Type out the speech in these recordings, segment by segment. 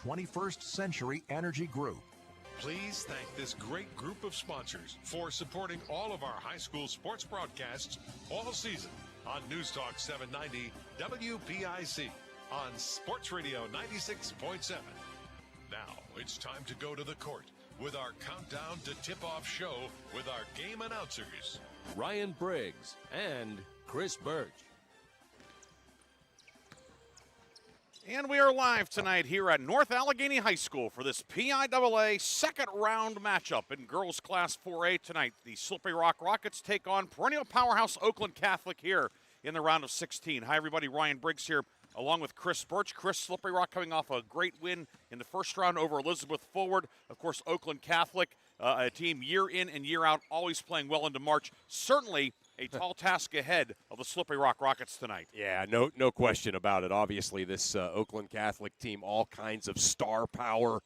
21st Century Energy Group. Please thank this great group of sponsors for supporting all of our high school sports broadcasts all season on News Talk 790 WPIC on Sports Radio 96.7. Now it's time to go to the court with our countdown to tip-off show with our game announcers, Ryan Briggs and Chris Burtch. And we are live tonight here at North Allegheny High School for this PIAA second round matchup in girls class 4A tonight. The Slippery Rock Rockets take on perennial powerhouse Oakland Catholic here in the round of 16. Hi everybody, Ryan Briggs here along with Chris Burtch. Chris, Slippery Rock coming off a great win in the first round over Elizabeth Forward. Of course, Oakland Catholic, a team year in and year out, always playing well into March. Certainly a tall task ahead of the Slippery Rock Rockets tonight. Yeah, no question about it. Obviously, this Oakland Catholic team, all kinds of star power,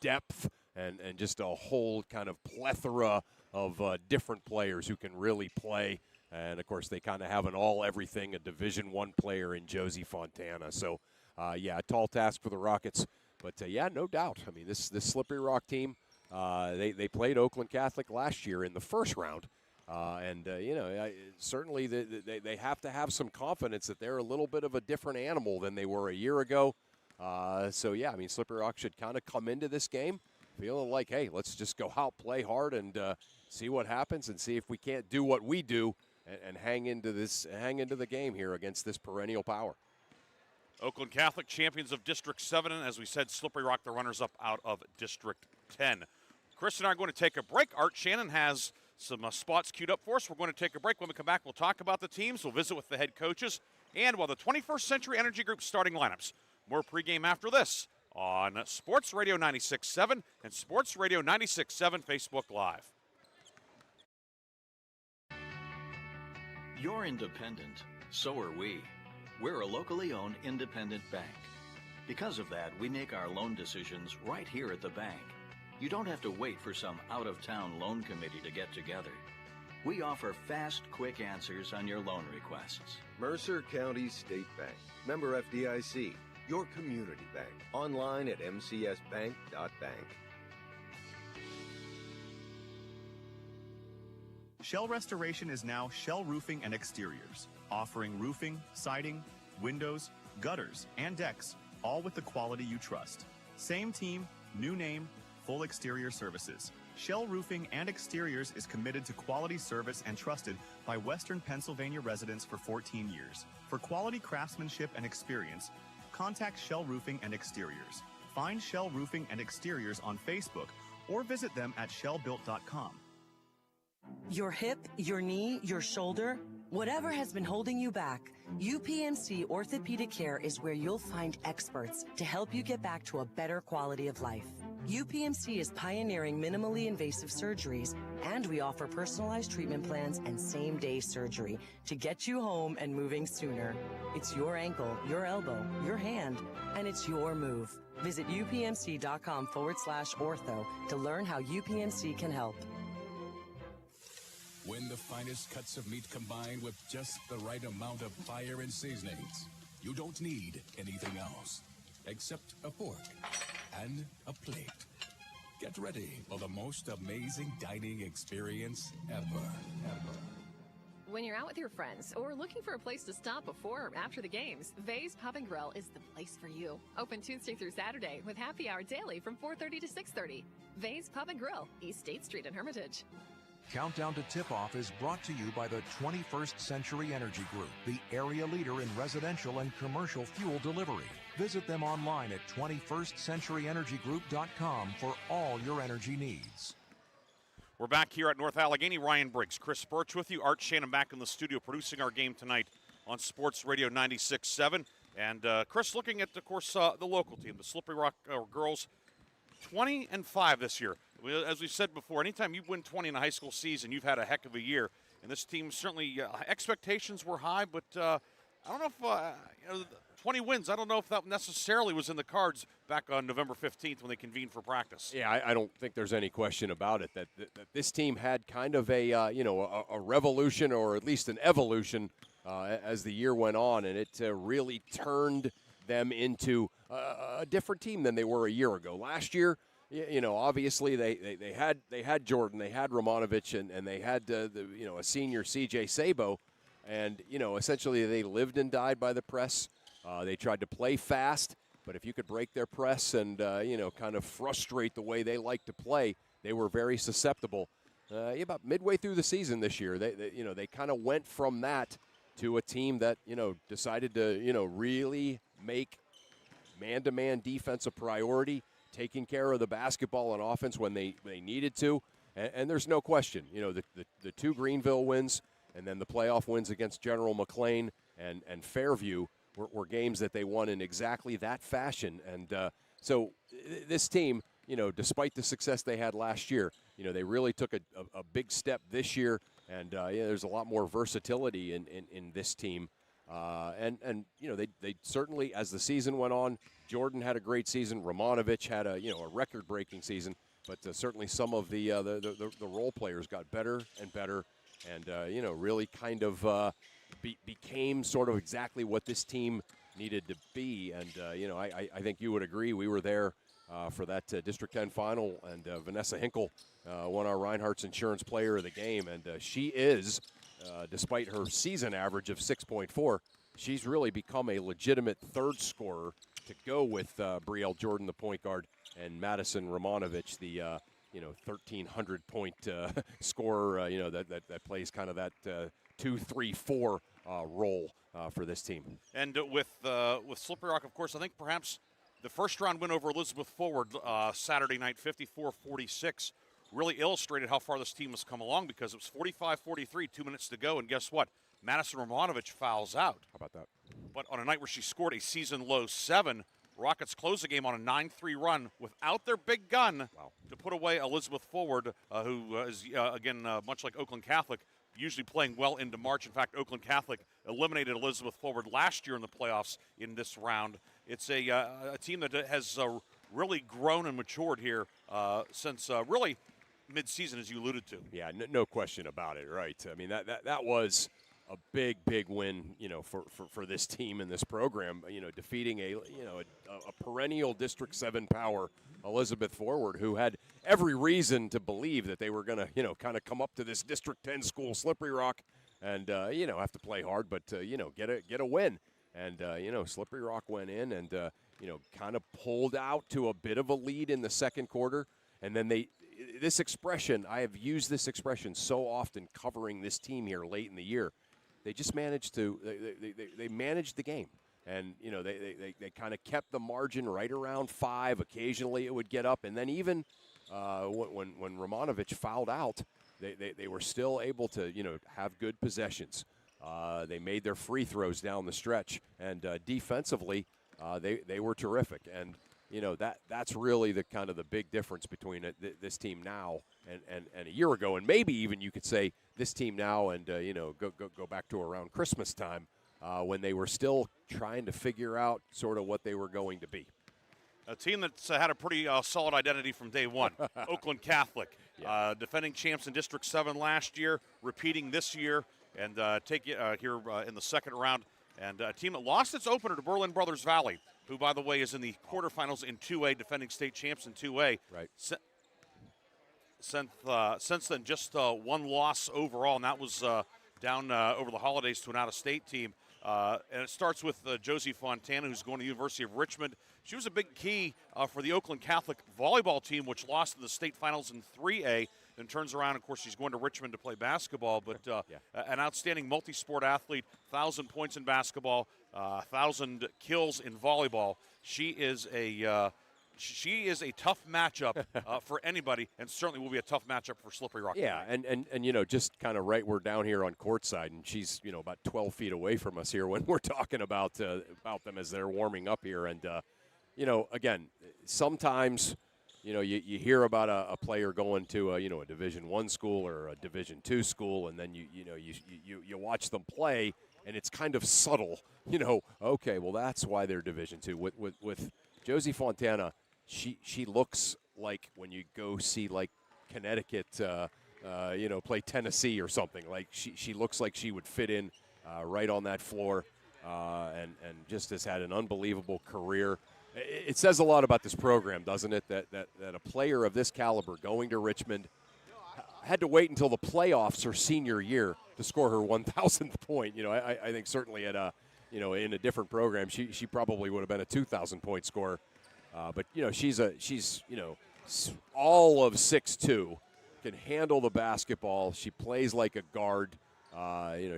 depth, and just a whole kind of plethora of different players who can really play. And, of course, they kind of have an all-everything, a Division I player in Josie Fontana. So, a tall task for the Rockets. But, no doubt. I mean, this Slippery Rock team, they played Oakland Catholic last year in the first round. Certainly they have to have some confidence that they're a little bit of a different animal than they were a year ago. Slippery Rock should kind of come into this game feeling like, hey, let's just go out, play hard, and see what happens, and see if we can't do what we do and hang into the game here against this perennial power. Oakland Catholic champions of District 7, and as we said, Slippery Rock the runners-up out of District 10. Chris and I are going to take a break. Art Shannon has some spots queued up for us. We're going to take a break. When we come back, we'll talk about the teams. We'll visit with the head coaches. And the 21st Century Energy Group starting lineups. More pregame after this on Sports Radio 96.7 and Sports Radio 96.7 Facebook Live. You're independent. So are we. We're a locally owned independent bank. Because of that, we make our loan decisions right here at the bank. You don't have to wait for some out-of-town loan committee to get together. We offer fast, quick answers on your loan requests. Mercer County State Bank. Member FDIC. Your community bank. Online at mcsbank.bank. Shell Restoration is now Shell Roofing and Exteriors, offering roofing, siding, windows, gutters, and decks, all with the quality you trust. Same team, new name, full exterior services. Shell Roofing and Exteriors is committed to quality service and trusted by Western Pennsylvania residents for 14 years. For quality craftsmanship and experience, contact Shell Roofing and Exteriors. Find Shell Roofing and Exteriors on Facebook or visit them at shellbuilt.com. Your hip, your knee, your shoulder, whatever has been holding you back, UPMC Orthopedic Care is where you'll find experts to help you get back to a better quality of life. UPMC is pioneering minimally invasive surgeries, and we offer personalized treatment plans and same-day surgery to get you home and moving sooner. It's your ankle, your elbow, your hand, and it's your move. Visit upmc.com/ortho to learn how UPMC can help. When the finest cuts of meat combined with just the right amount of fire and seasonings, you don't need anything else except a fork and a plate. Get ready for the most amazing dining experience ever. When you're out with your friends or looking for a place to stop before or after the games, Vay's Pub and Grill is the place for you. Open Tuesday through Saturday with happy hour daily from 4:30 to 6:30. Vay's Pub and Grill, East State Street in Hermitage. Countdown to Tip-Off is brought to you by the 21st Century Energy Group, the area leader in residential and commercial fuel delivery. Visit them online at 21stcenturyenergygroup.com for all your energy needs. We're back here at North Allegheny. Ryan Briggs, Chris Burtch with you. Art Shannon back in the studio producing our game tonight on Sports Radio 96.7. And Chris, looking at, of course, the local team, the Slippery Rock girls, 20-5 this year. As we said before, anytime you win 20 in a high school season, you've had a heck of a year. And this team certainly, expectations were high, but I don't know if 20 wins, I don't know if that necessarily was in the cards back on November 15th when they convened for practice. Yeah, I don't think there's any question about it that this team had kind of a revolution, or at least an evolution as the year went on, and it really turned them into a different team than they were a year ago. Last year, obviously they had Jordan, they had Romanovich, and they had a senior C.J. Sabo, and essentially they lived and died by the press. They tried to play fast, but if you could break their press and kind of frustrate the way they like to play, they were very susceptible. About midway through the season this year, they kind of went from that to a team that decided to really make man-to-man defense a priority, taking care of the basketball and offense when they needed to. And there's no question, the two Greenville wins and then the playoff wins against General McLean and Fairview were games that they won in exactly that fashion. And so this team, despite the success they had last year, they really took a big step this year. And there's a lot more versatility in this team. They certainly, as the season went on, Jordan had a great season. Romanovich had a record-breaking season. But certainly some of the role players got better and better, and really kind of became sort of exactly what this team needed to be. And I think you would agree. We were there for that District 10 final, and Vanessa Hinkle won our Reinhardt's Insurance Player of the Game, and she is, despite her season average of 6.4, she's really become a legitimate third scorer to go with Brielle Jordan, the point guard, and Madison Romanovich, the 1,300-point scorer, that plays kind of that 2-3-4 role for this team. And with Slippery Rock, of course, I think perhaps the first-round win over Elizabeth Forward Saturday night, 54-46, really illustrated how far this team has come along, because it was 45-43, 2 minutes to go, and guess what? Madison Romanovich fouls out. How about that? But on a night where she scored a season-low 7, Rockets closed the game on a 9-3 run without their big gun to put away Elizabeth Forward, who is, again, much like Oakland Catholic, usually playing well into March. In fact, Oakland Catholic eliminated Elizabeth Forward last year in the playoffs in this round. It's a team that has really grown and matured here since really mid-season, as you alluded to. Yeah, no question about it, right? I mean, that was a big win, for this team and this program, defeating a perennial District 7 power, Elizabeth Forward, who had every reason to believe that they were going to, kind of come up to this District 10 school, Slippery Rock, and, have to play hard, but, get a win. And, Slippery Rock went in and, kind of pulled out to a bit of a lead in the second quarter. And then I have used this expression so often covering this team here late in the year. They just managed to they managed the game, and they kind of kept the margin right around 5. Occasionally it would get up, and then even when Romanovich fouled out, they were still able to have good possessions. They made their free throws down the stretch, and defensively they were terrific. And that's really the kind of the big difference between this team now and a year ago, and maybe even you could say this team now and go back to around Christmas time when they were still trying to figure out sort of what they were going to be. A team that's had a pretty solid identity from day one. Oakland Catholic, defending champs in District 7 last year, repeating this year, and take it here in the second round. And a team that lost its opener to Berlin Brothers Valley, who, by the way, is in the quarterfinals in 2A, defending state champs in 2A. Right. Since then, just one loss overall, and that was down over the holidays to an out-of-state team. And it starts with Josie Fontana, who's going to the University of Richmond. She was a big key for the Oakland Catholic volleyball team, which lost in the state finals in 3A. Then turns around, of course, she's going to Richmond to play basketball. But an outstanding multi-sport athlete, 1,000 points in basketball, 1,000 kills in volleyball. She is a tough matchup for anybody, and certainly will be a tough matchup for Slippery Rock. Yeah, and just kind of right, we're down here on courtside, and she's about 12 feet away from us here when we're talking about them as they're warming up here. And again, sometimes you hear about a player going to a Division I school or a Division II school, and then you watch them play, and it's kind of subtle. Okay, well that's why they're Division II. With Josie Fontana, she looks like when you go see like Connecticut, play Tennessee or something. Like she looks like she would fit in right on that floor, and just has had an unbelievable career. it says a lot about this program, doesn't it, that a player of this caliber going to Richmond had to wait until the playoffs her senior year to score her 1,000th point. I think certainly at in a different program, she probably would have been a 2,000 point scorer. But she's all of 6'2", can handle the basketball. She plays like a guard.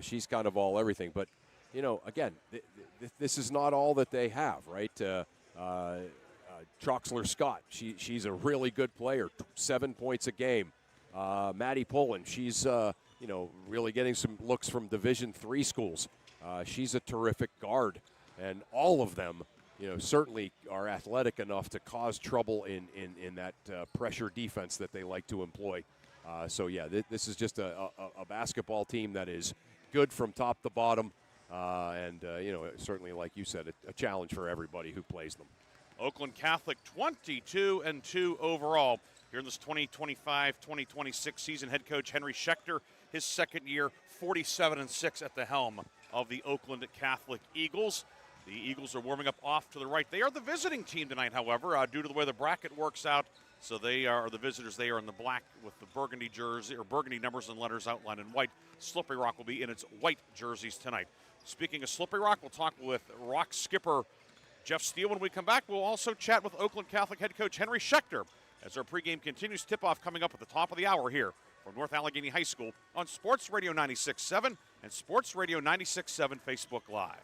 She's kind of all everything. But again, this is not all that they have, right? Troxler Scott, she's a really good player, 7 points a game. Maddie Pullen, she's really getting some looks from Division III schools. She's a terrific guard, and all of them, certainly are athletic enough to cause trouble in that pressure defense that they like to employ. This is just a basketball team that is good from top to bottom, and certainly, like you said, a challenge for everybody who plays them. Oakland Catholic 22-2 overall. Here in this 2025-2026 season, head coach Henry Schechter, his second year, 47-6 at the helm of the Oakland Catholic Eagles. The Eagles are warming up off to the right. They are the visiting team tonight, however, due to the way the bracket works out. So they are the visitors. They are in the black with the burgundy jersey, or burgundy numbers and letters outlined in white. Slippery Rock will be in its white jerseys tonight. Speaking of Slippery Rock, we'll talk with Rock skipper Jeff Steele. When we come back, we'll also chat with Oakland Catholic head coach Henry Schechter as our pregame continues. Tip-off coming up at the top of the hour here from North Allegheny High School on Sports Radio 96.7 and Sports Radio 96.7 Facebook Live.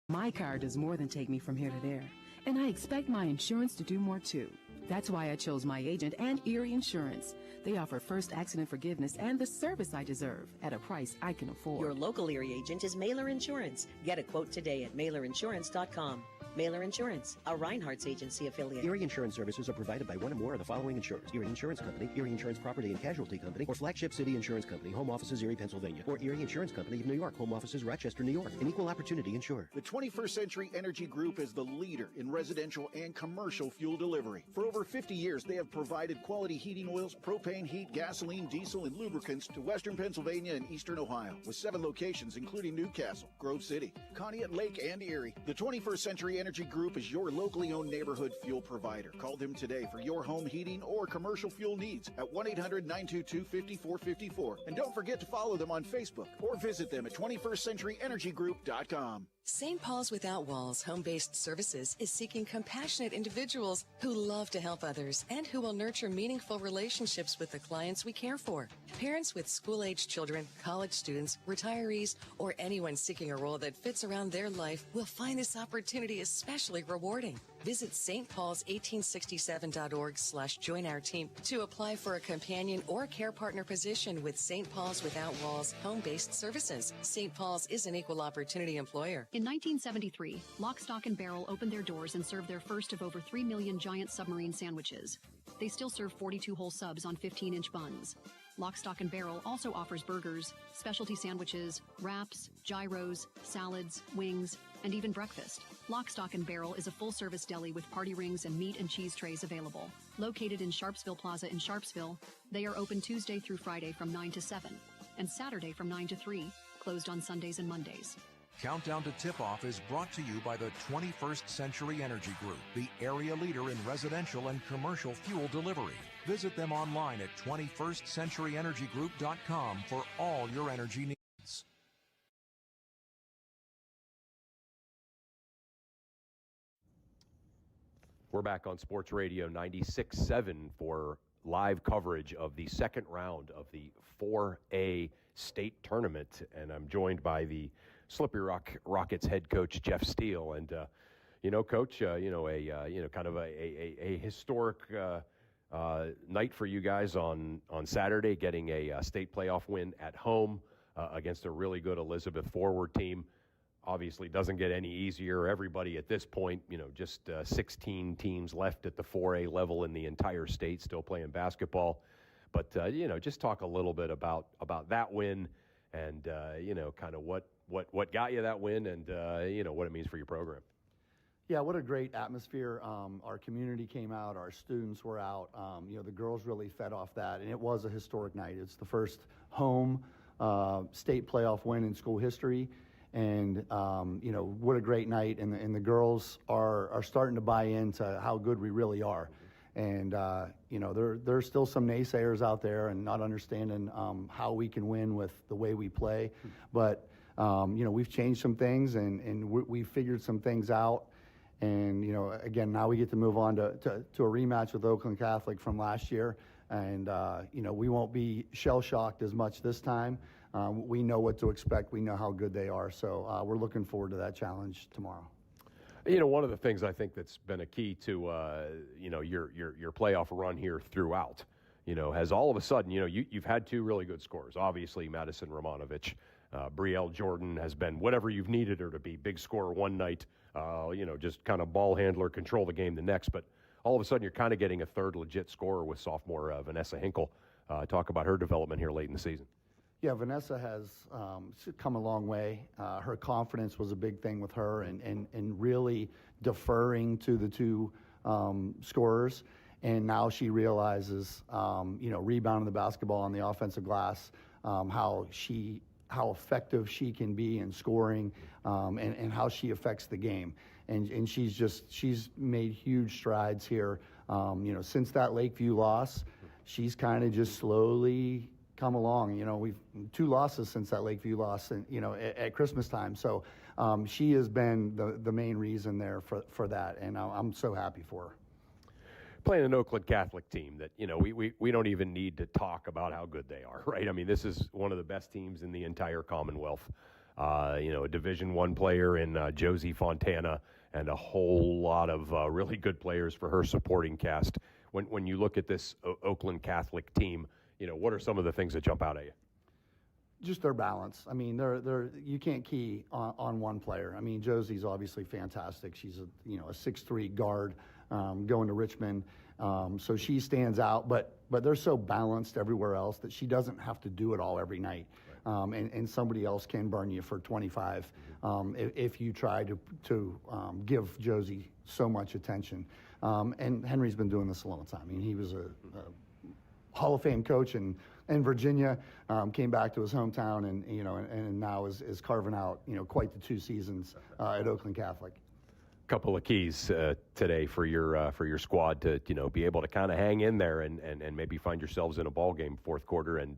My car does more than take me from here to there, and I expect my insurance to do more too. That's why I chose my agent and Erie Insurance. They offer first accident forgiveness and the service I deserve at a price I can afford. Your local Erie agent is Mailer Insurance. Get a quote today at mailerinsurance.com. Mailer Insurance, a Reinhardt's agency affiliate. Erie Insurance services are provided by one or more of the following insurers: Erie Insurance Company, Erie Insurance Property and Casualty Company, or Flagship City Insurance Company, home offices Erie, Pennsylvania, or Erie Insurance Company of New York, home offices Rochester, New York. An equal opportunity insurer. The 21st Century Energy Group is the leader in residential and commercial fuel delivery. For over 50 years, they have provided quality heating oils, propane, heat, gasoline, diesel, and lubricants to western Pennsylvania and eastern Ohio, with 7 locations including Newcastle, Grove City, Conneaut Lake, and Erie. The 21st Century Energy Group is your locally owned neighborhood fuel provider. Call them today for your home heating or commercial fuel needs at 1-800-922-5454. And don't forget to follow them on Facebook or visit them at 21stcenturyenergygroup.com. St. Paul's Without Walls Home-Based Services is seeking compassionate individuals who love to help others and who will nurture meaningful relationships with the clients we care for. Parents with school-age children, college students, retirees, or anyone seeking a role that fits around their life will find this opportunity especially rewarding. Visit stpaul's1867.org/join our team to apply for a companion or care partner position with St. Paul's Without Walls Home-Based Services. St. Paul's is an equal opportunity employer. In 1973, Lock, Stock, and Barrel opened their doors and served their first of over 3 million giant submarine sandwiches. They still serve 42 whole subs on 15-inch buns. Lock, Stock, and Barrel also offers burgers, specialty sandwiches, wraps, gyros, salads, wings, and even breakfast. Lock, Stock, and Barrel is a full-service deli with party rings and meat and cheese trays available. Located in Sharpsville Plaza in Sharpsville, they are open Tuesday through Friday from 9 to 7 and Saturday from 9 to 3, closed on Sundays and Mondays. Countdown to Tip-Off is brought to you by the 21st Century Energy Group, the area leader in residential and commercial fuel delivery. Visit them online at 21stcenturyenergygroup.com for all your energy needs. We're back on Sports Radio 96.7 for live coverage of the second round of the 4A state tournament, and I'm joined by the Slippery Rock Rockets head coach Jeff Steele. And Coach, kind of a historic night for you guys on Saturday, getting a state playoff win at home against a really good Elizabeth forward team. Obviously doesn't get any easier. Everybody at this point, just 16 teams left at the 4A level in the entire state still playing basketball. But, just talk a little bit about that win and, kind of what got you that win and, what it means for your program. Yeah, what a great atmosphere. Our community came out. Our students were out. The girls really fed off that, and it was a historic night. It's the first home state playoff win in school history. And, what a great night. And the girls are starting to buy into how good we really are. And, there's still some naysayers out there and not understanding how we can win with the way we play. But, we've changed some things and we've figured some things out. And, again, now we get to move on to a rematch with Oakland Catholic from last year. And, we won't be shell-shocked as much this time. We know what to expect. We know how good they are. So we're looking forward to that challenge tomorrow. One of the things I think that's been a key to, your playoff run here throughout, has all of a sudden, you've had two really good scorers. Obviously, Madison Romanovich. Brielle Jordan has been whatever you've needed her to be. Big scorer one night, just kind of ball handler, control the game the next. But all of a sudden, you're kind of getting a third legit scorer with sophomore Vanessa Hinkle. Talk about her development here late in the season. Yeah, Vanessa has come a long way. Her confidence was a big thing with her and really deferring to the two scorers. And now she realizes, rebounding the basketball on the offensive glass, how effective she can be in scoring and how she affects the game. And she's made huge strides here. Since that Lakeview loss, she's kind of just slowly come along. We've 2 losses since that Lakeview loss, and at Christmas time. So she has been the main reason there for that, and I'm so happy for her. Playing an Oakland Catholic team that, we don't even need to talk about how good they are, right? I mean, this is one of the best teams in the entire Commonwealth. A Division I player in Josie Fontana and a whole lot of really good players for her supporting cast. When you look at this Oakland Catholic team, what are some of the things that jump out at you? Just their balance. I mean, you can't key on one player. I mean, Josie's obviously fantastic. She's a 6'3" guard going to Richmond, so she stands out. But they're so balanced everywhere else that she doesn't have to do it all every night. And somebody else can burn you for 25 if you try to give Josie so much attention. And Henry's been doing this a long time. I mean, he was a Hall of Fame coach in Virginia, came back to his hometown, and now is carving out quite the 2 seasons at Oakland Catholic. Couple of keys today for your squad to be able to kind of hang in there and maybe find yourselves in a ball game fourth quarter and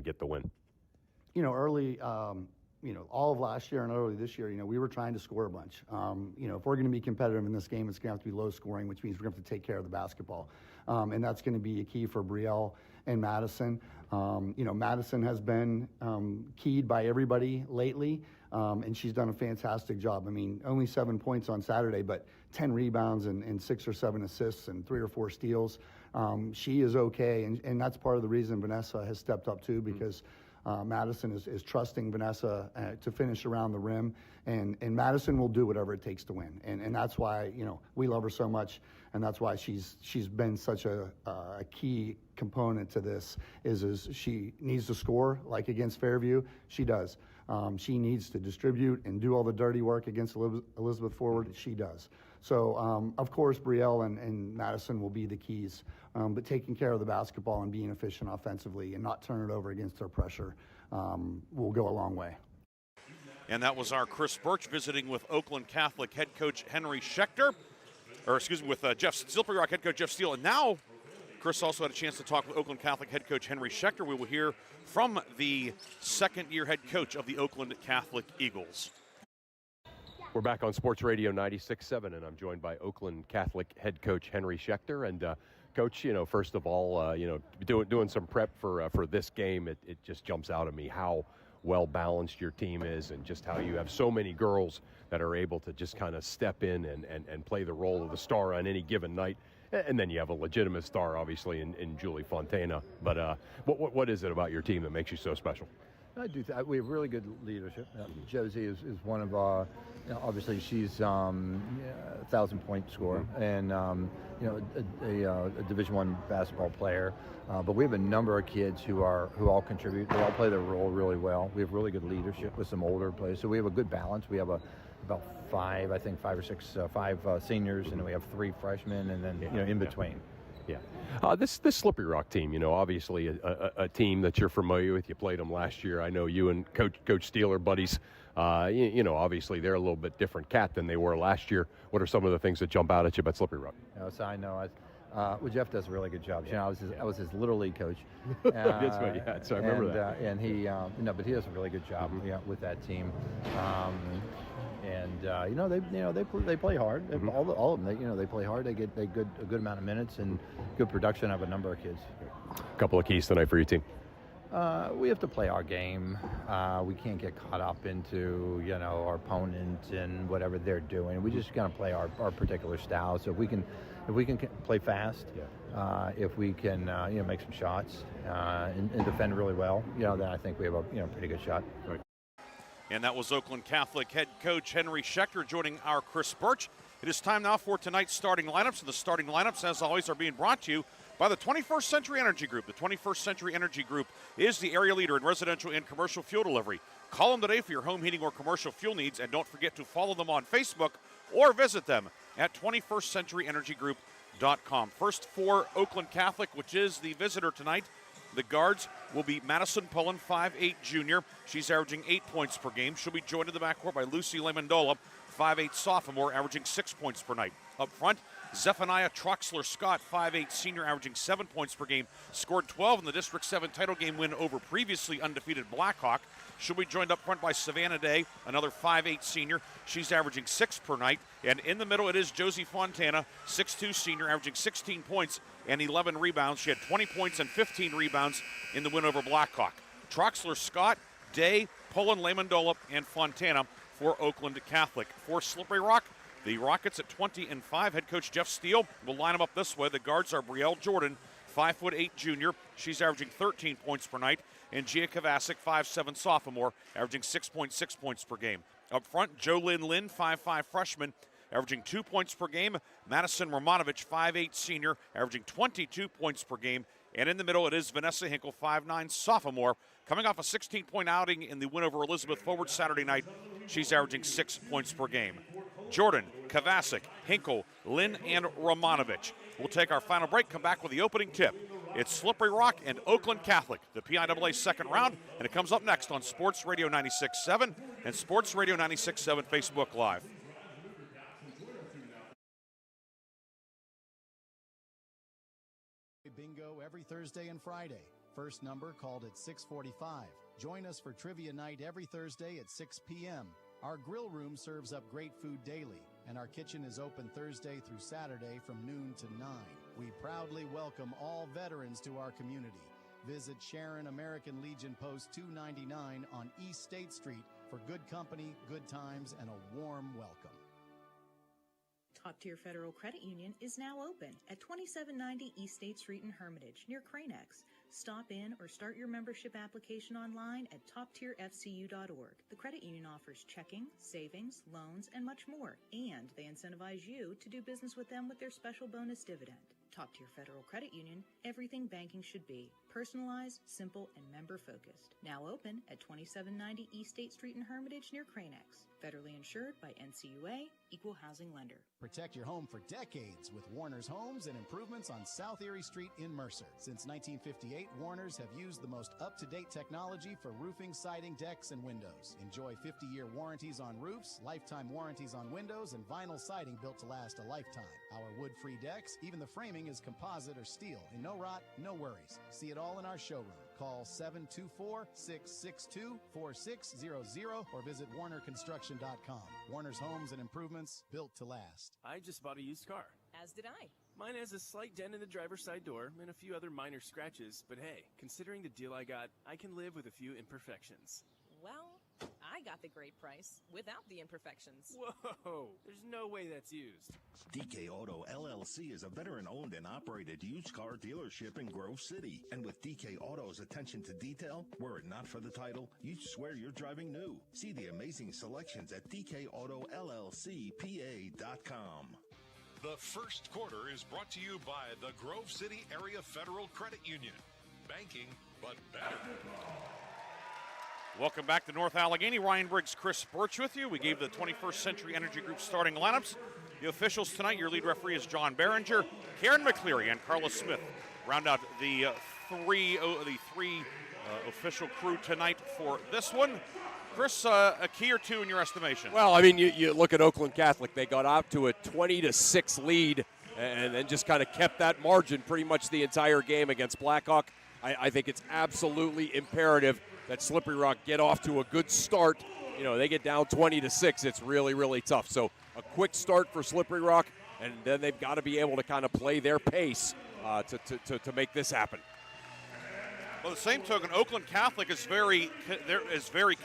get the win. Early. All of last year and early this year, we were trying to score a bunch. If we're going to be competitive in this game, it's going to have to be low scoring, which means we're going to have to take care of the basketball. And that's going to be a key for Brielle and Madison. Madison has been keyed by everybody lately, and she's done a fantastic job. I mean, only 7 points on Saturday, but 10 rebounds and 6 or 7 assists and 3 or 4 steals. She is okay, and that's part of the reason Vanessa has stepped up too, because Madison is trusting Vanessa to finish around the rim, and Madison will do whatever it takes to win. And that's why, we love her so much, and that's why she's been such a key component to this, is she needs to score, like against Fairview. She does. She needs to distribute and do all the dirty work against Elizabeth Forward. She does. So, of course, Brielle and Madison will be the keys, but taking care of the basketball and being efficient offensively and not turn it over against their pressure will go a long way. And that was our Chris Burtch visiting with Oakland Catholic head coach Henry Schechter, with Slippery Rock head coach Jeff Steele. And now Chris also had a chance to talk with Oakland Catholic head coach Henry Schechter. We will hear from the second-year head coach of the Oakland Catholic Eagles. We're back on Sports Radio 96.7, and I'm joined by Oakland Catholic head coach Henry Schechter. And Coach, first of all, doing some prep for this game, it just jumps out at me how well-balanced your team is, and just how you have so many girls that are able to just kind of step in and play the role of the star on any given night. And then you have a legitimate star, obviously, in Julie Fontana. But what is it about your team that makes you so special? I do. We have really good leadership. Josie is one of our, obviously she's a 1,000-point scorer, and a Division I basketball player. But we have a number of kids who all contribute. They all play their role really well. We have really good leadership with some older players, so we have a good balance. We have about 5 or 6 seniors, and then we have 3 freshmen, and then in between. Yeah. This Slippery Rock team, obviously a team that you're familiar with. You played them last year. I know you and Coach Steele are buddies. Obviously they're a little bit different cat than they were last year. What are some of the things that jump out at you about Slippery Rock? So I know. Well, Jeff does a really good job. I was his little league coach. That's right. Yeah, so I remember that. And he, but he does a really good job with that team. They play hard. All of them, they play hard. They get a good amount of minutes and good production of a number of kids. A couple of keys tonight for your team. We have to play our game. We can't get caught up into our opponent and whatever they're doing. We just gotta play our particular style. So if we can play fast, if we can make some shots and defend really well, then I think we have a pretty good shot. Right. And that was Oakland Catholic head coach Henry Schechter joining our Chris Burtch. It is time now for tonight's starting lineups. And the starting lineups, as always, are being brought to you by the 21st Century Energy Group. The 21st Century Energy Group is the area leader in residential and commercial fuel delivery. Call them today for your home heating or commercial fuel needs, and don't forget to follow them on Facebook or visit them at 21stcenturyenergygroup.com. First for Oakland Catholic, which is the visitor tonight. The guards will be Madison Pullen, 5'8" junior. She's averaging 8 points per game. She'll be joined in the backcourt by Lucy Lemondola, 5'8" sophomore, averaging 6 points per night. Up front, Zephaniah Troxler-Scott, 5'8" senior, averaging 7 points per game. Scored 12 in the District 7 title game win over previously undefeated Blackhawk. She'll be joined up front by Savannah Day, another 5'8" senior. She's averaging 6 per night. And in the middle, it is Josie Fontana, 6'2" senior, averaging 16 points and 11 rebounds. She had 20 points and 15 rebounds in the win over Blackhawk. Troxler-Scott, Day, Pullen, Lemondola, and Fontana for Oakland Catholic. For Slippery Rock, the Rockets at 20-5. Head coach Jeff Steele will line them up this way. The guards are Brielle Jordan, 5'8" junior. She's averaging 13 points per night. And Gia Kovacic, 5'7" sophomore, averaging 6.6 points per game. Up front, Jolynn Lynn, 5'5" freshman, averaging 2 points per game. Madison Romanovich, 5'8" senior, averaging 22 points per game. And in the middle, it is Vanessa Hinkle, 5'9" sophomore, coming off a 16-point outing in the win over Elizabeth Forward Saturday night. She's averaging 6 points per game. Jordan, Kovacic, Hinkle, Lynn, and Romanovich. We'll take our final break, come back with the opening tip. It's Slippery Rock and Oakland Catholic, the PIAA second round, and it comes up next on Sports Radio 96.7 and Sports Radio 96.7 Facebook Live. Bingo every Thursday and Friday. First number called at 6:45. Join us for trivia night every Thursday at 6 p.m. Our grill room serves up great food daily, and our kitchen is open Thursday through Saturday from noon to 9. We proudly welcome all veterans to our community. Visit Sharon American Legion Post 299 on East State Street for good company, good times, and a warm welcome. Top Tier Federal Credit Union is now open at 2790 East State Street in Hermitage, near Cranex. Stop in or start your membership application online at toptierfcu.org. The credit union offers checking, savings, loans, and much more, and they incentivize you to do business with them with their special bonus dividend. Top Tier Federal Credit Union, everything banking should be. Personalized, simple, and member-focused. Now open at 2790 East State Street in Hermitage near Cranex. Federally insured by NCUA, Equal Housing Lender. Protect your home for decades with Warner's Homes and Improvements on South Erie Street in Mercer. Since 1958, Warner's have used the most up-to-date technology for roofing, siding, decks, and windows. Enjoy 50-year warranties on roofs, lifetime warranties on windows, and vinyl siding built to last a lifetime. Our wood-free decks, even the framing is composite or steel, and no rot, no worries. See it all in our showroom. Call 724-662-4600 or visit WarnerConstruction.com. Warner's Homes and Improvements, built to last. I just bought a used car. As did I. Mine has a slight dent in the driver's side door and a few other minor scratches, but hey, considering the deal I got, I can live with a few imperfections. Well, I got the great price without the imperfections. Whoa, there's no way that's used. DK Auto LLC is a veteran-owned and operated used car dealership in Grove City. And with DK Auto's attention to detail, were it not for the title, you'd swear you're driving new. See the amazing selections at DKAutoLLCPA.com. The first quarter is brought to you by the Grove City Area Federal Credit Union. Banking, but better. Welcome back to North Allegheny. Ryan Briggs, Chris Burtch with you. We gave the 21st Century Energy Group starting lineups. The officials tonight, your lead referee is John Behringer, Karen McCleary, and Carla Smith. Round out the three official crew tonight for this one. Chris, a key or two in your estimation? Well, I mean, you look at Oakland Catholic. They got out to a 20-6 lead and then just kind of kept that margin pretty much the entire game against Blackhawk. I think it's absolutely imperative that Slippery Rock get off to a good start. You know, they get down 20-6. It's really, really tough. So a quick start for Slippery Rock, and then they've got to be able to kind of play their pace to make this happen. Well, the same token, Oakland Catholic is very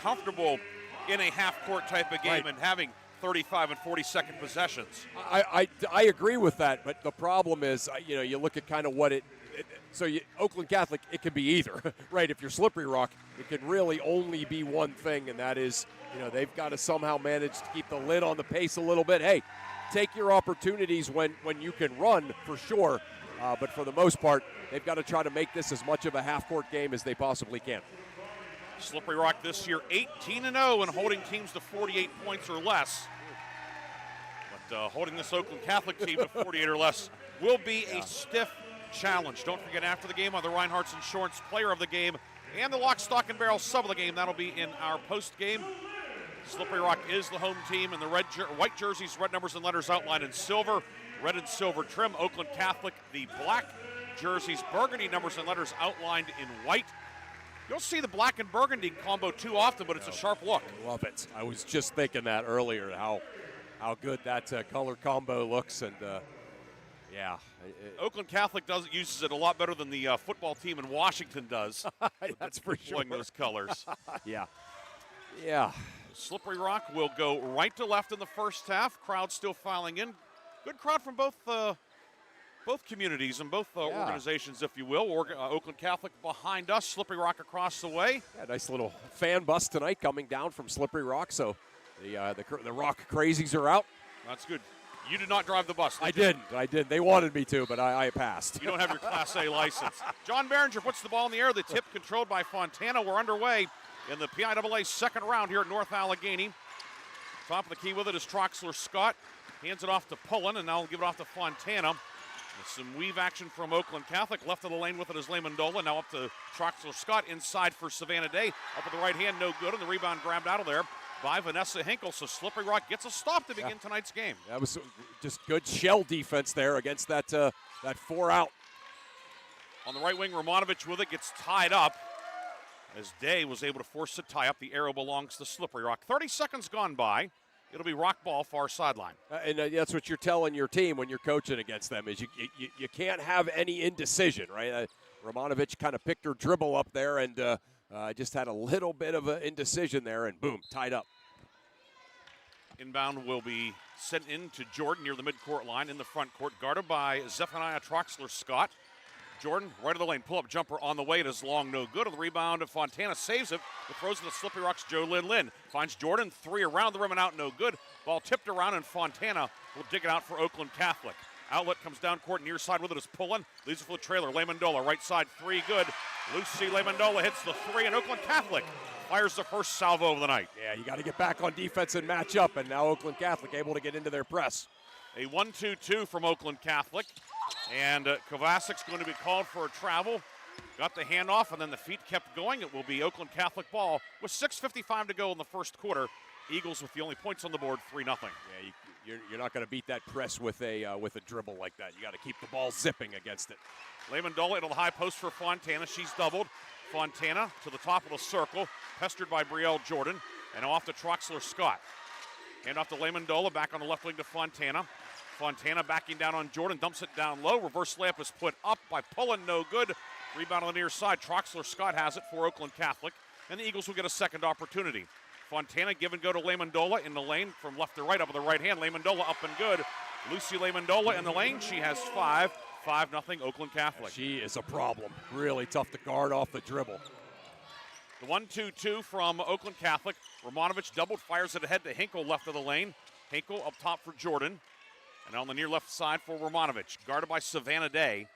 comfortable in a half-court type of game and having 35 and 40-second possessions. I agree with that, but the problem is, you look at kind of what Oakland Catholic, it can be either, right? If you're Slippery Rock, it can really only be one thing, and that is, they've got to somehow manage to keep the lid on the pace a little bit. Hey, take your opportunities when you can run, for sure, but for the most part, they've got to try to make this as much of a half-court game as they possibly can. Slippery Rock this year 18-0 and holding teams to 48 points or less. But holding this Oakland Catholic team to 48 or less will be a stiff challenge. Don't forget, after the game, on the Reinhardt's Insurance Player of the Game and the Lock, Stock, and Barrel Sub of the Game. That'll be in our post-game. Slippery Rock is the home team in the white jerseys, red numbers and letters outlined in silver, red and silver trim. Oakland Catholic, the black jerseys, burgundy numbers and letters outlined in white. You'll see the black and burgundy combo too often, but it's a sharp look. I love it. I was just thinking that earlier, how good that color combo looks, and yeah. Oakland Catholic uses it a lot better than the football team in Washington does. That's for sure. Those colors. Yeah. Slippery Rock will go right to left in the first half. Crowd still filing in. Good crowd from both communities and both organizations, if you will. Oakland Catholic behind us, Slippery Rock across the way. Yeah, nice little fan bus tonight coming down from Slippery Rock. So the Rock Crazies are out. That's good. You did not drive the bus. I didn't. They wanted me to, but I passed. You don't have your Class A license. John Behringer puts the ball in the air. The tip controlled by Fontana. We're underway in the PIAA second round here at North Allegheny. Top of the key with it is Troxler Scott. Hands it off to Pullen, and now we'll give it off to Fontana. With some weave action from Oakland Catholic. Left of the lane with it is Lehmandola. Now up to Troxler Scott. Inside for Savannah Day. Up with the right hand, no good, and the rebound grabbed out of there by Vanessa Hinkle. So Slippery Rock gets a stop to begin tonight's game. That was just good shell defense there against that 4-out. On the right wing, Romanovich with it gets tied up as Day was able to force the tie up. The arrow belongs to Slippery Rock. 30 seconds gone by. It'll be rock ball far sideline. And that's what you're telling your team when you're coaching against them is you can't have any indecision, right? Romanovich kind of picked her dribble up there and just had a little bit of an indecision there, and boom, tied up. Inbound will be sent in to Jordan near the midcourt line in the front court, guarded by Zephaniah Troxler Scott. Jordan, right of the lane, pull-up jumper on the way. It is long, no good. On the rebound, Fontana saves it. The throws to the Slippery Rocks, Joe Lin. Finds Jordan, three around the rim and out, no good. Ball tipped around, and Fontana will dig it out for Oakland Catholic. Outlet comes down court, near side with it is Pullen. Leaves it for the trailer, Lehmandola, right side, three, good. Lucy Lehmandola hits the three, and Oakland Catholic fires the first salvo of the night. Yeah, you got to get back on defense and match up, and now Oakland Catholic able to get into their press. A 1-2-2 from Oakland Catholic. And Kovacic's going to be called for a travel. Got the handoff, and then the feet kept going. It will be Oakland Catholic ball with 6:55 to go in the first quarter. Eagles with the only points on the board, 3-0. Yeah, you're not going to beat that press with a dribble like that. You got to keep the ball zipping against it. Lehmandola into the high post for Fontana. She's doubled. Fontana to the top of the circle, pestered by Brielle Jordan, and off to Troxler Scott. Hand off to Lehmandola, back on the left wing to Fontana. Fontana backing down on Jordan, dumps it down low. Reverse layup is put up by Pullen, no good. Rebound on the near side. Troxler Scott has it for Oakland Catholic, and the Eagles will get a second opportunity. Fontana give and go to Lehmandola in the lane from left to right up with the right hand. Lehmandola up and good. Lucy Lehmandola in the lane. She has 5-0 Oakland Catholic. She is a problem. Really tough to guard off the dribble. The 1-2-2 from Oakland Catholic. Romanovich doubled, fires it ahead to Hinkle left of the lane. Hinkle up top for Jordan. And on the near left side for Romanovich, guarded by Savannah Day.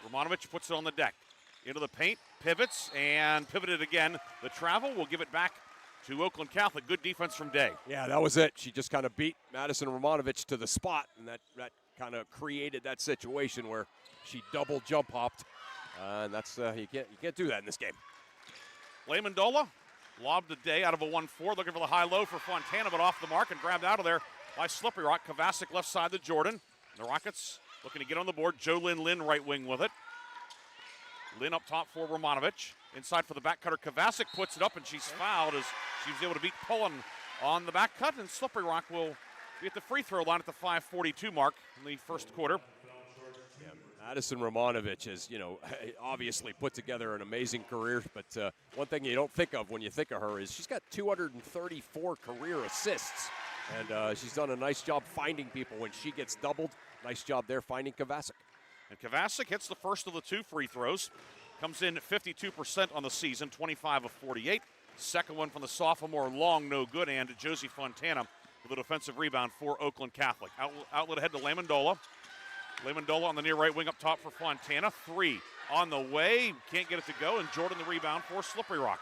Romanovich puts it on the deck. Into the paint, pivots, and pivoted again. The travel will give it back to Oakland Catholic. Good defense from Day. Yeah, that was it. She just kind of beat Madison Romanovich to the spot, and that kind of created that situation where she double jump hopped. And that's you can't do that in this game. Lehmandola Lob to Day out of a 1-4, looking for the high-low for Fontana, but off the mark and grabbed out of there by Slippery Rock. Kovacic left side to Jordan. The Rockets looking to get on the board. Jolynn Lynn right wing with it. Lynn up top for Romanovich. Inside for the back cutter. Kovacic puts it up, and she's fouled as she was able to beat Pullen on the back cut, and Slippery Rock will be at the free throw line at the 5:42 mark in the first quarter. Yeah, Madison Romanovich has, obviously put together an amazing career, but one thing you don't think of when you think of her is she's got 234 career assists, and she's done a nice job finding people when she gets doubled. Nice job there finding Kovacic. And Kovacic hits the first of the 2 free throws. Comes in 52% on the season, 25 of 48. Second one from the sophomore, long, no good, and Josie Fontana with a defensive rebound for Oakland Catholic. Outlet ahead to Lamondola. Lamondola on the near right wing up top for Fontana. 3 on the way, can't get it to go, and Jordan the rebound for Slippery Rock.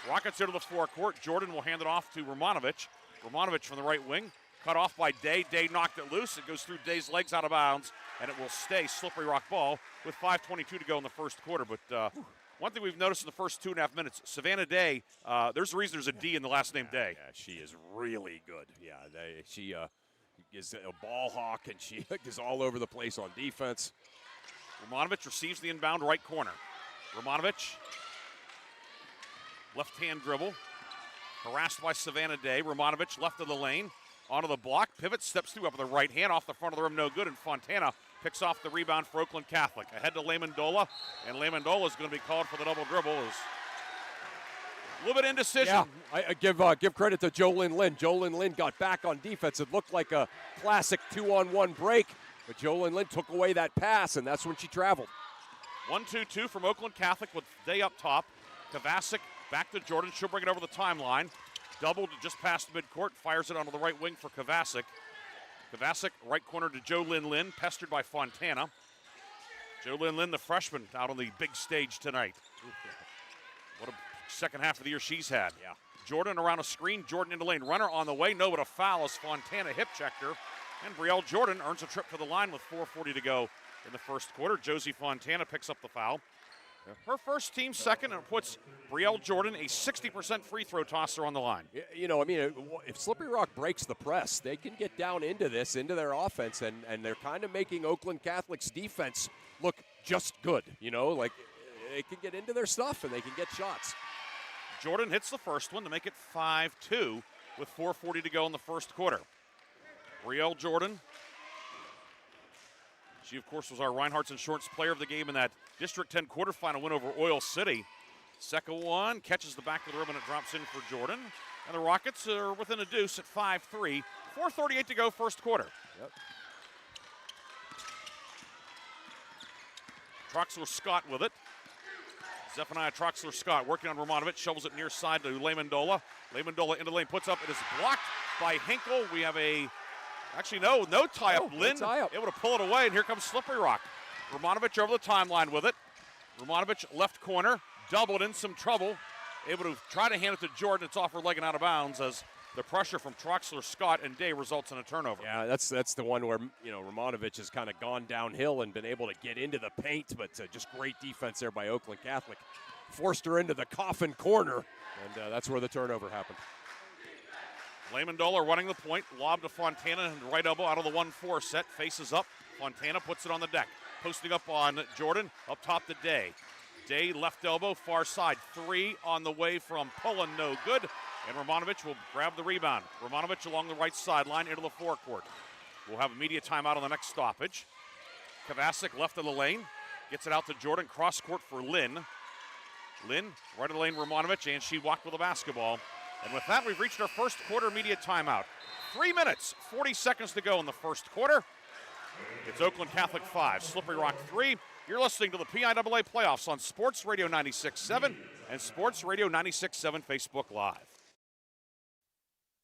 Rockets into the forecourt. Jordan will hand it off to Romanovich. Romanovich from the right wing, cut off by Day. Day knocked it loose. It goes through Day's legs out of bounds, and it will stay Slippery Rock ball with 5:22 to go in the first quarter. But one thing we've noticed in the first 2.5 minutes, Savannah Day, there's a reason there's a D in the last name Day. Yeah, she is really good. Yeah, she is a ball hawk, and she is all over the place on defense. Romanovich receives the inbound right corner. Romanovich, left-hand dribble, harassed by Savannah Day. Romanovich left of the lane, onto the block, pivot, steps through up with the right hand, off the front of the rim, no good, and Fontana picks off the rebound for Oakland Catholic. Ahead to Lamondola, and Lamondola is going to be called for the double dribble. A little bit indecision. Yeah, I give credit to Jolynn Lynn. Jolynn Lynn got back on defense. It looked like a classic 2-on-1 break, but Jolynn Lynn took away that pass, and that's when she traveled. 1-2-2 from Oakland Catholic with Day up top. Kovacic back to Jordan. She'll bring it over the timeline. Doubled just past midcourt. Fires it onto the right wing for Kovacic. Kovacic, right corner to Jolynn Lynn, pestered by Fontana. Jolynn Lynn, the freshman, out on the big stage tonight. What a second half of the year she's had. Yeah. Jordan around a screen. Jordan into lane. Runner on the way. No, but a foul as Fontana hip checked her. And Brielle Jordan earns a trip to the line with 4:40 to go in the first quarter. Josie Fontana picks up the foul. Her first, team second, and it puts Brielle Jordan, a 60% free throw tosser, on the line. If Slippery Rock breaks the press, they can get down into their offense, and they're kind of making Oakland Catholic's defense look just good. Like they can get into their stuff and they can get shots. Jordan hits the first one to make it 5-2 with 4:40 to go in the first quarter. Brielle Jordan. She, of course, was our Reinhardt's Insurance Player of the Game in that District 10 quarterfinal win over Oil City. Second one catches the back of the rim, and it drops in for Jordan. And the Rockets are within a deuce at 5-3. 4:38 to go first quarter. Yep. Troxler-Scott with it. Zephaniah Troxler-Scott working on Romanovich. Shovels it near side to Lamondola. Lamondola into lane, puts up. It is blocked by Hinkle. We have no tie-up. Lynn able to pull it away, and here comes Slippery Rock. Romanovich over the timeline with it. Romanovich left corner, doubled in some trouble. Able to try to hand it to Jordan. It's off her leg and out of bounds as the pressure from Troxler-Scott and Day results in a turnover. Yeah, that's the one where Romanovich has kind of gone downhill and been able to get into the paint, but just great defense there by Oakland Catholic. Forced her into the coffin corner, and that's where the turnover happened. Lamondola running the point, lob to Fontana and right elbow out of the 1-4 set, faces up. Fontana puts it on the deck, posting up on Jordan, up top to Day. Day left elbow, far side, 3 on the way from Pullen, no good. And Romanovich will grab the rebound. Romanovich along the right sideline into the forecourt. We'll have a media timeout on the next stoppage. Kovacic left of the lane, gets it out to Jordan, cross court for Lynn. Lynn, right of the lane, Romanovich, and she walked with the basketball. And with that, we've reached our first quarter media timeout. 3 minutes, 40 seconds to go in the first quarter. It's Oakland Catholic 5, Slippery Rock 3. You're listening to the PIAA Playoffs on Sports Radio 96.7 and Sports Radio 96.7 Facebook Live.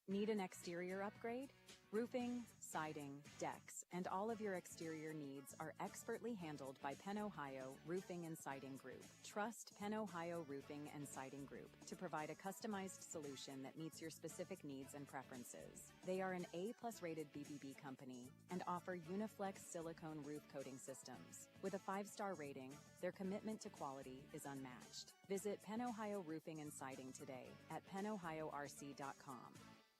Need an exterior upgrade? Roofing, siding, decks, and all of your exterior needs are expertly handled by Penn Ohio Roofing and Siding Group. Trust Penn Ohio Roofing and Siding Group to provide a customized solution that meets your specific needs and preferences. They are an A+ rated BBB company and offer Uniflex silicone roof coating systems. With a 5-star rating, their commitment to quality is unmatched. Visit Penn Ohio Roofing and Siding today at pennohiorc.com.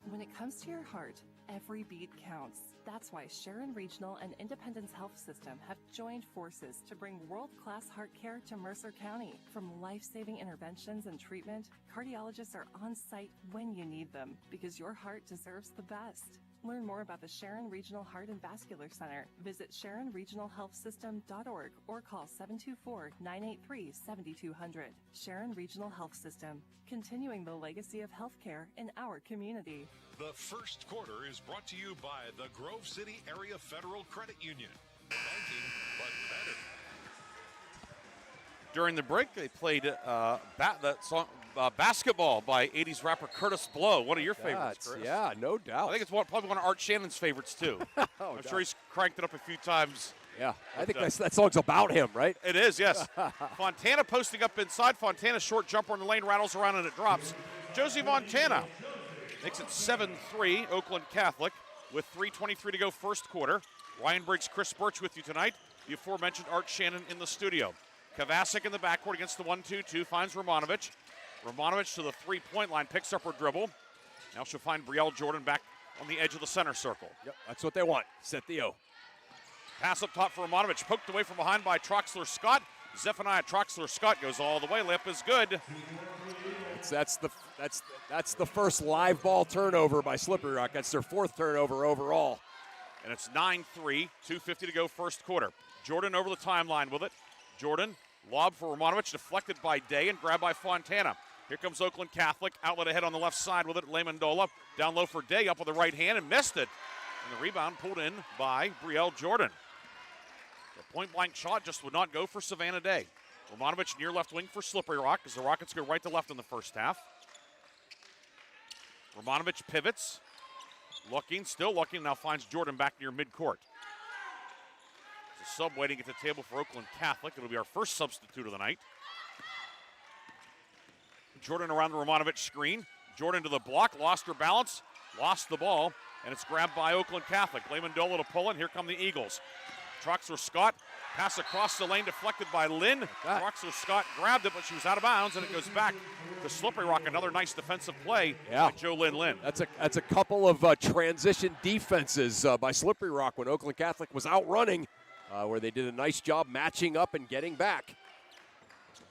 When it comes to your heart, every beat counts. That's why Sharon Regional and Independence Health System have joined forces to bring world-class heart care to Mercer County. From life-saving interventions and treatment, cardiologists are on site when you need them because your heart deserves the best. Learn more about the Sharon Regional Heart and Vascular Center. Visit SharonRegionalHealthSystem.org or call 724-983-7200. Sharon Regional Health System, continuing the legacy of healthcare in our community. The first quarter is brought to you by the Grove City Area Federal Credit Union. Banking, but better. During the break, they played Basketball by 80s rapper Curtis Blow, one of your favorites, Chris. Yeah, no doubt. I think it's probably one of Art Shannon's favorites, too. I'm sure he's cranked it up a few times. Yeah, I think that song's about him, right? It is, yes. Fontana posting up inside. Fontana's short jumper in the lane rattles around and it drops. Josie Fontana makes it 7-3, Oakland Catholic, with 3:23 to go first quarter. Ryan Briggs, Chris Burtch with you tonight. The aforementioned Art Shannon in the studio. Kovacic in the backcourt against the 1-2-2, finds Romanovich. Romanovich to the three-point line, picks up her dribble. Now she'll find Brielle Jordan back on the edge of the center circle. Yep, that's what they want. Set the O. Pass up top for Romanovich, poked away from behind by Troxler-Scott. Zephaniah Troxler-Scott goes all the way. Layup is good. That's the first live ball turnover by Slippery Rock. That's their fourth turnover overall. And it's 9-3, 2:50 to go first quarter. Jordan over the timeline with it. Jordan, lob for Romanovich, deflected by Day and grabbed by Fontana. Here comes Oakland Catholic, outlet ahead on the left side with it. Lehmandola down low for Day, up with the right hand and missed it. And the rebound pulled in by Brielle Jordan. The point-blank shot just would not go for Savannah Day. Romanovich near left wing for Slippery Rock as the Rockets go right to left in the first half. Romanovich pivots, still looking, now finds Jordan back near midcourt. There's a sub waiting at the table for Oakland Catholic. It'll be our first substitute of the night. Jordan around the Romanovich screen. Jordan to the block, lost her balance, lost the ball, and it's grabbed by Oakland Catholic. Lehmandola to pull in. Here come the Eagles. Troxler-Scott, pass across the lane, deflected by Lynn. Troxler-Scott grabbed it, but she was out of bounds, and it goes back to Slippery Rock. Another nice defensive play by JoLynn Lynn. That's a couple of transition defenses by Slippery Rock when Oakland Catholic was outrunning, where they did a nice job matching up and getting back.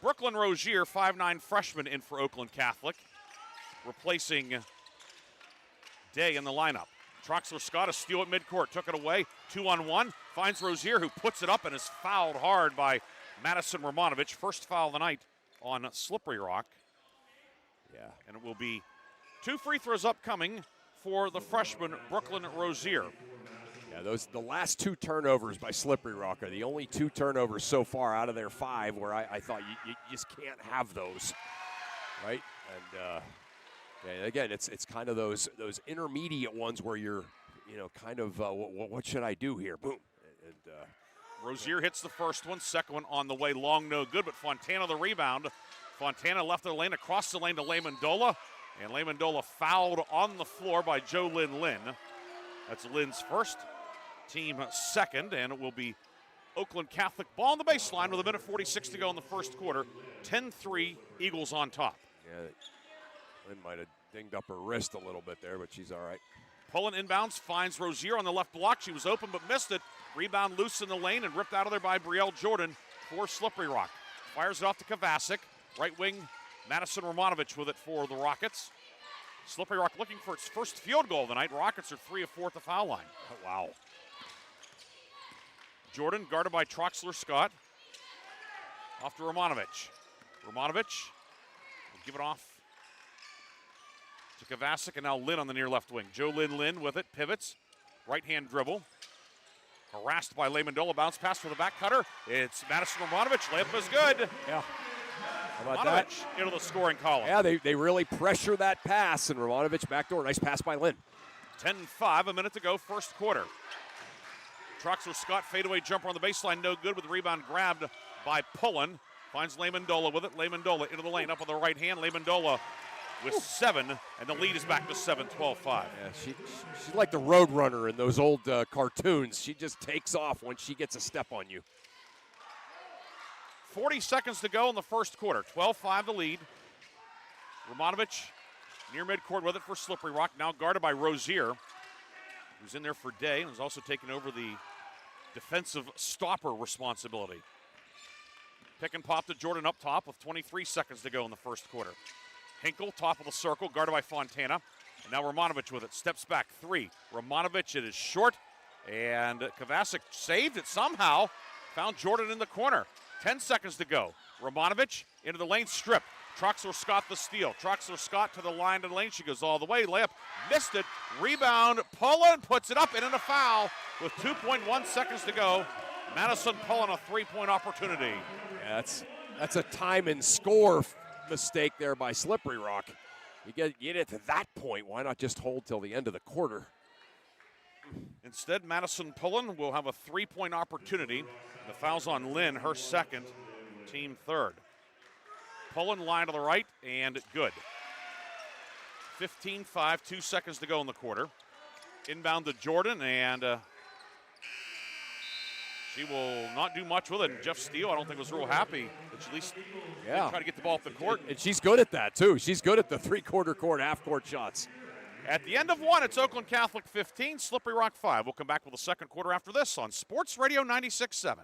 Brooklyn Rozier, 5'9" freshman, in for Oakland Catholic, replacing Day in the lineup. Troxler-Scott, a steal at midcourt, took it away, 2-on-1, finds Rozier, who puts it up and is fouled hard by Madison Romanovich. First foul of the night on Slippery Rock. Yeah. And it will be 2 free throws upcoming for the freshman Brooklyn Rozier. Yeah, the last 2 turnovers by Slippery Rock are the only 2 turnovers so far out of their 5 where I thought you just can't have those, right? And yeah, again, it's kind of those intermediate ones where you're, kind of what should I do here? Boom. And Rozier hits the first one, second one on the way, long, no good, but Fontana the rebound. Fontana left the lane, across the lane to Lehmandola, and Lehmandola fouled on the floor by JoLynn Lynn. That's Lynn's first, team second, and it will be Oakland Catholic ball on the baseline with 1:46 to go in the first quarter. 10-3, Eagles on top. Yeah, Lynn might have dinged up her wrist a little bit there, but she's all right. Pulling inbounds, finds Rozier on the left block. She was open but missed it. Rebound loose in the lane and ripped out of there by Brielle Jordan for Slippery Rock. Fires it off to Kovacic. Right wing, Madison Romanovich with it for the Rockets. Slippery Rock looking for its first field goal of the night. Rockets are 3 of 4 at the foul line. Oh, wow. Jordan guarded by Troxler-Scott. Off to Romanovich. Romanovich will give it off to Kovacic, and now Lynn on the near left wing. JoLynn Lynn with it, pivots, right-hand dribble. Harassed by Lehmandola, bounce pass for the back cutter. It's Madison Romanovich, layup is good. Yeah. How about that? Into the scoring column. Yeah, they really pressure that pass, and Romanovich backdoor, nice pass by Lynn. 10-5, a minute to go, first quarter. Troxler Scott fadeaway jumper on the baseline, no good, with the rebound grabbed by Pullen. Finds Lamendola with it. Lamendola into the lane, up on the right hand. Lamendola with 7, and the lead is back to 7, 12-5. Yeah, she's like the road runner in those old cartoons. She just takes off when she gets a step on you. 40 seconds to go in the first quarter. 12-5 the lead. Romanovich near midcourt with it for Slippery Rock, now guarded by Rozier, who's in there for Day and is also taking over the defensive stopper responsibility. Pick and pop to Jordan up top with 23 seconds to go in the first quarter. Hinkle, top of the circle, guarded by Fontana. And now Romanovich with it, steps back 3. Romanovich, it is short, and Kovacic saved it somehow. Found Jordan in the corner. 10 seconds to go. Romanovich into the lane, strip. Troxler Scott the steal. Troxler Scott to the line of the lane. She goes all the way. Layup, missed it. Rebound, Pullen puts it up and in a foul with 2.1 seconds to go. Madison Pullen a 3-point opportunity. Yeah, that's a time and score mistake there by Slippery Rock. You get it to that point, why not just hold till the end of the quarter? Instead, Madison Pullen will have a 3-point opportunity. The foul's on Lynn, her second, team third. Pullen line to the right, and good. 15-5, 2 seconds to go in the quarter. Inbound to Jordan, and she will not do much with it. And Jeff Steele, I don't think, was real happy that she at least try to get the ball off the court. And she's good at that, too. She's good at the three-quarter court, half-court shots. At the end of one, it's Oakland Catholic 15, Slippery Rock 5. We'll come back with the second quarter after this on Sports Radio 96.7.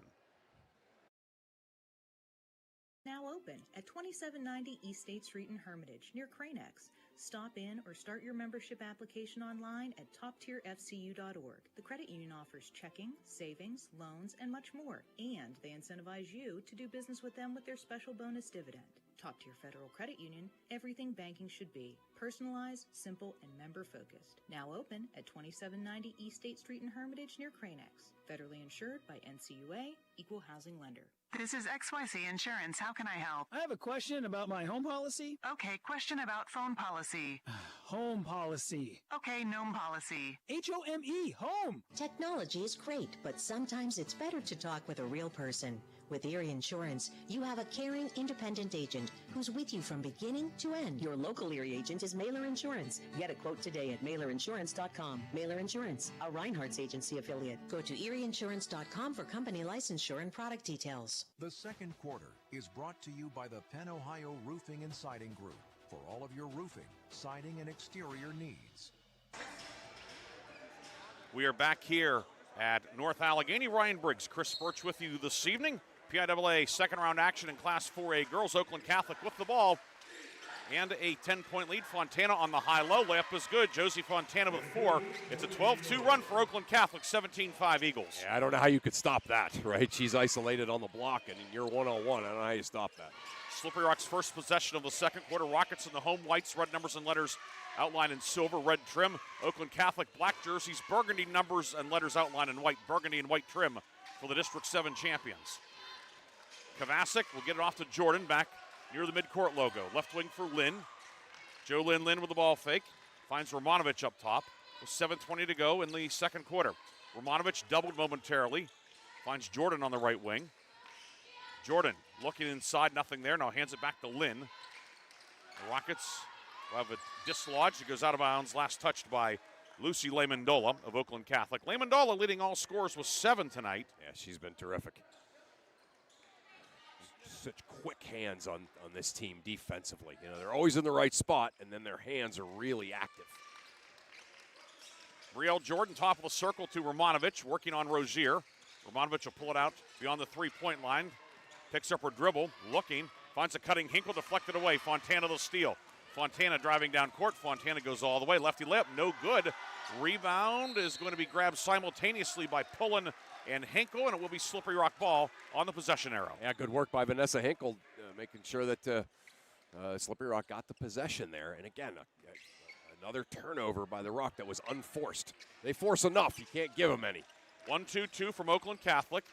Now open at 2790 East State Street in Hermitage, near Cranex. Stop in or start your membership application online at toptierfcu.org. The credit union offers checking, savings, loans, and much more, and they incentivize you to do business with them with their special bonus dividend. Top Tier Federal Credit Union, everything banking should be. Personalized, simple, and member-focused. Now open at 2790 East State Street in Hermitage, near Cranex. Federally insured by NCUA, Equal Housing Lender. This is XYZ Insurance. How can I help? I have a question about my home policy. Okay, question about phone policy. Home policy. Okay, gnome policy. HOME, home. Technology is great, but sometimes it's better to talk with a real person. With Erie Insurance, you have a caring, independent agent who's with you from beginning to end. Your local Erie agent is Mailer Insurance. Get a quote today at mailerinsurance.com. Mailer Insurance, a Reinhardt's agency affiliate. Go to erieinsurance.com for company licensure and product details. The second quarter is brought to you by the Penn Ohio Roofing and Siding Group for all of your roofing, siding, and exterior needs. We are back here at North Allegheny. Ryan Briggs, Chris Burtch with you this evening. PIAA second round action in Class 4A girls. Oakland Catholic with the ball and a 10-point lead. Fontana on the high-low. Layup is good. Josie Fontana with 4. It's a 12-2 run for Oakland Catholic, 17-5 Eagles. Yeah, I don't know how you could stop that, right? She's isolated on the block, and you're one-on-one. I don't know how you stop that. Slippery Rock's first possession of the second quarter. Rockets in the home whites, red numbers and letters outlined in silver, red trim. Oakland Catholic black jerseys, burgundy numbers and letters outlined in white, burgundy and white trim for the District 7 champions. Kovacic will get it off to Jordan back near the midcourt logo. Left wing for Lynn. Joe Lynn with the ball fake. Finds Romanovich up top with 7:20 to go in the second quarter. Romanovich doubled momentarily. Finds Jordan on the right wing. Jordan looking inside, nothing there. Now hands it back to Lynn. The Rockets will have it dislodged. It goes out of bounds. Last touched by Lucy Lamendola of Oakland Catholic. Lamendola leading all scorers with 7 tonight. Yeah, she's been terrific. Such quick hands on this team defensively. You know, they're always in the right spot, and then their hands are really active. Brielle Jordan, top of the circle to Romanovich, working on Rozier. Romanovich will pull it out beyond the three-point line. Picks up her dribble, looking, finds a cutting Hinkle, deflected away. Fontana the steal. Fontana driving down court. Fontana goes all the way. Lefty layup, no good. Rebound is going to be grabbed simultaneously by Pullen and Hinkle, and it will be Slippery Rock ball on the possession arrow. Yeah, good work by Vanessa Hinkle, making sure that Slippery Rock got the possession there. And again, another turnover by the Rock that was unforced. They force enough. You can't give them any. 1-2-2 from Oakland Catholic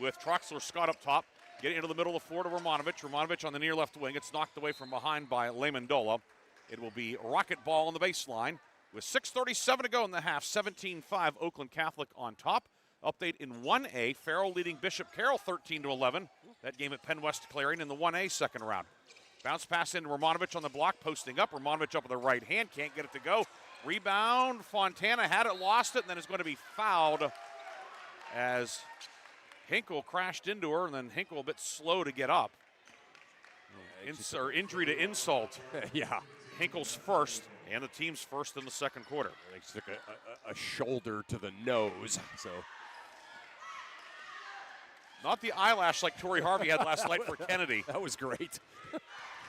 with Troxler Scott up top. Getting into the middle of the floor to Romanovich. Romanovich on the near left wing. It's knocked away from behind by Lamendola. It will be Rocket ball on the baseline. With 6:37 to go in the half, 17-5 Oakland Catholic on top. Update in 1A, Farrell leading Bishop Carroll 13-11. That game at Penn West Clarion in the 1A second round. Bounce pass into Romanovich on the block, posting up. Romanovich up with the right hand, can't get it to go. Rebound, Fontana had it, lost it, and then is going to be fouled as Hinkle crashed into her, and then Hinkle a bit slow to get up. Injury to insult. Yeah. Hinkle's first, and the team's first in the second quarter. They took a shoulder to the nose, so. Not the eyelash like Tori Harvey had last night for Kennedy. That was great.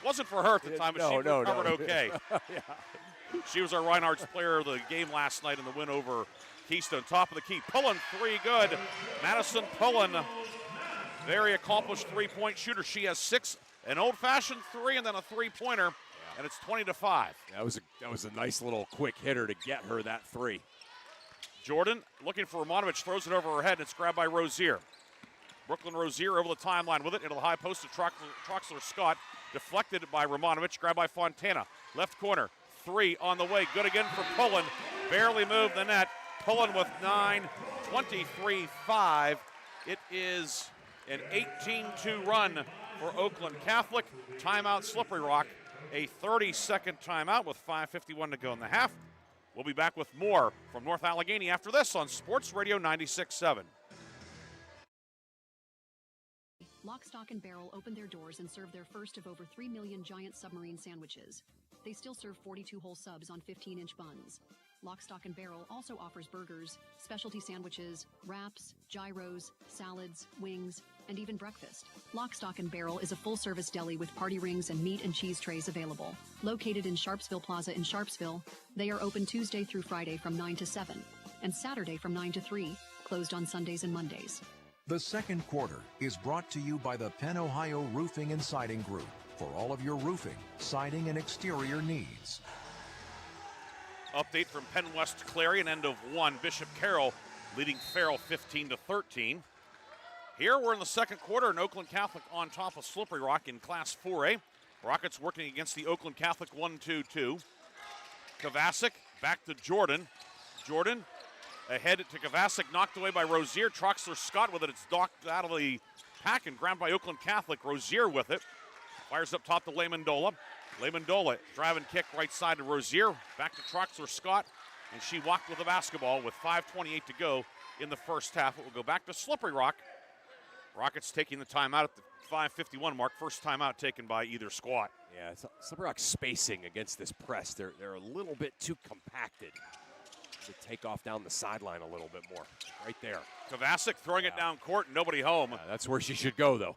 Wasn't for her at the time, but she recovered okay. Yeah. She was our Reinhardt's player of the game last night in the win over Keystone. Top of the key. Pullen, three good. Madison Pullen, very accomplished three-point shooter. She has 6, an old-fashioned 3 and then a three-pointer, and it's 20-5. That was a nice little quick hitter to get her that 3. Jordan looking for Romanovich, throws it over her head, and it's grabbed by Rozier. Brooklyn Rozier over the timeline with it into the high post of Troxler Scott. Deflected by Romanovich, grabbed by Fontana. Left corner, 3 on the way. Good again for Pullen. Barely moved the net. Pullen with 9, 23-5. It is an 18-2 run for Oakland Catholic. Timeout Slippery Rock. A 30-second timeout with 5:51 to go in the half. We'll be back with more from North Allegheny after this on Sports Radio 96.7. Lock, Stock, and Barrel opened their doors and served their first of over 3 million giant submarine sandwiches. They still serve 42-hole subs on 15-inch buns. Lock, Stock, and Barrel also offers burgers, specialty sandwiches, wraps, gyros, salads, wings, and even breakfast. Lock, Stock, and Barrel is a full-service deli with party rings and meat and cheese trays available. Located in Sharpsville Plaza in Sharpsville, they are open Tuesday through Friday from 9 to 7 and Saturday from 9 to 3, closed on Sundays and Mondays. The second quarter is brought to you by the Penn Ohio Roofing and Siding Group for all of your roofing, siding, and exterior needs. Update from Penn West Clarion, end of 1. Bishop Carroll leading Farrell 15-13. Here we're in the second quarter, and Oakland Catholic on top of Slippery Rock in Class 4A. Rockets working against the Oakland Catholic 1-2-2. Kovacic back to Jordan. Jordan ahead to Kovacic, knocked away by Rozier. Troxler Scott with it. It's docked out of the pack and grabbed by Oakland Catholic. Rozier with it. Fires up top to Lamendola. Lamendola driving kick right side to Rozier. Back to Troxler Scott. And she walked with the basketball with 5:28 to go in the first half. It will go back to Slippery Rock. Rockets taking the timeout at the 5:51 mark. First timeout taken by either squad. Yeah, Slippery Rock spacing against this press. They're a little bit too compacted to take off down the sideline a little bit more. Right there. Kovacic throwing it down court, nobody home. Yeah, that's where she should go, though.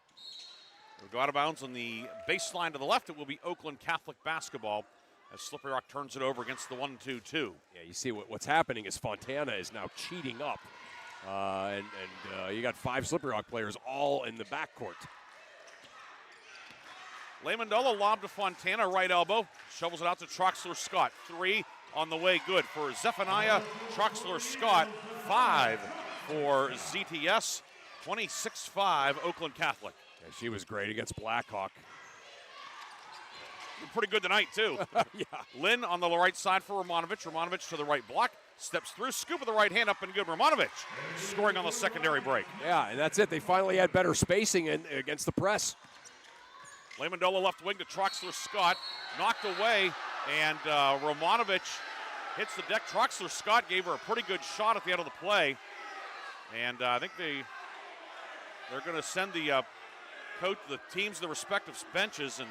We'll go out of bounds on the baseline to the left. It will be Oakland Catholic basketball as Slippery Rock turns it over against the 1-2-2. Yeah, you see what's happening is Fontana is now cheating up. And you got 5 Slippery Rock players all in the backcourt. Lamendola lob to Fontana, right elbow. Shovels it out to Troxler Scott. 3 on the way, good for Zephaniah Troxler Scott. 5 for ZTS. 26-5 Oakland Catholic. Yeah, she was great against Blackhawk. Pretty good tonight, too. Yeah. Lynn on the right side for Romanovich. Romanovich to the right block. Steps through, scoop with the right hand up and good. Romanovich scoring on the secondary break. Yeah, and that's it. They finally had better spacing against the press. Lamendola left wing to Troxler Scott. Knocked away, and Romanovich hits the deck. Troxler Scott gave her a pretty good shot at the end of the play. And I think they're going to send the teams to the respective benches, and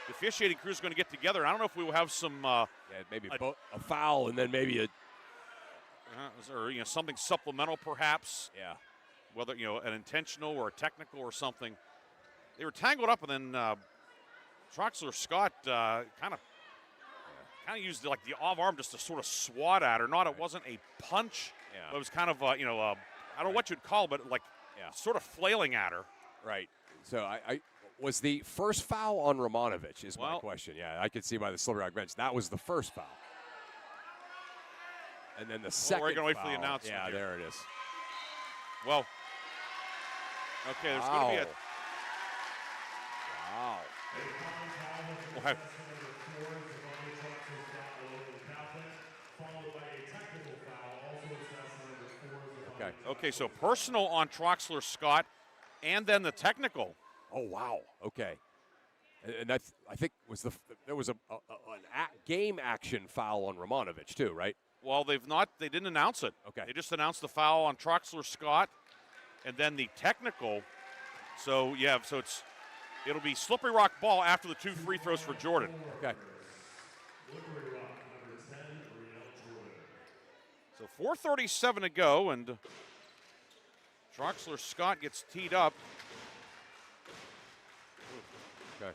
the officiating crew is going to get together. I don't know if we will have some maybe a foul and then maybe a or something supplemental perhaps. Yeah. Whether an intentional or a technical or something. They were tangled up, and then Troxler Scott kind of used like the off arm just to sort of swat at her. It wasn't a punch. Yeah. But it was kind of I don't know what you'd call it, but like sort of flailing at her. Right. So I was the first foul on Romanovich is my question. Yeah, I could see by the Slippery Rock bench that was the first foul. And then the second we're going to wait for the foul, announcement. Yeah, here. there it is. Well, okay, there's going to be a. Wow. Okay. Okay, so personal on Troxler Scott, and then the technical. Oh, wow. Okay. And that's, I think, there was a game action foul on Romanovich, too, right? Well, they didn't announce it. Okay. They just announced the foul on Troxler Scott, and then the technical. So, yeah, it'll be slippery rock ball after the 2 free throws for Jordan. Okay. So 4:37 to go, and Troxler Scott gets teed up. Okay.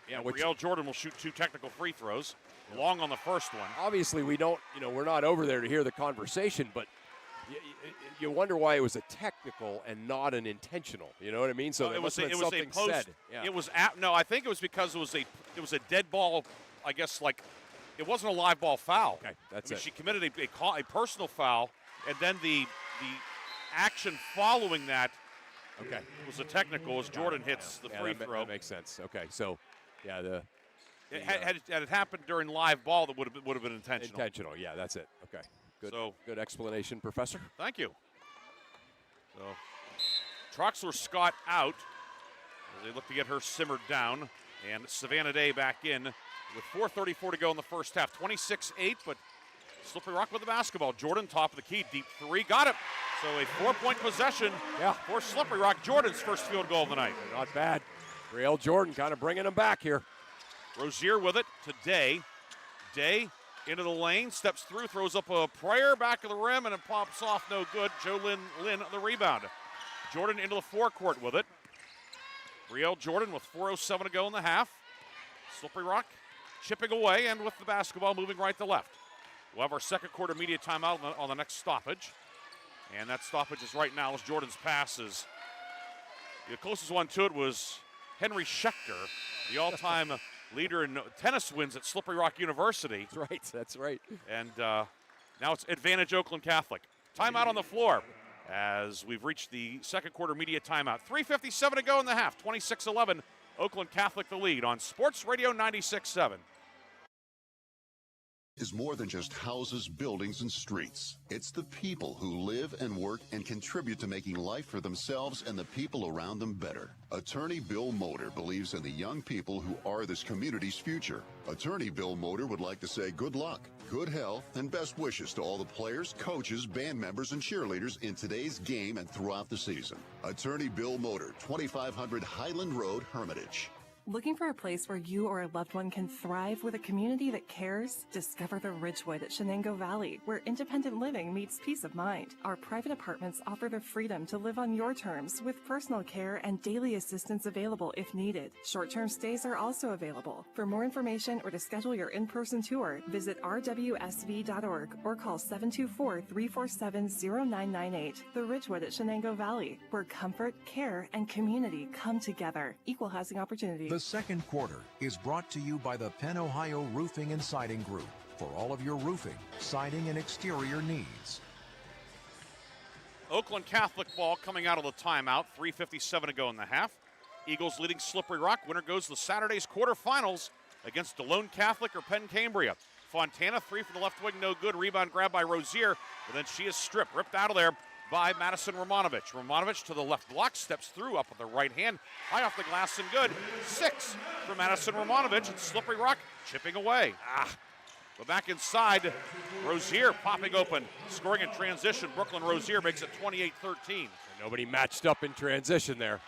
Yeah, Riel Jordan will shoot 2 technical free throws, long on the first one. Obviously, we're not over there to hear the conversation, but you wonder why it was a technical and not an intentional. You know what I mean? So it was something said. Yeah. It was no, I think it was because it was a dead ball. I guess it wasn't a live ball foul. Okay, that's it. She committed a personal foul, and then the action following that. Okay. Was a technical as Jordan hits the free throw. That makes sense. Okay, so yeah, had it happened during live ball, that would have been intentional. Intentional, yeah, that's it. Okay, good explanation, Professor. Thank you. So Troxler Scott out as they look to get her simmered down, and Savannah Day back in with 4:34 to go in the first half. 26-8, but Slippery Rock with the basketball. Jordan, top of the key, deep 3, got it. So a 4-point possession for Slippery Rock. Jordan's first field goal of the night. Not bad. Riel Jordan kind of bringing him back here. Rozier with it to Day. Day into the lane, steps through, throws up a prayer, back of the rim, and it pops off, no good. Joe Lynn the rebound. Jordan into the forecourt with it. Riel Jordan with 4:07 to go in the half. Slippery Rock chipping away, and with the basketball moving right to left. We'll have our second quarter media timeout on the next stoppage. And that stoppage is right now as Jordan's passes. The closest one to it was Henry Schechter, the all-time leader in tennis wins at Slippery Rock University. That's right. And now it's advantage Oakland Catholic. Timeout on the floor as we've reached the second quarter media timeout. 3:57 to go in the half. 26-11, Oakland Catholic the lead on Sports Radio 96.7. Is more than just houses, buildings, and streets. It's the people who live and work and contribute to making life for themselves and the people around them better. Attorney Bill Motor believes in the young people who are this community's future. Attorney Bill Motor would like to say good luck, good health, and best wishes to all the players, coaches, band members, and cheerleaders in today's game and throughout the season. Attorney Bill Motor, 2500 Highland Road, Hermitage. Looking for a place where you or a loved one can thrive with a community that cares? Discover the Ridgewood at Shenango Valley, where independent living meets peace of mind. Our private apartments offer the freedom to live on your terms with personal care and daily assistance available if needed. Short-term stays are also available. For more information or to schedule your in-person tour, visit rwsv.org or call 724-347-0998. The Ridgewood at Shenango Valley, where comfort, care, and community come together. Equal housing opportunity. The second quarter is brought to you by the Penn Ohio Roofing and Siding Group for all of your roofing, siding, and exterior needs. Oakland Catholic ball coming out of the timeout. 3:57 to go in the half. Eagles leading Slippery Rock. Winner goes to the Saturday's quarterfinals against DeLone Catholic or Penn Cambria. Fontana, 3 from the left wing, no good. Rebound grabbed by Rozier, but then she is stripped, ripped out of there by Madison Romanovich. Romanovich to the left block, steps through, up with the right hand, high off the glass and good. 6 for Madison Romanovich, and Slippery Rock chipping away. But back inside, Rozier popping open, scoring in transition. Brooklyn Rozier makes it 28-13. Nobody matched up in transition there.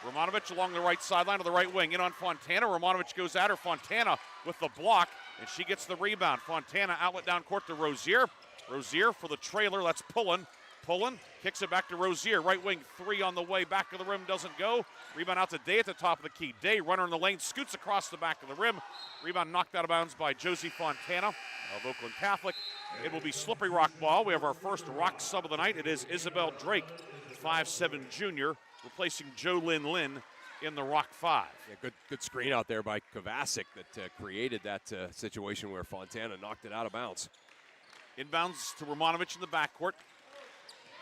Romanovich along the right sideline to the right wing, in on Fontana. Romanovich goes at her. Fontana with the block, and she gets the rebound. Fontana outlet down court to Rozier. Rozier for the trailer, that's Pullen. Pullen kicks it back to Rozier. Right wing 3 on the way, back of the rim, doesn't go. Rebound out to Day at the top of the key. Day, runner in the lane, scoots across the back of the rim. Rebound knocked out of bounds by Josie Fontana of Oakland Catholic. It will be Slippery Rock ball. We have our first Rock sub of the night. It is Isabel Drake, 5'7" junior, replacing Jo Lynn in the Rock 5. Yeah, good screen out there by Kovacic that created that situation where Fontana knocked it out of bounds. Inbounds to Romanovich in the backcourt.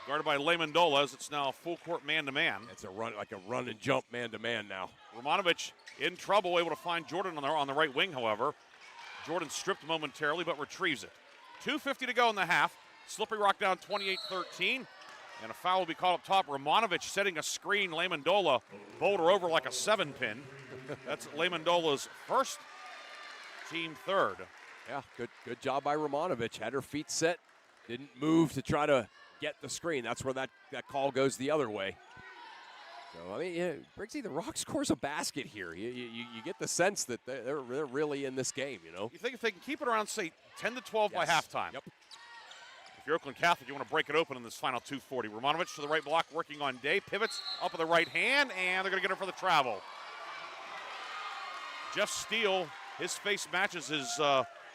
Guarded by Lamendola as it's now a full court man-to-man. It's a run and jump man-to-man now. Romanovich in trouble, able to find Jordan on the right wing, however. Jordan stripped momentarily, but retrieves it. 2:50 to go in the half. Slippery Rock down 28-13. And a foul will be called up top. Romanovich setting a screen. Lamendola bowled her over like a 7-pin. That's Lamendola's first, team third. Yeah, good job by Romanovich. Had her feet set, didn't move to try to get the screen. That's where that call goes the other way. So, I mean, yeah, Briggsy, the Rock scores a basket here. You get the sense that they're really in this game, you know. You think if they can keep it around, say, 10-12 by Yes. halftime. Yep. If you're Oakland Catholic, you want to break it open in this final 2:40. Romanovich to the right block, working on Day. Pivots up with the right hand, and they're going to get her for the travel. Jeff Steele, his face matches his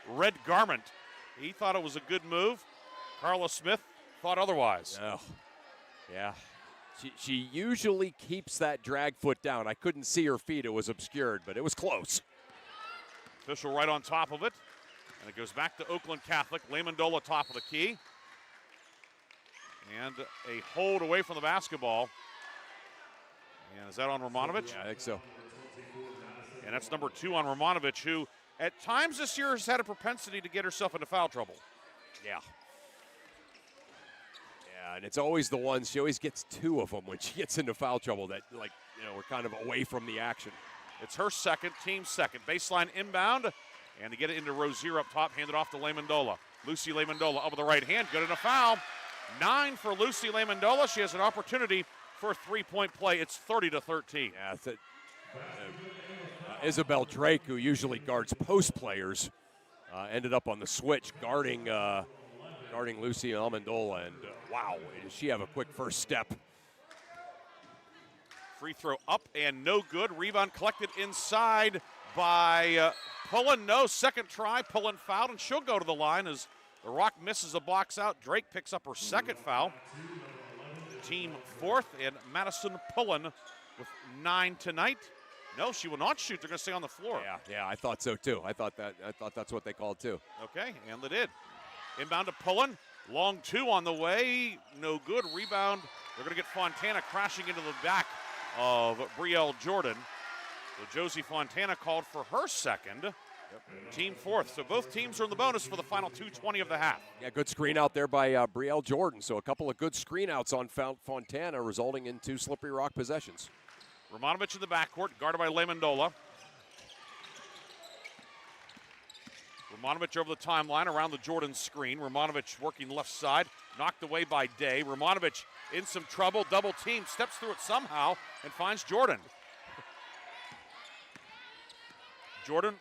red garment. He thought it was a good move. Carla Smith thought otherwise. Oh, yeah. She usually keeps that drag foot down. I couldn't see her feet. It was obscured, but it was close. Official right on top of it. And it goes back to Oakland Catholic. Lamendola top of the key. And a hold away from the basketball. And is that on Romanovich? Yeah, I think so. And that's number 2 on Romanovich, who at times this year has had a propensity to get herself into foul trouble. Yeah. Yeah, and it's always the ones, she always gets 2 of them when she gets into foul trouble that, like, you know, we're kind of away from the action. It's her second, team second. Baseline inbound, and to get it into Rozier up top, handed off to Lamendola. Lucy Lamendola up with the right hand, good in a foul. 9 for Lucy Lamendola. She has an opportunity for a three-point play. It's 30-13. Yeah, it's Isabel Drake, who usually guards post players, ended up on the switch guarding Lucy Lamendola, and wow, does she have a quick first step. Free throw up and no good. Rebound collected inside by Pullen. No, second try. Pullen fouled, and she'll go to the line as the Rock misses a box out. Drake picks up her second foul. Team fourth, and Madison Pullen with 9 tonight. No, she will not shoot. They're going to stay on the floor. Yeah, I thought so too. I thought that's what they called too. Okay, and they did. Inbound to Pullen. Long 2 on the way. No good. Rebound. They're going to get Fontana crashing into the back of Brielle Jordan. So Josie Fontana called for her second. Team fourth. So both teams are in the bonus for the final 2:20 of the half. Yeah, good screen out there by Brielle Jordan. So a couple of good screen outs on Fontana, resulting in 2 Slippery Rock possessions. Romanovich in the backcourt, guarded by Lamendola. Romanovich over the timeline around the Jordan screen. Romanovich working left side, knocked away by Day. Romanovich in some trouble, double team, steps through it somehow and finds Jordan. Jordan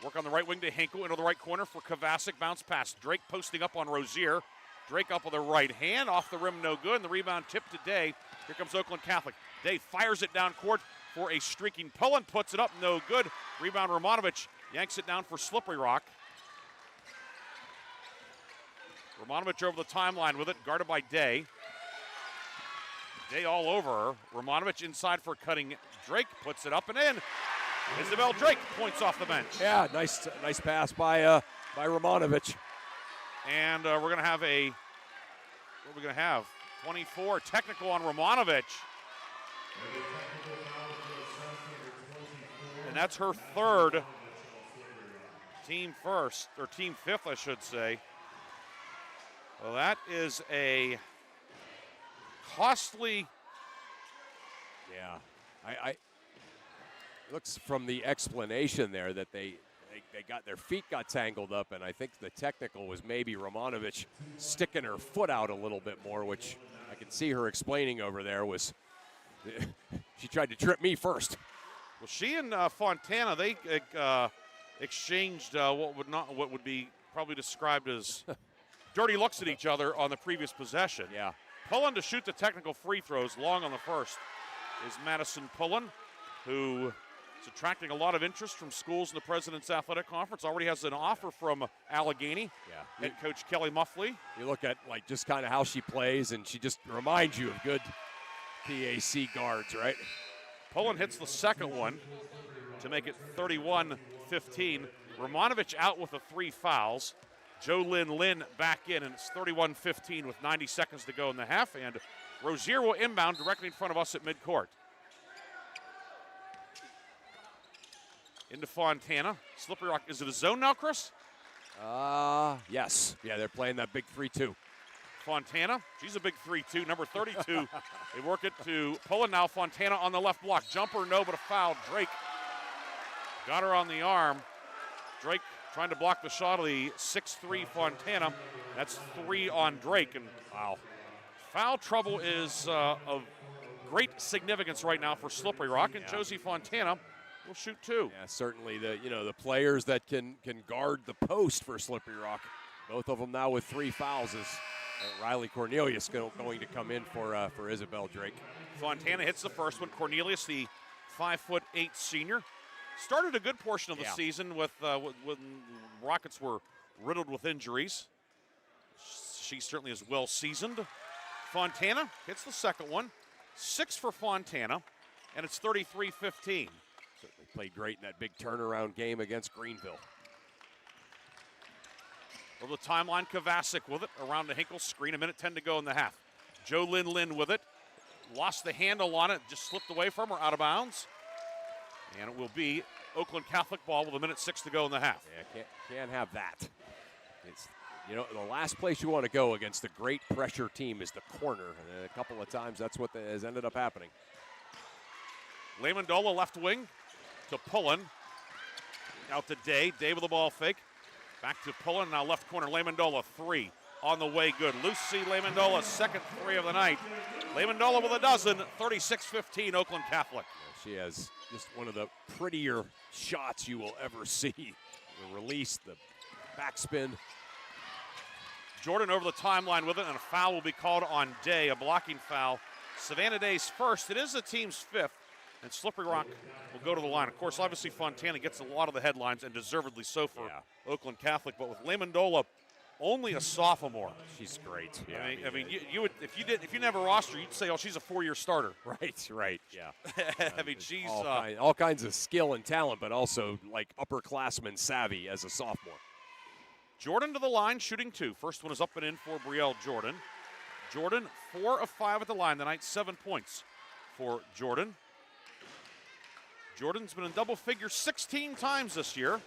work on the right wing to Hinkle, into the right corner for Kovacic, bounce pass. Drake posting up on Rozier. Drake up with the right hand, off the rim, no good, and the rebound tipped to Day. Here comes Oakland Catholic. Day fires it down court for a streaking Pullen, puts it up, no good. Rebound Romanovich yanks it down for Slippery Rock. Romanovich over the timeline with it, guarded by Day. Day all over her. Romanovich inside for cutting Drake, puts it up and in. Isabel Drake points off the bench. Yeah, nice pass by Romanovich. And we're going to have what are we going to have? 24 technical on Romanovich. And that's her third. Team fifth, I should say. Well, that is a costly. Yeah, it looks from the explanation there that they got their feet got tangled up, and I think the technical was maybe Romanovich sticking her foot out a little bit more, which I can see her explaining over there was she tried to trip me first. Well, she and Fontana, they exchanged what would be probably described as dirty looks at each other on the previous possession. Yeah. Pullen to shoot the technical free throws, long on the first, is Madison Pullen, who is attracting a lot of interest from schools in the President's Athletic Conference. Already has an offer from Allegheny. Yeah. Head coach Kelly Muffley. You look at just kind of how she plays, and she just reminds you of good PAC guards, right? Pullen hits the second one to make it 31-15. Romanovich out with the 3 fouls. Lynn back in, and it's 31-15 with 90 seconds to go in the half. And Rozier will inbound directly in front of us at midcourt. into Fontana. Slippery Rock, is it a zone now, Chris? Yes. Yeah, they're playing that big 3-2. Fontana, she's a big 3-2, number 32. They work it to Pullen now. Fontana on the left block. Jumper, no, but a foul. Drake got her on the arm. Drake trying to block the shot of the 6'3 Fontana. That's 3 on Drake, and wow. Foul trouble is of great significance right now for Slippery Rock, and Josie Fontana will shoot 2. Yeah, certainly the players that can guard the post for Slippery Rock. Both of them now with 3 fouls is Riley Cornelius going to come in for Isabel Drake. Fontana hits the first one. Cornelius, the 5'8" senior, started a good portion of the season with when Rockets were riddled with injuries. She certainly is well seasoned. Fontana hits the second one. 6 for Fontana, and it's 33-15. Certainly played great in that big turnaround game against Greenville. Over the timeline, Kovacic with it around the Hinkle screen. 1:10 to go in the half. Jo Lin with it. Lost the handle on it, just slipped away from her, out of bounds. And it will be Oakland Catholic ball with 1:06 to go in the half. Yeah, can't have that. It's, the last place you want to go against a great pressure team is the corner. And a couple of times that's what has ended up happening. Lehmandola left wing to Pullen. Out to Day. Day with the ball fake. Back to Pullen, now left corner. Lehmandola, 3 on the way, good. Lucy Lehmandola, second 3 of the night. Lehmandola with a dozen, 36-15, Oakland Catholic. Yeah, she has just one of the prettier shots you will ever see. The release, the backspin. Jordan over the timeline with it, and a foul will be called on Day, a blocking foul. Savannah Day's first. It is the team's 5th, and Slippery Rock will go to the line. Of course, obviously Fontana gets a lot of the headlines, and deservedly so for Oakland Catholic. But with Lehmandola only a sophomore, she's great. Yeah, I mean, you would if you never roster, you'd say, oh, she's a 4-year starter. Right. Yeah. I mean, she's all kinds of skill and talent, but also like upperclassman savvy as a sophomore. Jordan to the line, shooting 2. First one is up and in for Brielle Jordan. Jordan, 4 of 5 at the line tonight, 7 points for Jordan. Jordan's been in double figures 16 times this year.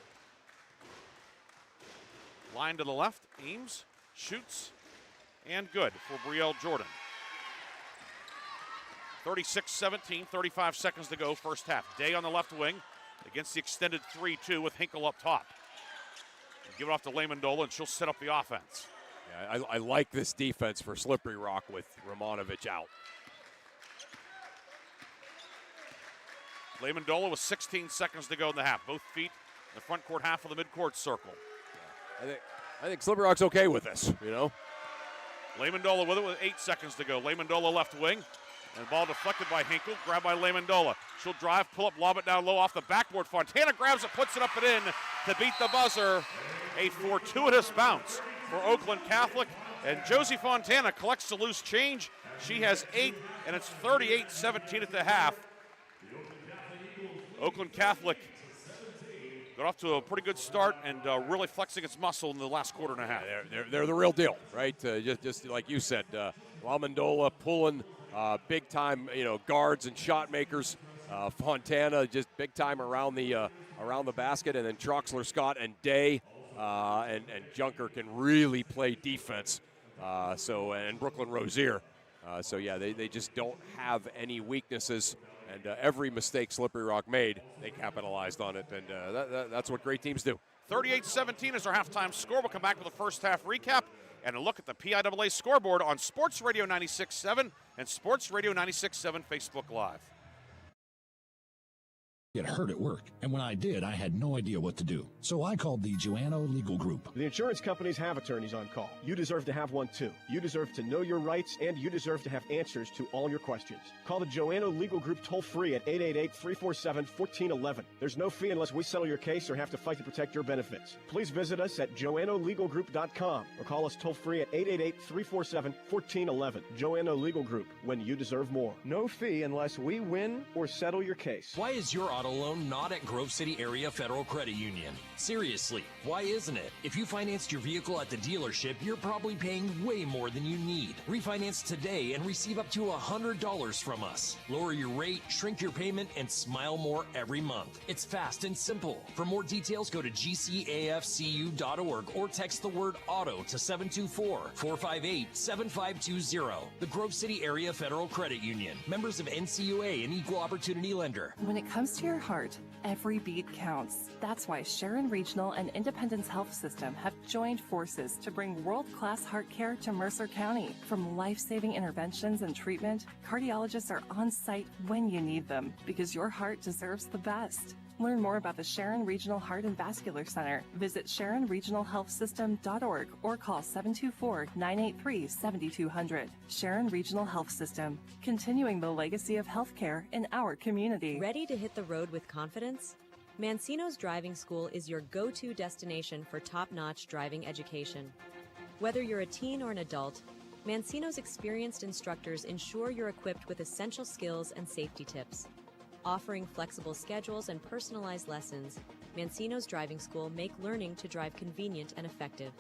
Line to the left, Ames shoots, and good for Brielle Jordan. 36-17, 35 seconds to go, first half. Day on the left wing against the extended 3-2 with Hinkle up top. Give it off to Lehmandola, and she'll set up the offense. Yeah, I like this defense for Slippery Rock with Romanovich out. Lehmandola with 16 seconds to go in the half. Both feet in the front court half of the midcourt circle. Yeah, I think Slippery Rock's okay with this, Lehmandola with it with 8 seconds to go. Lehmandola left wing. And the ball deflected by Hinkle, grabbed by Lehmandola. She'll drive, pull up, lob it down low off the backboard. Fontana grabs it, puts it up and in to beat the buzzer. A fortuitous bounce for Oakland Catholic. And Josie Fontana collects the loose change. She has 8, and it's 38-17 at the half. Oakland Catholic got off to a pretty good start and really flexing its muscle in the last quarter and a half. They're the real deal, right? Just like you said, Lehmandola pulling big time, guards and shot makers. Fontana just big time around the basket, and then Troxler, Scott, and Day and Junker can really play defense. And Brooklyn Rozier. They just don't have any weaknesses. And every mistake Slippery Rock made, they capitalized on it, and that's what great teams do. 38-17 is our halftime score. We'll come back with a first half recap and a look at the PIAA scoreboard on Sports Radio 96.7 and Sports Radio 96.7 Facebook Live. Get hurt at work, and when I did, I had no idea what to do. So I called the Joanno Legal Group. The insurance companies have attorneys on call. You deserve to have one too. You deserve to know your rights, and you deserve to have answers to all your questions. Call the Joanno Legal Group toll-free at 888-347-1411. There's no fee unless we settle your case or have to fight to protect your benefits. Please visit us at joannolegalgroup.com or call us toll-free at 888-347-1411. Joanno Legal Group, when you deserve more. No fee unless we win or settle your case. Why is your auto loan not at Grove City Area Federal Credit Union. Seriously, why isn't it? If you financed your vehicle at the dealership, you're probably paying way more than you need. Refinance today and receive up to $100 from us. Lower your rate, shrink your payment, and smile more every month. It's fast and simple. For more details, go to gcafcu.org or text the word auto to 724-458-7520. The Grove City Area Federal Credit Union. Members of NCUA and Equal Opportunity Lender. When it comes to your heart, every beat counts. That's why Sharon Regional and Independence Health System have joined forces to bring world-class heart care to Mercer County. From life-saving interventions and treatment, cardiologists are on site when you need them because your heart deserves the best. Learn more about the Sharon Regional Heart and Vascular Center. Visit SharonRegionalHealthSystem.org or call 724-983-7200. Sharon Regional Health System, continuing the legacy of healthcare in our community. Ready to hit the road with confidence? Mancino's Driving School is your go-to destination for top-notch driving education. Whether you're a teen or an adult, Mancino's experienced instructors ensure you're equipped with essential skills and safety tips. Offering flexible schedules and personalized lessons, Mancino's Driving School make learning to drive convenient and effective.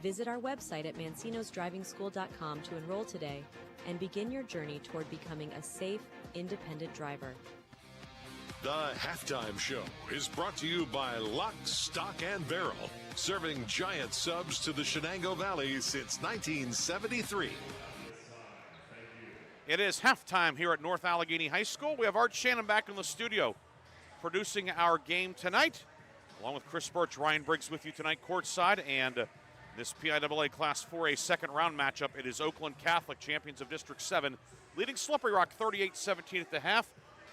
Visit our website at mancinosdrivingschool.com to enroll today and begin your journey toward becoming a safe, independent driver. The Halftime Show is brought to you by Lock, Stock, and Barrel, serving giant subs to the Shenango Valley since 1973. It is halftime here at North Allegheny High School. We have Art Shannon back in the studio producing our game tonight, along with Chris Burtch, Ryan Briggs with you tonight courtside. And this PIAA Class 4A second round matchup, it is Oakland Catholic, champions of District 7, leading Slippery Rock 38-17 at the half.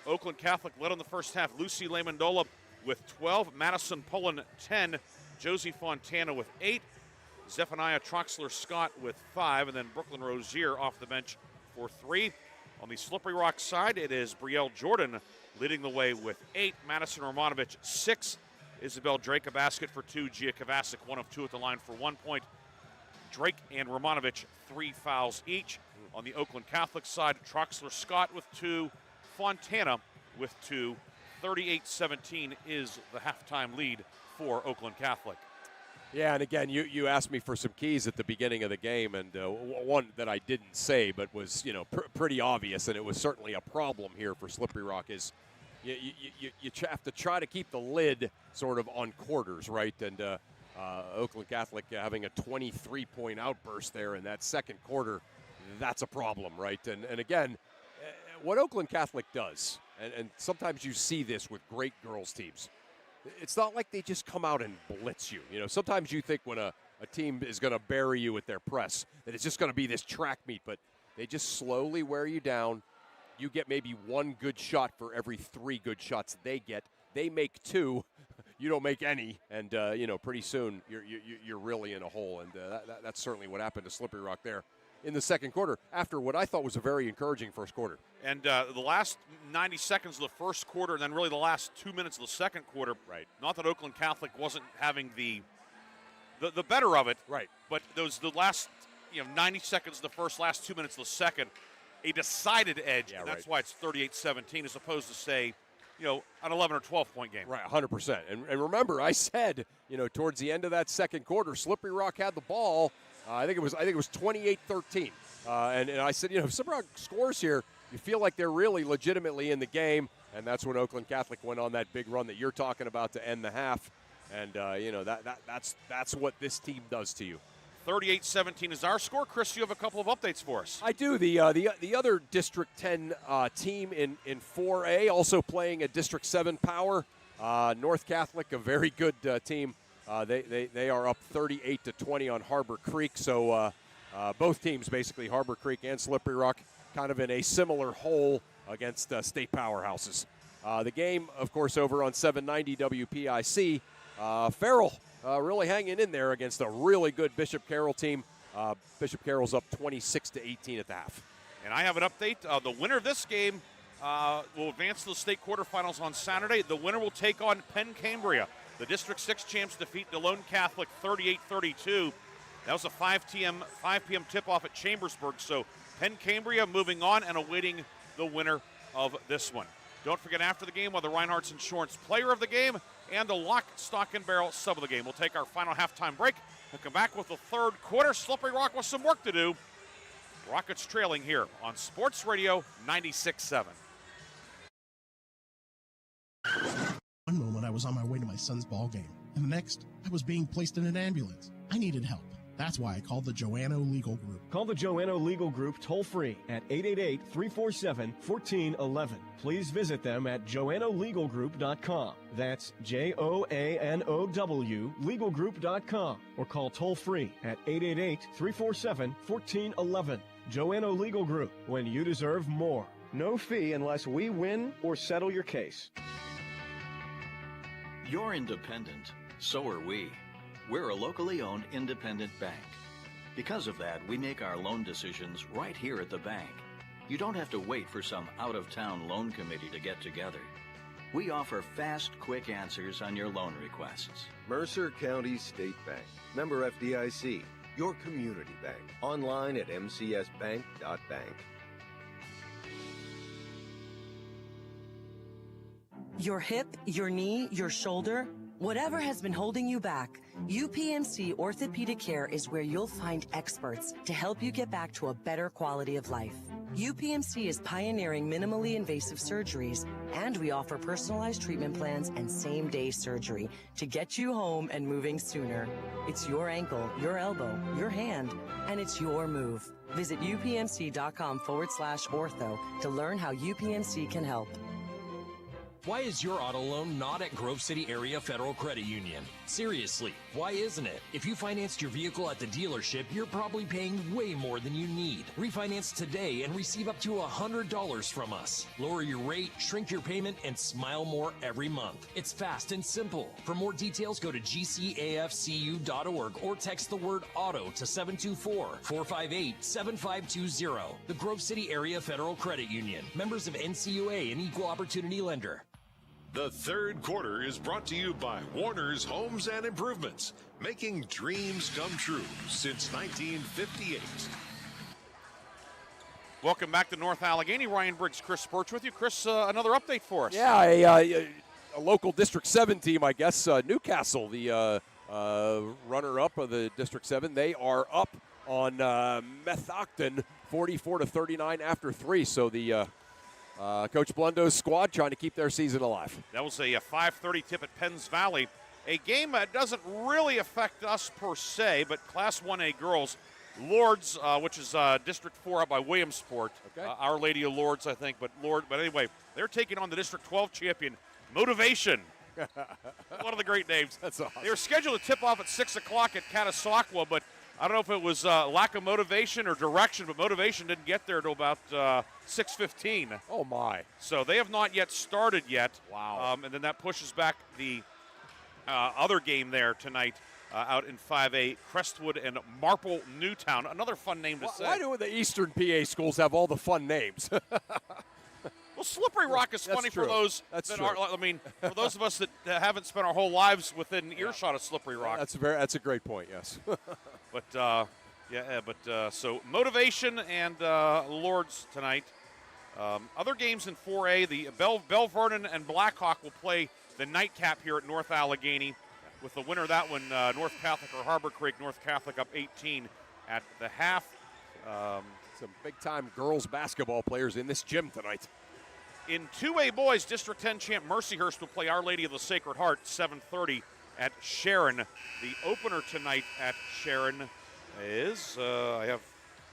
Oakland Catholic led on the first half. Lucy Lamondola with 12, Madison Pullen 10, Josie Fontana with 8, Zephaniah Troxler-Scott with 5, and then Brooklyn Rozier off the bench for 3. On the Slippery Rock side, it is Brielle Jordan leading the way with 8. Madison Romanovich 6. Isabel Drake a basket for 2. Gia Kovacic 1 of 2 at the line for 1 point. Drake and Romanovich 3 fouls each. On the Oakland Catholic side, Troxler Scott with 2. Fontana with 2. 38-17 is the halftime lead for Oakland Catholic. Yeah, and again, you asked me for some keys at the beginning of the game, and one that I didn't say but was, pretty obvious, and it was certainly a problem here for Slippery Rock, is you have to try to keep the lid sort of on quarters, right? And Oakland Catholic having a 23-point outburst there in that second quarter, that's a problem, right? And again, what Oakland Catholic does, and sometimes you see this with great girls teams, it's not like they just come out and blitz you. Sometimes you think when a team is going to bury you with their press that it's just going to be this track meet, but they just slowly wear you down. You get maybe 1 good shot for every 3 good shots they get. They make 2. You don't make any, and pretty soon you're really in a hole. And that's certainly what happened to Slippery Rock there in the second quarter after what I thought was a very encouraging first quarter. And the last 90 seconds of the first quarter and then really the last 2 minutes of the second quarter. Right. Not that Oakland Catholic wasn't having the better of it. Right. But the last 90 seconds of the first, last 2 minutes of the second, a decided edge. Yeah, and that's right. why it's 38-17 as opposed to, say, an 11 or 12-point game. Right, 100%. And remember, I said, towards the end of that second quarter, Slippery Rock had the ball. I think it was 28-13. And I said, if Slippery Rock scores here, you feel like they're really legitimately in the game. And that's when Oakland Catholic went on that big run that you're talking about to end the half. And, that's what this team does to you. 38-17 is our score. Chris, you have a couple of updates for us. I do. The other District 10 team in 4A also playing a District 7 power. North Catholic, a very good team. They are up 38-20 on Harbor Creek. So both teams, basically Harbor Creek and Slippery Rock, kind of in a similar hole against state powerhouses. The game, of course, over on 790 WPIC. Farrell really hanging in there against a really good Bishop Carroll team. Bishop Carroll's up 26-18 at the half. And I have an update. The winner of this game will advance to the state quarterfinals on Saturday. The winner will take on Penn Cambria. The District 6 champs defeat DeLone Catholic 38-32. That was a 5 p.m. tip-off at Chambersburg. So Penn Cambria moving on and awaiting the winner of this one. Don't forget, after the game, we'll have the Reinhardt's Insurance Player of the Game and the Lock, Stock, and Barrel Sub of the Game. We'll take our final halftime break and come back with the third quarter. Slippery Rock with some work to do. Rockets trailing here on Sports Radio 96.7. One moment I was on my way to my son's ball game, and the next I was being placed in an ambulance. I needed help. That's why I called the Joanno Legal Group. Call the Joanno Legal Group toll-free at 888-347-1411. Please visit them at joannolegalgroup.com. That's Joanow legalgroup.com. Or call toll-free at 888-347-1411. Joanno Legal Group, when you deserve more. No fee unless we win or settle your case. You're independent. So are we. We're a locally owned independent bank. Because of that, we make our loan decisions right here at the bank. You don't have to wait for some out-of-town loan committee to get together. We offer fast, quick answers on your loan requests. Mercer County State Bank. Member FDIC. Your community bank. Online at mcsbank.bank. Your hip, your knee, your shoulder, whatever has been holding you back, UPMC Orthopedic Care is where you'll find experts to help you get back to a better quality of life. UPMC is pioneering minimally invasive surgeries, and we offer personalized treatment plans and same-day surgery to get you home and moving sooner. It's your ankle, your elbow, your hand, and it's your move. Visit upmc.com/ortho to learn how UPMC can help. Why is your auto loan not at Grove City Area Federal Credit Union? Seriously, why isn't it? If you financed your vehicle at the dealership, you're probably paying way more than you need. Refinance today and receive up to $100 from us. Lower your rate, shrink your payment, and smile more every month. It's fast and simple. For more details, go to gcafcu.org or text the word AUTO to 724-458-7520. The Grove City Area Federal Credit Union. Members of NCUA and Equal Opportunity Lender. The third quarter is brought to you by Warner's Homes and Improvements, making dreams come true since 1958. Welcome back to North Allegheny. Ryan Briggs, Chris Burtch with you. Chris, another update for us. Yeah, a local District 7 team, I guess. Newcastle, the runner-up of the District 7. They are up on Methocton 44-39 after 3. So the Coach Blundo's squad trying to keep their season alive. That was a 5:30 tip at Penns Valley. A game that doesn't really affect us per se, but Class 1A girls, Lourdes, which is District 4 up by Williamsport. Okay. Our Lady of Lourdes, I think, but anyway, they're taking on the District 12 champion, Motivation. One of the great names. That's awesome. They were scheduled to tip off at 6 o'clock at Catasauqua, but I don't know if it was lack of motivation or direction, but Motivation didn't get there until about 6:15. Oh, my. So they have not yet started yet. Wow. And then that pushes back the other game there tonight out in 5A, Crestwood and Marple Newtown. Another fun name to say. Why do the Eastern PA schools have all the fun names? Well, Slippery Rock is funny for those that are. I mean, for those of us that haven't spent our whole lives within earshot of Slippery Rock. That's a great point. Yes. So Motivation and Lourdes tonight. Other games in 4A, the Bell Vernon and Blackhawk will play the nightcap here at North Allegheny. With the winner of that one, North Catholic or Harbor Creek. North Catholic up 18 at the half. Some big-time girls basketball players in this gym tonight. In 2A boys, District 10 champ Mercyhurst will play Our Lady of the Sacred Heart 7:30 at Sharon. The opener tonight at Sharon is, I have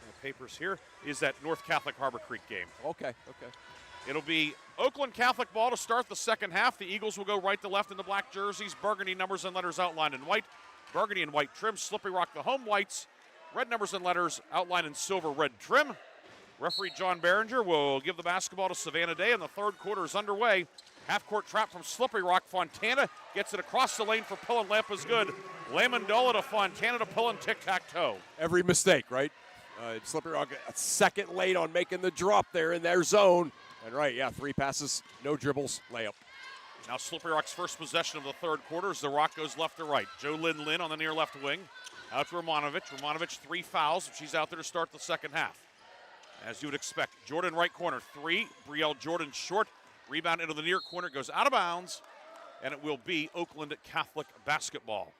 my papers here, is that North Catholic Harbor Creek game. Okay. It'll be Oakland Catholic ball to start the second half. The Eagles will go right to left in the black jerseys. Burgundy numbers and letters outlined in white. Burgundy and white trim. Slippery Rock the home whites. Red numbers and letters outlined in silver red trim. Referee John Behringer will give the basketball to Savannah Day, and the third quarter is underway. Half-court trap from Slippery Rock. Fontana gets it across the lane for Pullen. Lamp is good. Lamondola to Fontana to Pullen. Tic-tac-toe. Every mistake, right? Slippery Rock a second late on making the drop there in their zone. And 3 passes, no dribbles, layup. Now Slippery Rock's first possession of the third quarter as the Rock goes left to right. Joe Lynn on the near left wing. Out to Romanovich. Romanovich 3 fouls. She's out there to start the second half. As you would expect. Jordan right corner, 3. Brielle Jordan short. Rebound into the near corner, goes out of bounds, and it will be Oakland Catholic basketball.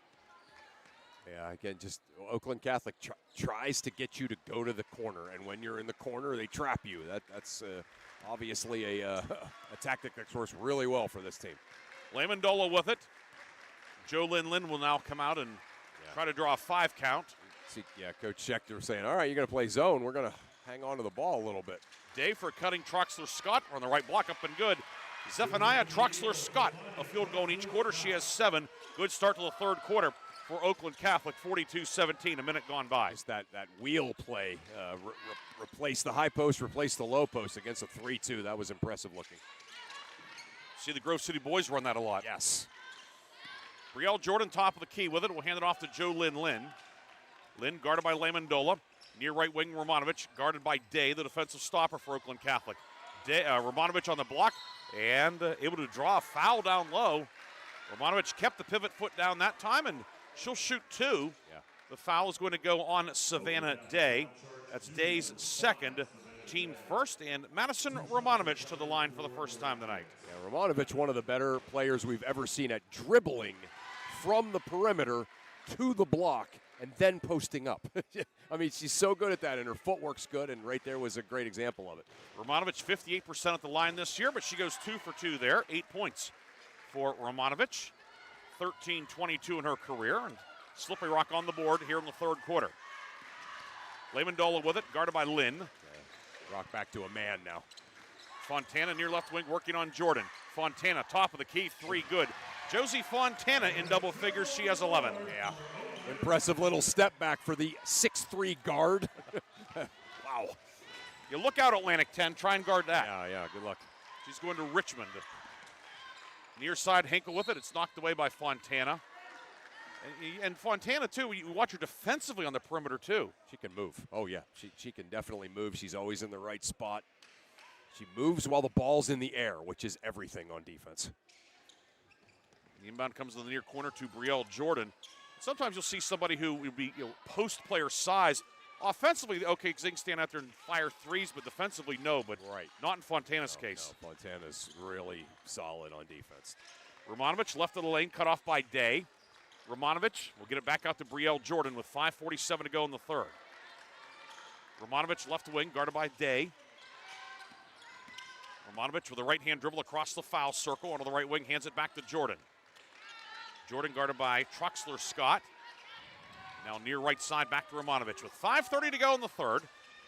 Yeah, again, just Oakland Catholic tries to get you to go to the corner, and when you're in the corner, they trap you. That's obviously a tactic that works really well for this team. Lamendola with it. Joe Lin will now come out and try to draw a 5 count. See, Coach Schechter saying, all right, you're going to play zone. We're going to hang on to the ball a little bit. Day for cutting Troxler-Scott on the right block, up and good. Zephaniah Troxler-Scott, a field goal in each quarter. She has 7. Good start to the third quarter for Oakland Catholic, 42-17, a minute gone by. Just that wheel play, replace the high post, replace the low post against a 3-2. That was impressive looking. See the Grove City boys run that a lot. Yes. Brielle Jordan, top of the key with it. We'll hand it off to Joe Lin. Lin guarded by Lamendola. Near right wing, Romanovich, guarded by Day, the defensive stopper for Oakland Catholic. Romanovich on the block and able to draw a foul down low. Romanovich kept the pivot foot down that time, and she'll shoot 2. Yeah. The foul is going to go on Savannah Day. That's Day's second, team first, and Madison Romanovich to the line for the first time tonight. Yeah, Romanovich, one of the better players we've ever seen at dribbling from the perimeter to the block and then posting up. I mean, she's so good at that, and her footwork's good, and right there was a great example of it. Romanovich, 58% at the line this year, but she goes 2 for 2 there. 8 points for Romanovich. 13-22 in her career, and Slippery Rock on the board here in the third quarter. Lamendola with it, guarded by Lin. Rock back to a man now. Fontana near left wing working on Jordan. Fontana, top of the key, 3 good. Josie Fontana in double figures, she has 11. Yeah. Impressive little step back for the 6'3 guard. Wow. You look out, Atlantic 10. Try and guard that. Yeah, good luck. She's going to Richmond. Near side, Henkel with it. It's knocked away by Fontana. And Fontana, too, you watch her defensively on the perimeter, too. She can move. Oh, yeah. She can definitely move. She's always in the right spot. She moves while the ball's in the air, which is everything on defense. The inbound comes in the near corner to Brielle Jordan. Sometimes you'll see somebody who will be post player size. Offensively, okay, because they can stand out there and fire threes, but defensively, no. But not in Fontana's case. No, Fontana's really solid on defense. Romanovich left of the lane, cut off by Day. Romanovich will get it back out to Brielle Jordan with 5:47 to go in the third. Romanovich left wing, guarded by Day. Romanovich with a right-hand dribble across the foul circle onto the right wing, hands it back to Jordan. Jordan guarded by Troxler-Scott. Now near right side, back to Romanovich with 5:30 to go in the third.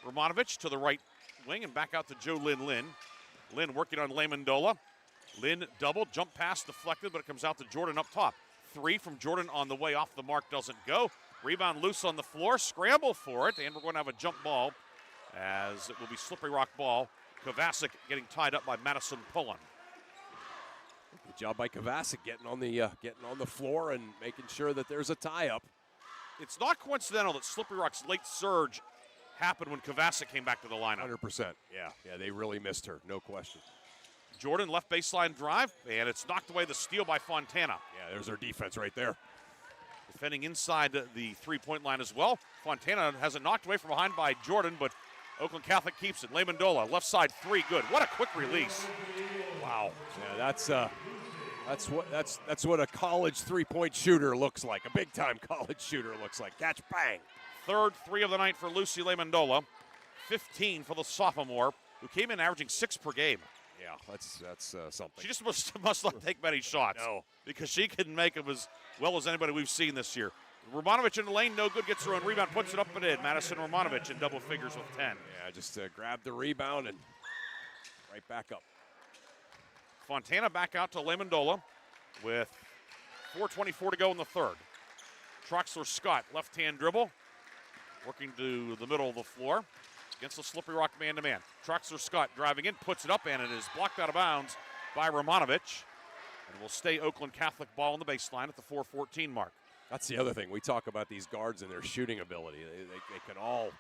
Romanovich to the right wing and back out to Joe Lin. Lin working on Lamendola. Lin double, jump pass deflected, but it comes out to Jordan up top. 3 from Jordan on the way off the mark, doesn't go. Rebound loose on the floor, scramble for it, and we're going to have a jump ball as it will be Slippery Rock ball. Kovacic getting tied up by Madison Pullen. Good job by Kovacic getting on the floor and making sure that there's a tie-up. It's not coincidental that Slippery Rock's late surge happened when Kovacic came back to the lineup. 100%. Yeah, they really missed her, no question. Jordan left baseline drive, and it's knocked away the steal by Fontana. Yeah, there's her defense right there. Defending inside the three-point line as well. Fontana has it knocked away from behind by Jordan, but Oakland Catholic keeps it. Lamendola, left side 3, good. What a quick release. Wow. Yeah, that's what a college three-point shooter looks like. A big-time college shooter looks like. Catch, bang. Third 3 of the night for Lucy Lamendola. 15 for the sophomore, who came in averaging 6 per game. Yeah, that's something. She just must not take many shots. No. Because she can make them as well as anybody we've seen this year. Romanovich in the lane, no good, gets her own rebound, puts it up and in. Madison Romanovich in double figures with 10. Yeah, just grabbed the rebound and right back up. Fontana back out to Lamendola with 4:24 to go in the third. Troxler-Scott, left-hand dribble, working to the middle of the floor against the Slippery Rock man-to-man. Troxler-Scott driving in, puts it up, and it is blocked out of bounds by Romanovich. And will stay Oakland Catholic ball on the baseline at the 4:14 mark. That's the other thing. We talk about these guards and their shooting ability. They can all,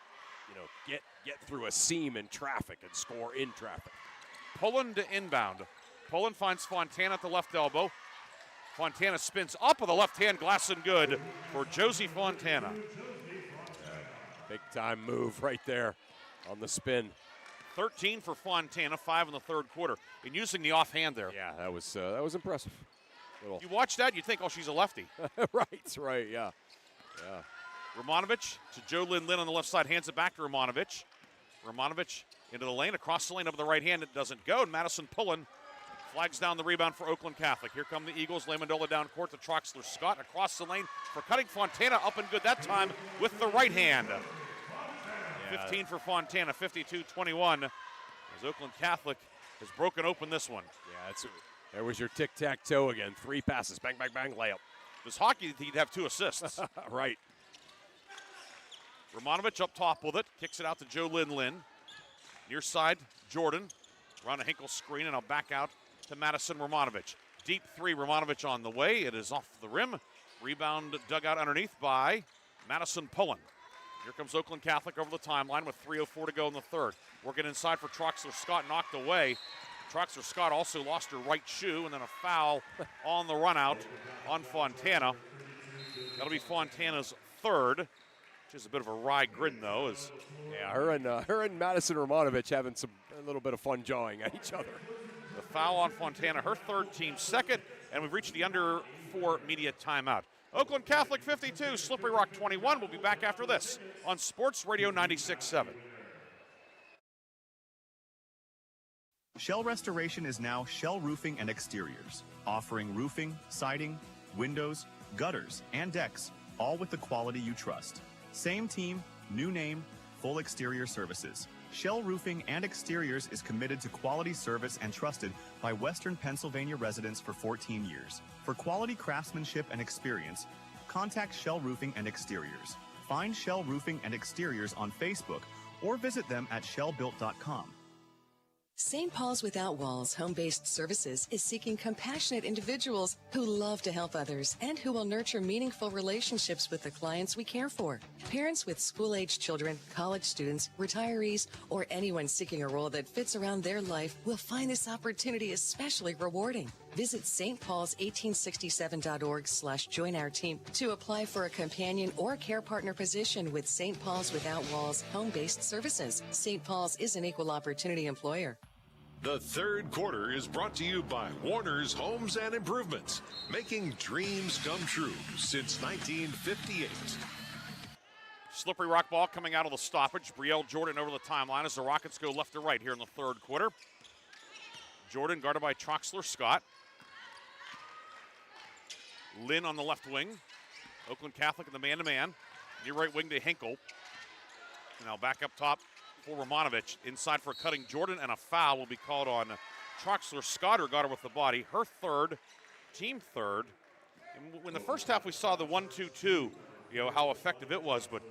get through a seam in traffic and score in traffic. Pullen to inbound. Pullen finds Fontana at the left elbow. Fontana spins up with a left hand, glass and good for Josie Fontana. Big time move right there on the spin. 13 for Fontana, 5 in the third quarter. And using the offhand there. Yeah, that was impressive. You watch that, you think, oh, she's a lefty. right, yeah. Romanovich to Joe Lynn on the left side, hands it back to Romanovich. Romanovich into the lane, across the lane up the right hand. It doesn't go. And Madison Pullen flags down the rebound for Oakland Catholic. Here come the Eagles. Lamendola down court to Troxler Scott. Across the lane for cutting Fontana. Up and good that time with the right hand. 15 for Fontana, 52-21. As Oakland Catholic has broken open this one. Yeah, there was your tic-tac-toe again. 3 passes. Bang, bang, bang, layup. If it was hockey, he'd have 2 assists. Right. Romanovich up top with it. Kicks it out to Joe Lynn. Near side, Jordan. Around a Hinkle screen, and I'll back out to Madison Romanovich. Deep 3, Romanovich on the way. It is off the rim. Rebound dug out underneath by Madison Pullen. Here comes Oakland Catholic over the timeline with 3:04 to go in the third. Working inside for Troxler Scott, knocked away. Troxler Scott also lost her right shoe, and then a foul on the run out on Fontana. That'll be Fontana's third, which is a bit of a wry grin, though. Her and Madison Romanovich having a little bit of fun jawing at each other. The foul on Fontana, her third, team second, and we've reached the under 4 media timeout. Oakland Catholic 52, Slippery Rock 21. We'll be back after this on Sports Radio 96.7. Shell Restoration is now Shell Roofing and Exteriors, offering roofing, siding, windows, gutters, and decks, all with the quality you trust. Same team, new name, full exterior services. Shell Roofing and Exteriors is committed to quality service and trusted by Western Pennsylvania residents for 14 years. For quality craftsmanship and experience, contact Shell Roofing and Exteriors. Find Shell Roofing and Exteriors on Facebook or visit them at shellbuilt.com. St. Paul's Without Walls Home-Based Services is seeking compassionate individuals who love to help others and who will nurture meaningful relationships with the clients we care for. Parents with school-age children, college students, retirees, or anyone seeking a role that fits around their life will find this opportunity especially rewarding. Visit stpaul's1867.org/join our team to apply for a companion or care partner position with St. Paul's Without Walls Home-Based Services. St. Paul's is an equal opportunity employer. The third quarter is brought to you by Warner's Homes and Improvements, making dreams come true since 1958. Slippery Rock ball coming out of the stoppage. Brielle Jordan over the timeline as the Rockets go left to right here in the third quarter. Jordan guarded by Troxler Scott. Lynn on the left wing. Oakland Catholic in the man-to-man. Near right wing to Hinkle. And now back up top for Romanovich. Inside for cutting Jordan, and a foul will be called on Troxler Scott, who got her with the body. Her third, team third. And in the first half, we saw the 1-2-2, how effective it was. But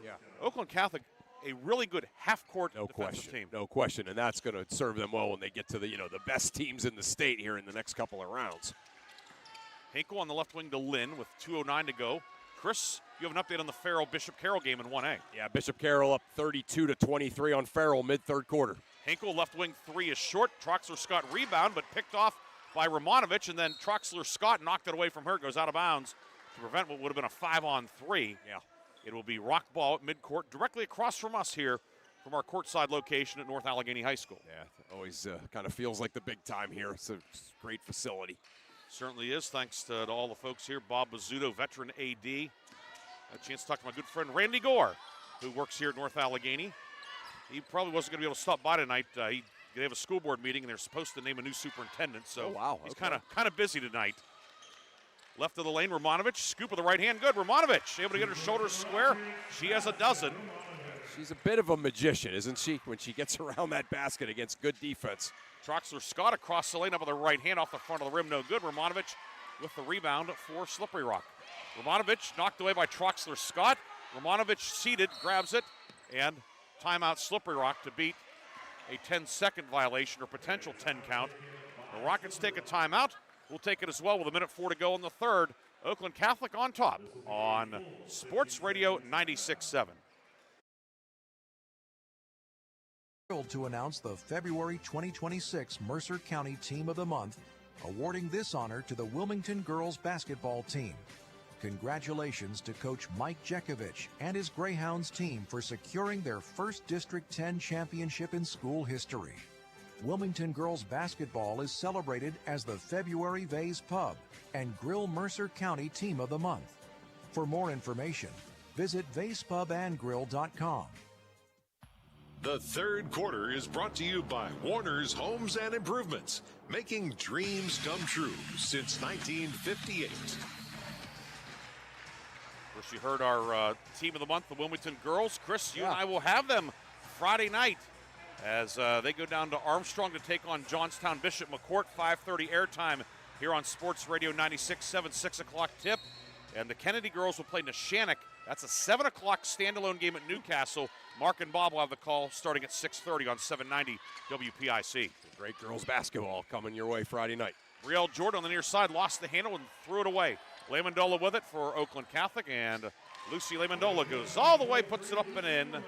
Oakland Catholic, a really good half-court defensive team. No question, and that's going to serve them well when they get to the best teams in the state here in the next couple of rounds. Hinkle on the left wing to Lynn with 2:09 to go. Chris, you have an update on the Farrell-Bishop Carroll game in 1A. Yeah, Bishop Carroll up 32-23 on Farrell mid-third quarter. Hinkle left wing 3 is short. Troxler Scott rebound, but picked off by Romanovich, and then Troxler Scott knocked it away from her. Goes out of bounds to prevent what would have been a 5-on-3. Yeah. It will be rock ball at midcourt, directly across from us here from our courtside location at North Allegheny High School. Yeah, always kind of feels like the big time here. It's a great facility. Certainly is, thanks to all the folks here. Bob Bizzuto, veteran AD. A chance to talk to my good friend Randy Gore, who works here at North Allegheny. He probably wasn't going to be able to stop by tonight. They have a school board meeting, and they're supposed to name a new superintendent, so he's kind of busy tonight. Left of the lane, Romanovich, scoop with the right hand, good. Romanovich able to get her shoulders square. She has a dozen. She's a bit of a magician, isn't she, when she gets around that basket against good defense. Troxler Scott across the lane up with the right hand off the front of the rim, no good. Romanovich with the rebound for Slippery Rock. Romanovich knocked away by Troxler Scott. Romanovich seated, grabs it, and timeout Slippery Rock to beat a 10-second violation or potential 10 count. The Rockets take a timeout. We'll take it as well with 1:04 to go in the third. Oakland Catholic on top on Sports Radio 96.7. Thrilled to announce the February 2026 Mercer County Team of the Month, awarding this honor to the Wilmington girls basketball team. congratulations to Coach Mike Jekovich and his Greyhounds team for securing their first District 10 championship in school history. Wilmington girls basketball is celebrated as the February Vase Pub and Grill Mercer County Team of the Month. For more information, visit vasepubandgrill.com. The third quarter is brought to you by Warner's Homes and Improvements, making dreams come true since 1958. First, you heard our Team of the Month, the Wilmington girls. Chris, you and I will have them Friday night as they go down to Armstrong to take on Johnstown Bishop McCourt. 5:30 airtime here on Sports Radio 96.7, 6 o'clock tip. And the Kennedy girls will play Neshannock. That's a 7 o'clock standalone game at Newcastle. Mark and Bob will have the call starting at 6:30 on 790 WPIC. Great girls basketball coming your way Friday night. Brielle Jordan on the near side lost the handle and threw it away. Lamendola with it for Oakland Catholic, and Lucy Lamendola goes all the way, puts it up and in.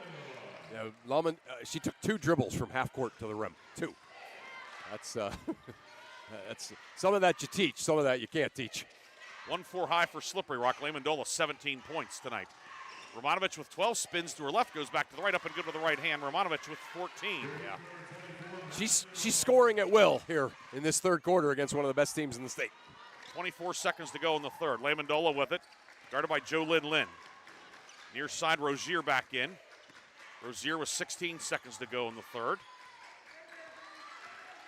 Yeah, she took 2 dribbles from half court to the rim. 2. That's that's some of that you teach, some of that you can't teach. 1-4 high for Slippery Rock. Lamendola 17 points tonight. Romanovich with 12, spins to her left, goes back to the right, up and good with the right hand. Romanovich with 14. Yeah. She's scoring at will here in this third quarter against one of the best teams in the state. 24 seconds to go in the third. Lamendola with it, guarded by Jolynn Lynn. Near side, Rozier back in. Rozier with 16 seconds to go in the third.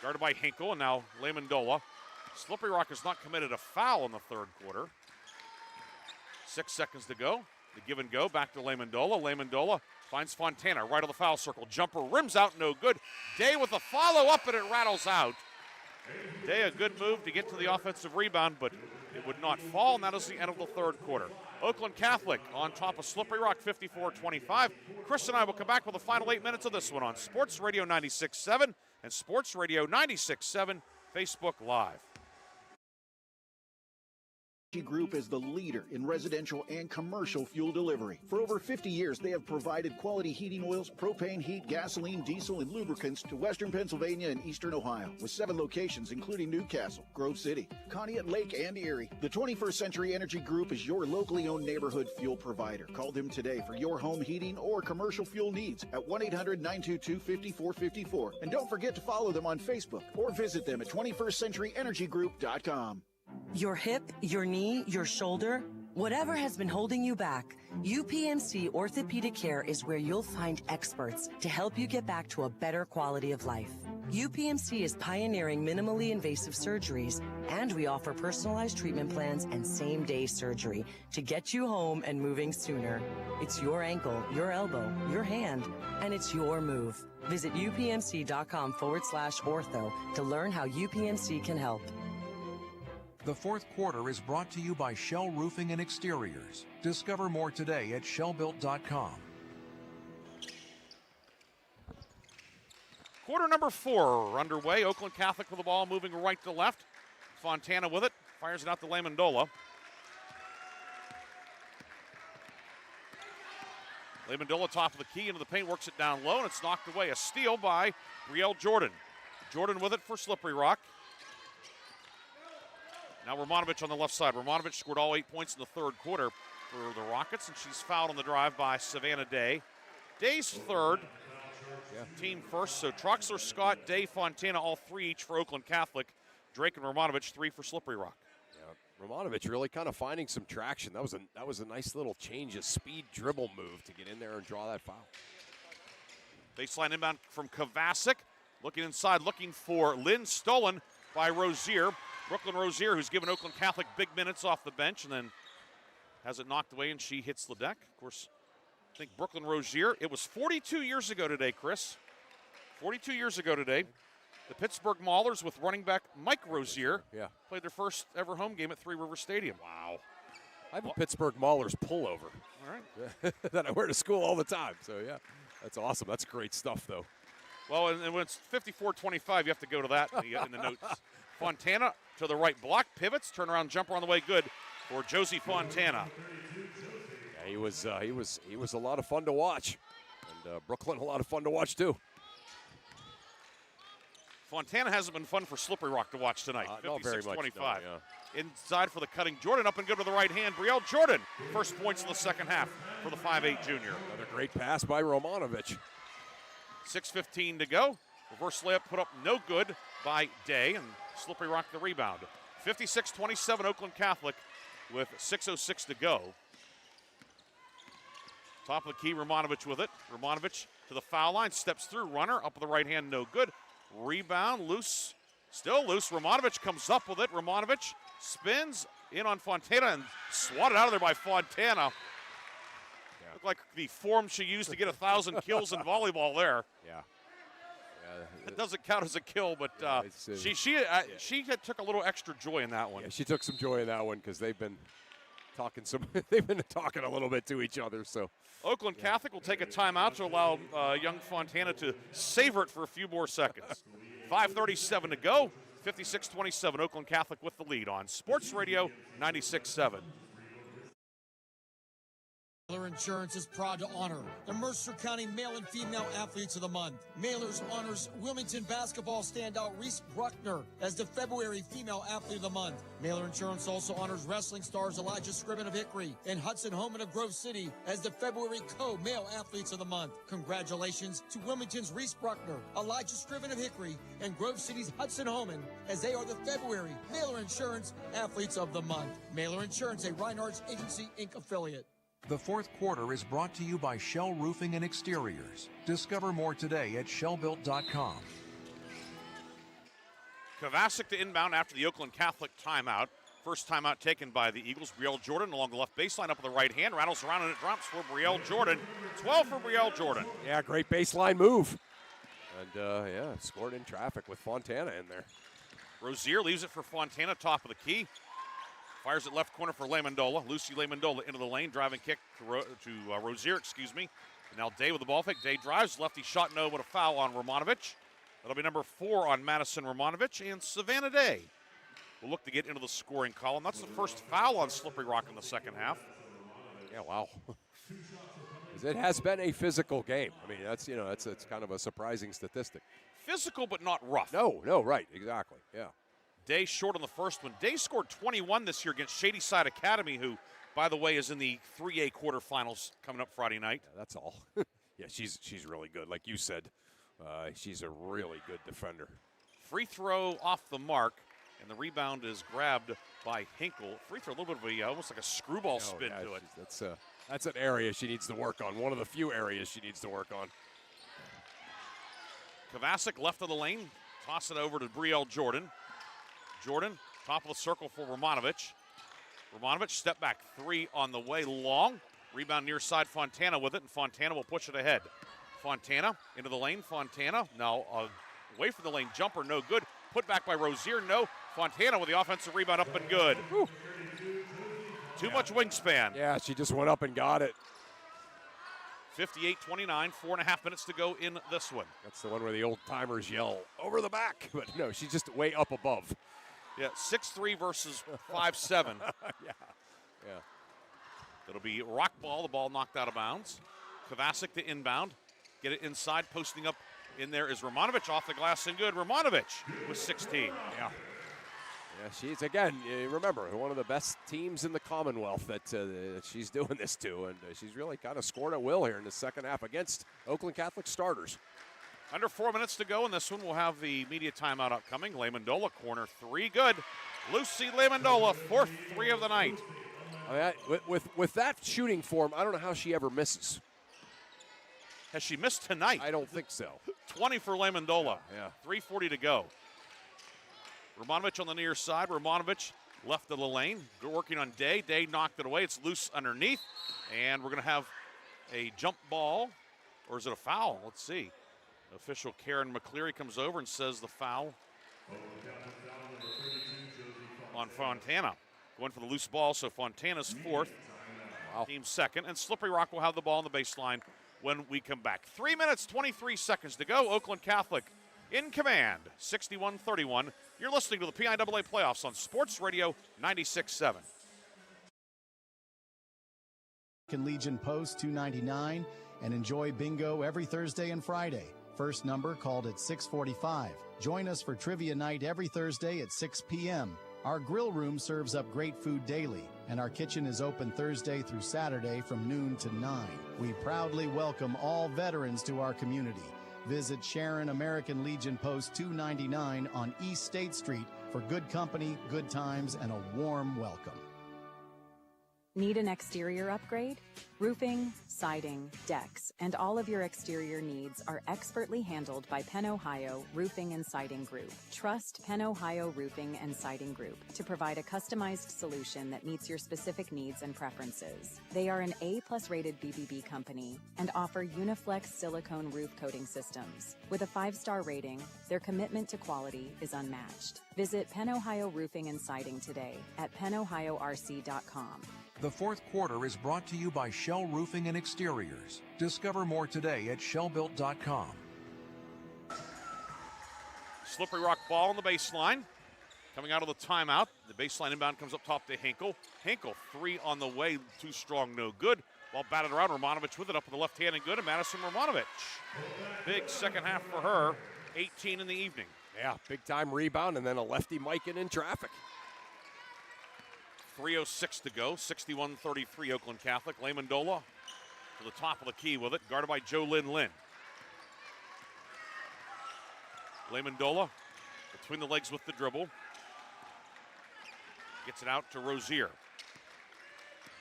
Guarded by Hinkle, and now Lamendola. Slippery Rock has not committed a foul in the third quarter. 6 seconds to go. The give and go, back to Lamendola. Lamendola finds Fontana right on the foul circle. Jumper rims out, no good. Day with a follow-up, and it rattles out. Day, a good move to get to the offensive rebound, but it would not fall, and that is the end of the third quarter. Oakland Catholic on top of Slippery Rock, 54-25. Chris and I will come back with the final 8 minutes of this one on Sports Radio 96.7 and Sports Radio 96.7 Facebook Live. Group is the leader in residential and commercial fuel delivery. For over 50 years, they have provided quality heating oils, propane, heat, gasoline, diesel, and lubricants to western Pennsylvania and eastern Ohio, with 7 locations including Newcastle, Grove City, Conneaut Lake, and Erie. The 21st Century Energy Group is your locally owned neighborhood fuel provider. Call them today for your home heating or commercial fuel needs at 1-800-922-5454. And don't forget to follow them on Facebook or visit them at 21stcenturyenergygroup.com. Your hip, your knee, your shoulder, whatever has been holding you back, UPMC Orthopedic Care is where you'll find experts to help you get back to a better quality of life. UPMC is pioneering minimally invasive surgeries, and we offer personalized treatment plans and same-day surgery to get you home and moving sooner. It's your ankle, your elbow, your hand, and it's your move. Visit upmc.com/ortho to learn how UPMC can help. The fourth quarter is brought to you by Shell Roofing and Exteriors. Discover more today at shellbuilt.com. Quarter number 4 underway. Oakland Catholic with the ball moving right to left. Fontana with it. Fires it out to Lamendola. Lamendola top of the key into the paint, works it down low, and it's knocked away. A steal by Brielle Jordan. Jordan with it for Slippery Rock. Now Romanovich on the left side. Romanovich scored all 8 points in the third quarter for the Rockets, and she's fouled on the drive by Savannah Day. Day's third, team first. So Troxler, Scott, Day, Fontana, all 3 each for Oakland Catholic. Drake and Romanovich 3 for Slippery Rock. Yeah, Romanovich really kind of finding some traction. That was a nice little change of speed dribble move to get in there and draw that foul. Baseline inbound from Kovacic. Looking inside, looking for Lynn, stolen by Rozier. Brooklyn Rozier, who's given Oakland Catholic big minutes off the bench and then has it knocked away, and she hits the deck. Of course, I think Brooklyn Rozier, it was 42 years ago today, Chris. 42 years ago today. The Pittsburgh Maulers with running back Mike Rozier played their first ever home game at Three River Stadium. Wow. I have a Pittsburgh Maulers pullover. All right. That I wear to school all the time. So, yeah, that's awesome. That's great stuff, though. Well, and when it's 54-25, you have to go to that in the notes. Fontana to the right block, pivots, turnaround jumper on the way, good for Josie Fontana. Yeah, he was a lot of fun to watch, and Brooklyn a lot of fun to watch too. Fontana hasn't been fun for Slippery Rock to watch tonight. Not very much. 56-25. No, yeah. Inside for the cutting Jordan, up and good with the right hand. Brielle Jordan, first points in the second half for the 5'8 junior. Another great pass by Romanovich. 6:15 to go. Reverse layup put up no good by Day, and Slippery Rock the rebound. 56-27 Oakland Catholic with 6:06 to go. Top of the key, Romanovich with it. Romanovich to the foul line, steps through, runner, up with the right hand, no good. Rebound, loose, still loose. Romanovich comes up with it. Romanovich spins in on Fontana and swatted out of there by Fontana. Yeah. Looked like the form she used to get 1,000 kills in volleyball there. Yeah. It doesn't count as a kill, but she took a little extra joy in that one. Yeah, she took some joy in that one because they've been talking a little bit to each other. So Oakland Catholic will take a timeout to allow young Fontana to savor it for a few more seconds. 5:37 to go. 56-27 Oakland Catholic with the lead on Sports Radio 96.7. Mailer Insurance is proud to honor the Mercer County Male and Female Athletes of the Month. Mailer's honors Wilmington basketball standout Reese Bruckner as the February Female Athlete of the Month. Mailer Insurance also honors wrestling stars Elijah Scriven of Hickory and Hudson Homan of Grove City as the February Co-Male Athletes of the Month. Congratulations to Wilmington's Reese Bruckner, Elijah Scriven of Hickory, and Grove City's Hudson Homan as they are the February Mailer Insurance Athletes of the Month. Mailer Insurance, a Reinhardt's Agency, Inc. affiliate. The fourth quarter is brought to you by Shell Roofing and Exteriors. Discover more today at shellbuilt.com. Kovacic to inbound after the Oakland Catholic timeout. First timeout taken by the Eagles. Brielle Jordan along the left baseline, up with the right hand. Rattles around and it drops for Brielle Jordan. 12 for Brielle Jordan. Yeah, great baseline move. And, scored in traffic with Fontana in there. Rozier leaves it for Fontana, top of the key. Fires it left corner for Lamendola. Lucy Lamendola into the lane. Driving kick to Rozier, And now Day with the ball fake. Day drives. Lefty shot no, but a foul on Romanovich. That'll be number 4 on Madison Romanovich. And Savannah Day will look to get into the scoring column. That's the first foul on Slippery Rock in the second half. Yeah, wow. It has been a physical game. I mean, it's kind of a surprising statistic. Physical, but not rough. No, right, exactly, yeah. Day short on the first one. Day scored 21 this year against Shadyside Academy, who, by the way, is in the 3A quarterfinals coming up Friday night. Yeah, that's all. Yeah, she's really good. Like you said, she's a really good defender. Free throw off the mark, and the rebound is grabbed by Hinkle. Free throw, a little bit of almost like a screwball spin to it. That's an area she needs to work on. One of the few areas she needs to work on. Kovacic left of the lane. Toss it over to Brielle Jordan. Jordan, top of the circle for Romanovich. Romanovich, step back 3 on the way, long. Rebound near side, Fontana with it, and Fontana will push it ahead. Fontana into the lane, Fontana now away from the lane, jumper no good. Put back by Rozier, no. Fontana with the offensive rebound up and good. Whew. Too much wingspan. Yeah, she just went up and got it. 58-29, 4.5 minutes to go in this one. That's the one where the old timers yell, over the back. But no, she's just way up above. Yeah, 6'3 versus 5'7. Yeah. It'll be rock ball, the ball knocked out of bounds. Kovacic to inbound. Get it inside, posting up in there is Romanovich off the glass and good. Romanovich with 16. Yeah, she's, again, remember, one of the best teams in the Commonwealth that she's doing this to, and she's really kind of scored at will here in the second half against Oakland Catholic starters. Under 4 minutes to go in this one. We'll have the media timeout upcoming. Lamendola, corner 3, good. Lucy Lamendola, 4th 3 of the night. I mean, with that shooting form, I don't know how she ever misses. Has she missed tonight? I don't think so. 20 for Lamendola. Yeah. 3:40 to go. Romanovich on the near side. Romanovich left of the lane. Working on Day. Day knocked it away. It's loose underneath. And we're going to have a jump ball. Or is it a foul? Let's see. Official Karen McCleary comes over and says the foul on Fontana. Going for the loose ball, so Fontana's 4th. Wow. Team 2nd. And Slippery Rock will have the ball on the baseline when we come back. 3 minutes, 23 seconds to go. Oakland Catholic in command, 61-31. You're listening to the PIAA Playoffs on Sports Radio 96.7. Legion Post $2.99 and enjoy bingo every Thursday and Friday. First number called at 6:45. Join us for trivia night every Thursday at 6 p.m. Our grill room serves up great food daily, and our kitchen is open Thursday through Saturday from noon to 9. We proudly welcome all veterans to our community. Visit Sharon American Legion Post 299 on East State Street for good company, good times, and a warm welcome. Need an exterior upgrade? Roofing, siding, decks, and all of your exterior needs are expertly handled by Penn Ohio Roofing and Siding Group. Trust Penn Ohio Roofing and Siding Group to provide a customized solution that meets your specific needs and preferences. They are an A+ rated BBB company and offer Uniflex silicone roof coating systems. With a 5-star rating, their commitment to quality is unmatched. Visit Penn Ohio Roofing and Siding today at pennohiorc.com. The fourth quarter is brought to you by Shell Roofing and Exteriors. Discover more today at shellbuilt.com. Slippery Rock ball on the baseline. Coming out of the timeout. The baseline inbound comes up top to Hinkle. Hinkle, 3 on the way, too strong, no good. Ball batted around. Romanovich with it up in the left hand and good. And Madison Romanovich. Big second half for her. 18 in the evening. Yeah, big time rebound and then a lefty miking in traffic. 3:06 to go, 61-33 Oakland Catholic. Lamendola to the top of the key with it, guarded by Jolyn Lynn. Lamendola between the legs with the dribble. Gets it out to Rozier.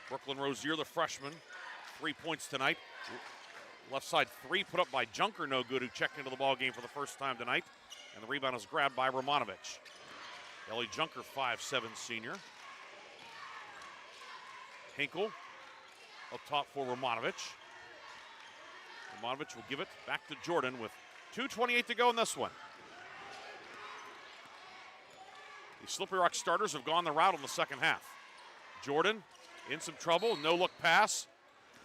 Brooklyn Rozier, the freshman, 3 points tonight. Left side 3 put up by Junker, no good, who checked into the ball game for the first time tonight. And the rebound is grabbed by Romanovich. Ellie Junker, 5'7" senior. Hinkle up top for Romanovich. Romanovich will give it back to Jordan with 2:28 to go in this one. The Slippery Rock starters have gone the route in the second half. Jordan in some trouble, no look pass,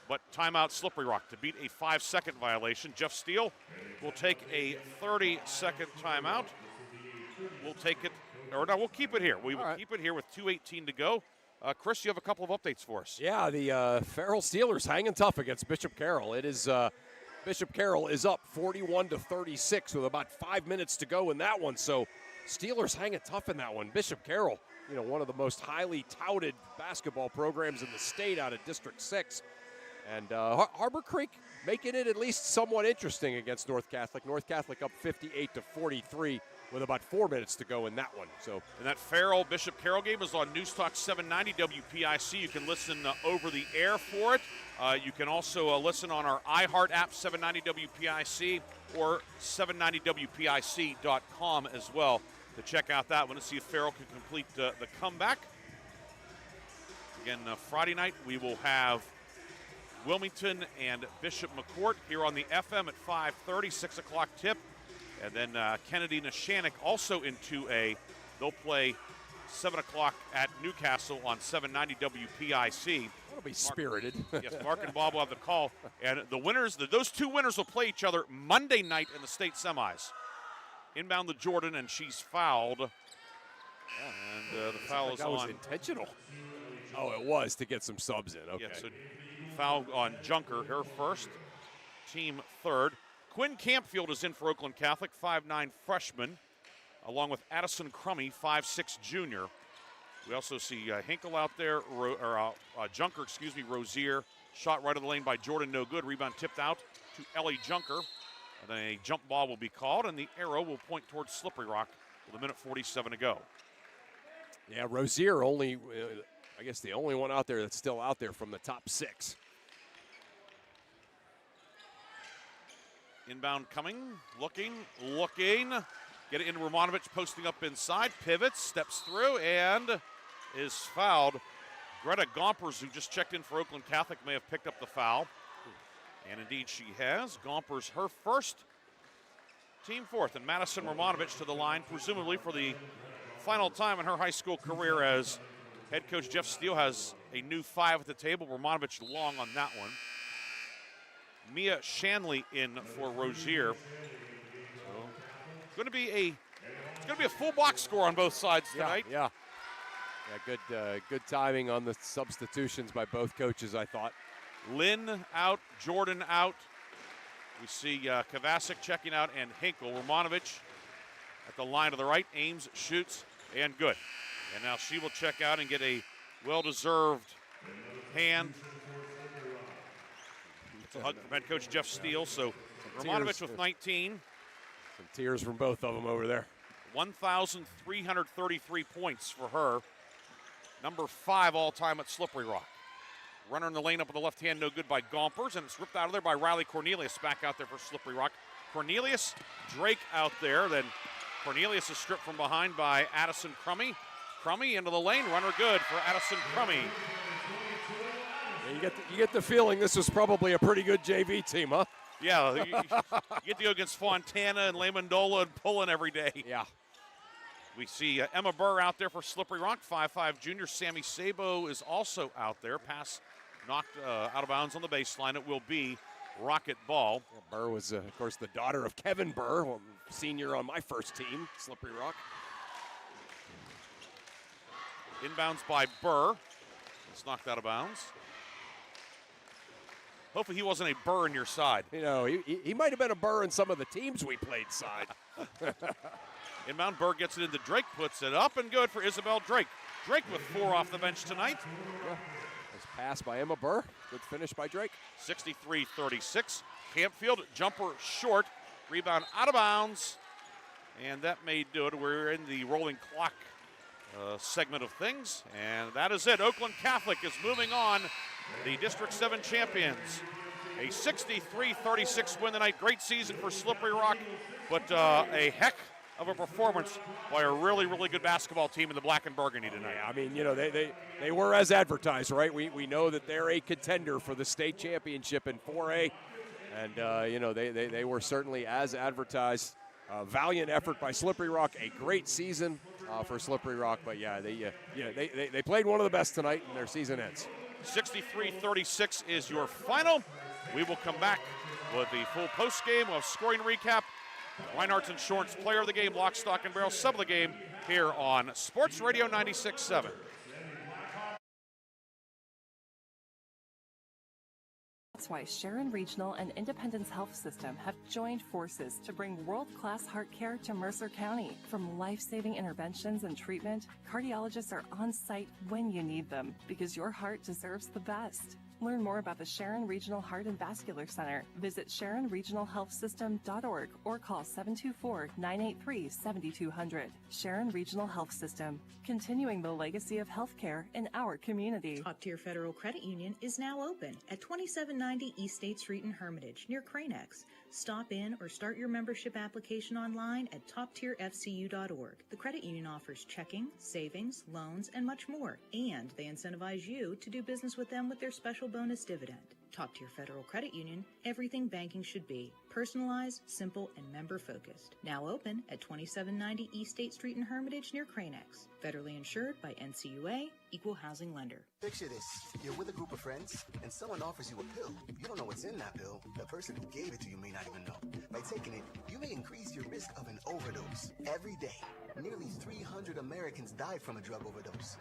but timeout Slippery Rock to beat a 5-second violation. Jeff Steele will take a 30-second timeout. We'll take it, or no, we'll keep it here. We will keep it here with 2:18 to go. Chris, you have a couple of updates for us. Yeah, the Farrell Steelers hanging tough against Bishop Carroll. It is Bishop Carroll is up 41-36 with about 5 minutes to go in that one. So Steelers hanging tough in that one. Bishop Carroll, you know, one of the most highly touted basketball programs in the state out of District 6. And Harbor Creek making it at least somewhat interesting against North Catholic. North Catholic up 58-43 with about 4 minutes to go in that one. So, and that Farrell Bishop Carroll game is on News Talk 790 WPIC. You can listen over the air for it. You can also listen on our iHeart app, 790 WPIC, or 790WPIC.com as well to check out that one and see if Farrell can complete the comeback. Again, Friday night we will have Wilmington and Bishop McCourt here on the FM at 5:30, 6 o'clock tip. And then Kennedy Neshannock also in 2A. They'll play 7 o'clock at Newcastle on 790 WPIC. That'll be spirited. Yes, Mark and Bob will have the call. And the winners, those two winners will play each other Monday night in the state semis. Inbound to Jordan, and she's fouled. And the foul is that was on. Intentional. Oh, it was to get some subs in. Okay. Yeah, so foul on Junker, her first, team third. Quinn Campfield is in for Oakland Catholic, 5'9" freshman, along with Addison Crummy, 5'6" junior. We also see Hinkle out there, Junker, Rozier. Shot right of the lane by Jordan, no good. Rebound tipped out to Ellie Junker. And then a jump ball will be called, and the arrow will point towards Slippery Rock with 1:47 to go. Yeah, Rozier only, I guess the only one out there that's still out there from the top 6. Inbound coming, looking. Get it into Romanovich, posting up inside, pivots, steps through, and is fouled. Greta Gompers, who just checked in for Oakland Catholic, may have picked up the foul. And indeed she has. Gompers, her first, team fourth. And Madison Romanovich to the line, presumably for the final time in her high school career, as head coach Jeff Steele has a new 5 at the table. Romanovich long on that one. Mia Shanley in for Rozier. So it's going to be a full box score on both sides tonight. Yeah, good timing on the substitutions by both coaches, I thought. Lynn out, Jordan out, We see Kovacic checking out and Hinkle. Romanovich at the line to the right, aims, shoots, and good. And now she will check out and get a well-deserved hand. It's a hug from head coach Jeff Steele. So Romanovich with 19. Some tears from both of them over there. 1,333 points for her. Number 5 all-time at Slippery Rock. Runner in the lane up on the left hand, no good by Gompers, and it's ripped out of there by Riley Cornelius. Back out there for Slippery Rock. Cornelius, Drake out there. Then Cornelius is stripped from behind by Addison Crummy. Crummy into the lane, runner good for Addison Crummy. Yeah, you get the feeling this was probably a pretty good JV team, huh? Yeah, you get to go against Fontana and Lehmandola and Pullen every day. Yeah. We see Emma Burr out there for Slippery Rock, 5'5" junior. Sammy Sabo is also out there. Pass knocked out of bounds on the baseline. It will be Rocket ball. Yeah, Burr was, of course, the daughter of Kevin Burr, senior on my first team, Slippery Rock. Inbounds by Burr. It's knocked out of bounds. Hopefully he wasn't a Burr in your side. You know, he might have been a Burr in some of the teams we played side. Inbound, Burr gets it into Drake, puts it up and good for Isabel Drake. Drake with 4 off the bench tonight. Yeah. Nice pass by Emma Burr. Good finish by Drake. 63-36. Campfield, jumper short. Rebound out of bounds. And that may do it. We're in the rolling clock segment of things. And that is it. Oakland Catholic is moving on. The District 7 champions. A 63-36 win tonight. Great season for Slippery Rock, but a heck of a performance by a really, really good basketball team in the black and burgundy tonight. Yeah, I mean, you know, they were as advertised, right? We know that they're a contender for the state championship in 4A, and you know, they were certainly as advertised. Valiant effort by Slippery Rock, a great season for Slippery Rock, but yeah, they played one of the best tonight, and their season ends. 63-36 is your final. We will come back with the full post game. We'll have scoring recap. Reinhardt's Insurance Player of the Game, Lock, Stock, and Barrel Sub of the Game here on Sports Radio 96.7. That's why Sharon Regional and Independence Health System have joined forces to bring world-class heart care to Mercer County. From life-saving interventions and treatment, cardiologists are on site when you need them because your heart deserves the best. Learn more about the Sharon Regional Heart and Vascular Center. Visit SharonRegionalHealthSystem.org or call 724-983-7200. Sharon Regional Health System, continuing the legacy of healthcare in our community. Top Tier Federal Credit Union is now open at 2790 East State Street in Hermitage, near Cranex. Stop in or start your membership application online at toptierfcu.org. The credit union offers checking, savings, loans, and much more, and they incentivize you to do business with them with their special bonus dividend. Top Tier Federal Credit Union, everything banking should be. Personalized, simple, and member-focused. Now open at 2790 East State Street in Hermitage near Cranex. Federally insured by NCUA, Equal Housing Lender. Picture this. You're with a group of friends, and someone offers you a pill. You don't know what's in that pill. The person who gave it to you may not even know. By taking it, you may increase your risk of an overdose. Every day, nearly 300 Americans die from a drug overdose.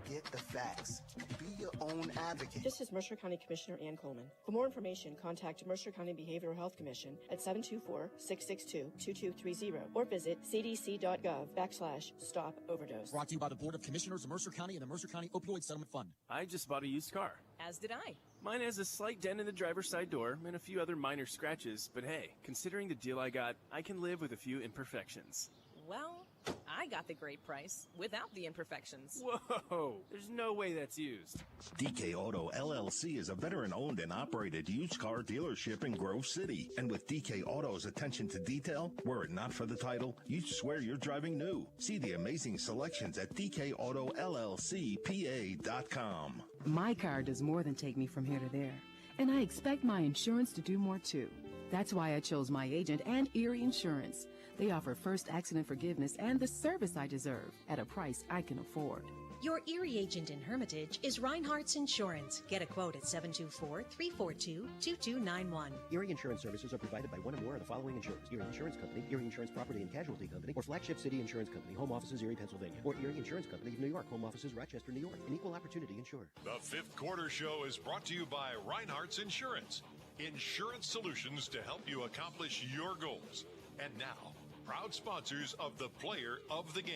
Get the facts. Be your own advocate. This is Mercer County Commissioner Ann Coleman. For more information, contact Mercer County Behavioral Health Commission at 724-662-2230 or visit cdc.gov/stop overdose. Brought to you by the Board of Commissioners of Mercer County and the Mercer County Opioid Settlement Fund. I just bought a used car. As did I. Mine has a slight dent in the driver's side door and a few other minor scratches, but hey, considering the deal I got, I can live with a few imperfections. Well, I got the great price without the imperfections. Whoa, there's no way that's used. DK Auto LLC is a veteran-owned and operated used car dealership in Grove City. And with DK Auto's attention to detail, were it not for the title, you'd swear you're driving new. See the amazing selections at DKAutoLLCPA.com. My car does more than take me from here to there. And I expect my insurance to do more too. That's why I chose my agent and Erie Insurance. They offer first accident forgiveness and the service I deserve at a price I can afford. Your Erie agent in Hermitage is Reinhardt's Insurance. Get a quote at 724-342-2291. Erie Insurance services are provided by one or more of the following insurers: Erie Insurance Company, Erie Insurance Property and Casualty Company, or Flagship City Insurance Company, home offices Erie, Pennsylvania, or Erie Insurance Company of New York, home offices Rochester, New York, an equal opportunity insurer. The Fifth Quarter Show is brought to you by Reinhardt's Insurance. insurance solutions to help you accomplish your goals. And now, proud sponsors of the Player of the Game.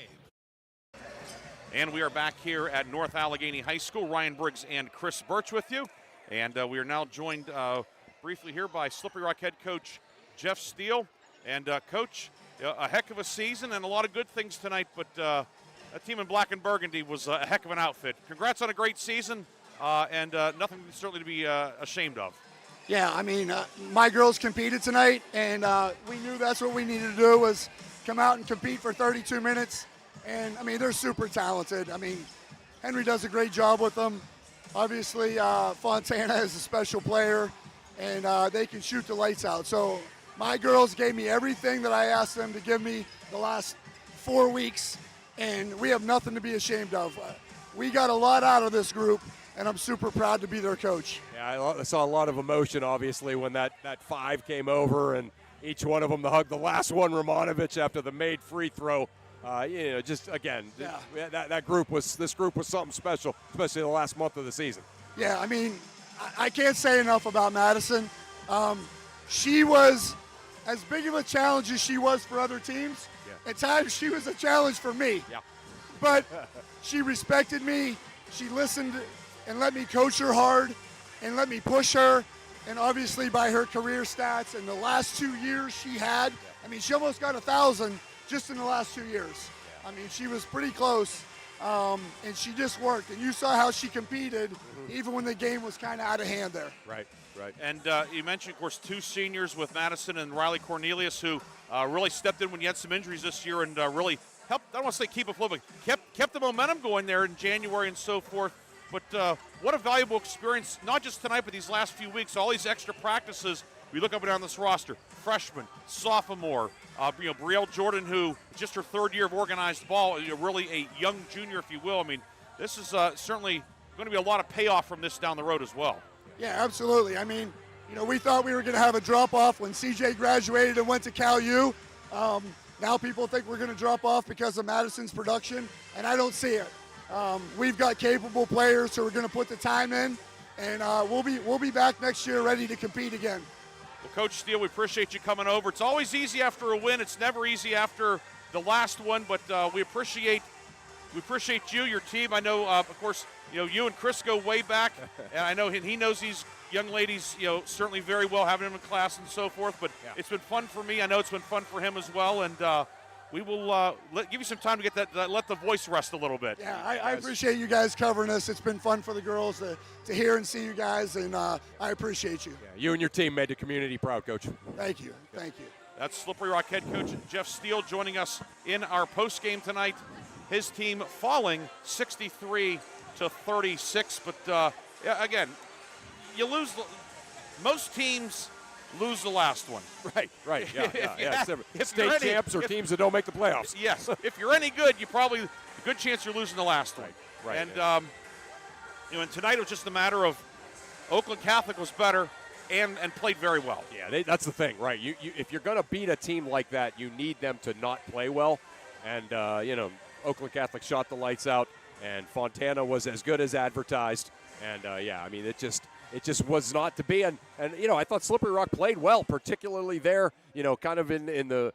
And we are back here at North Allegheny High School. Ryan Briggs and Chris Burtch with you. And we are now joined briefly here by Slippery Rock head coach Jeff Steele. And Coach, a heck of a season and a lot of good things tonight, but that team in black and burgundy was a heck of an outfit. Congrats on a great season, and nothing certainly to be ashamed of. Yeah, I mean, my girls competed tonight, and we knew that's what we needed to do was come out and compete for 32 minutes. And, I mean, they're super talented. I mean, Henry does a great job with them. Obviously, Fontana is a special player, and they can shoot the lights out. So my girls gave me everything that I asked them to give me the last 4 weeks, and we have nothing to be ashamed of. We got a lot out of this group, and I'm super proud to be their coach. Yeah, I saw a lot of emotion, obviously, when that five came over, and each one of them hugged the last one, Romanovich, after the made free throw. Just again, this group was something special, especially the last month of the season. Yeah, I mean, I can't say enough about Madison. She was as big of a challenge as she was for other teams. Yeah. At times, she was a challenge for me. Yeah. But she respected me. She listened and let me coach her hard and let me push her. And obviously, by her career stats and the last 2 years she had, I mean, she almost got 1,000 just in the last 2 years. I mean, she was pretty close, and she just worked. And you saw how she competed, even when the game was kind of out of hand there. Right. And you mentioned, of course, two seniors with Madison and Riley Cornelius who really stepped in when you had some injuries this year and really helped, I don't want to say keep it flowing, kept the momentum going there in January and so forth. But what a valuable experience, not just tonight, but these last few weeks, all these extra practices. We look up and down this roster, freshman, sophomore, Brielle Jordan, who just her third year of organized ball, really a young junior, if you will. I mean, this is certainly going to be a lot of payoff from this down the road as well. Yeah, absolutely. I mean, we thought we were going to have a drop-off when CJ graduated and went to Cal U. Now people think we're going to drop off because of Madison's production, and I don't see it. We've got capable players who are going to put the time in, and we'll be back next year ready to compete again. Well, Coach Steele, we appreciate you coming over. It's always easy after a win. It's never easy after the last one, but we appreciate you, your team. I know, of course, you and Chris go way back, and I know he knows these young ladies, certainly very well, having them in class and so forth. But It's been fun for me. I know it's been fun for him as well, and we will give you some time to get that let the voice rest a little bit. Yeah, I appreciate you guys covering us. It's been fun for the girls to hear and see you guys, and I appreciate you. Yeah, you and your team made the community proud, Coach. Thank you. Thank you. That's Slippery Rock head coach Jeff Steele joining us in our post-game tonight. His team falling 63-36, but again, you lose. Most teams lose the last one. Right. Yeah. State champs or teams that don't make the playoffs. Yes. If you're any good, a good chance you're losing the last one. Right. And and tonight it was just a matter of Oakland Catholic was better and played very well. Yeah, that's the thing, right? You if you're going to beat a team like that, you need them to not play well. And Oakland Catholic shot the lights out, and Fontana was as good as advertised. And it just was not to be. And I thought Slippery Rock played well, particularly there, kind of in the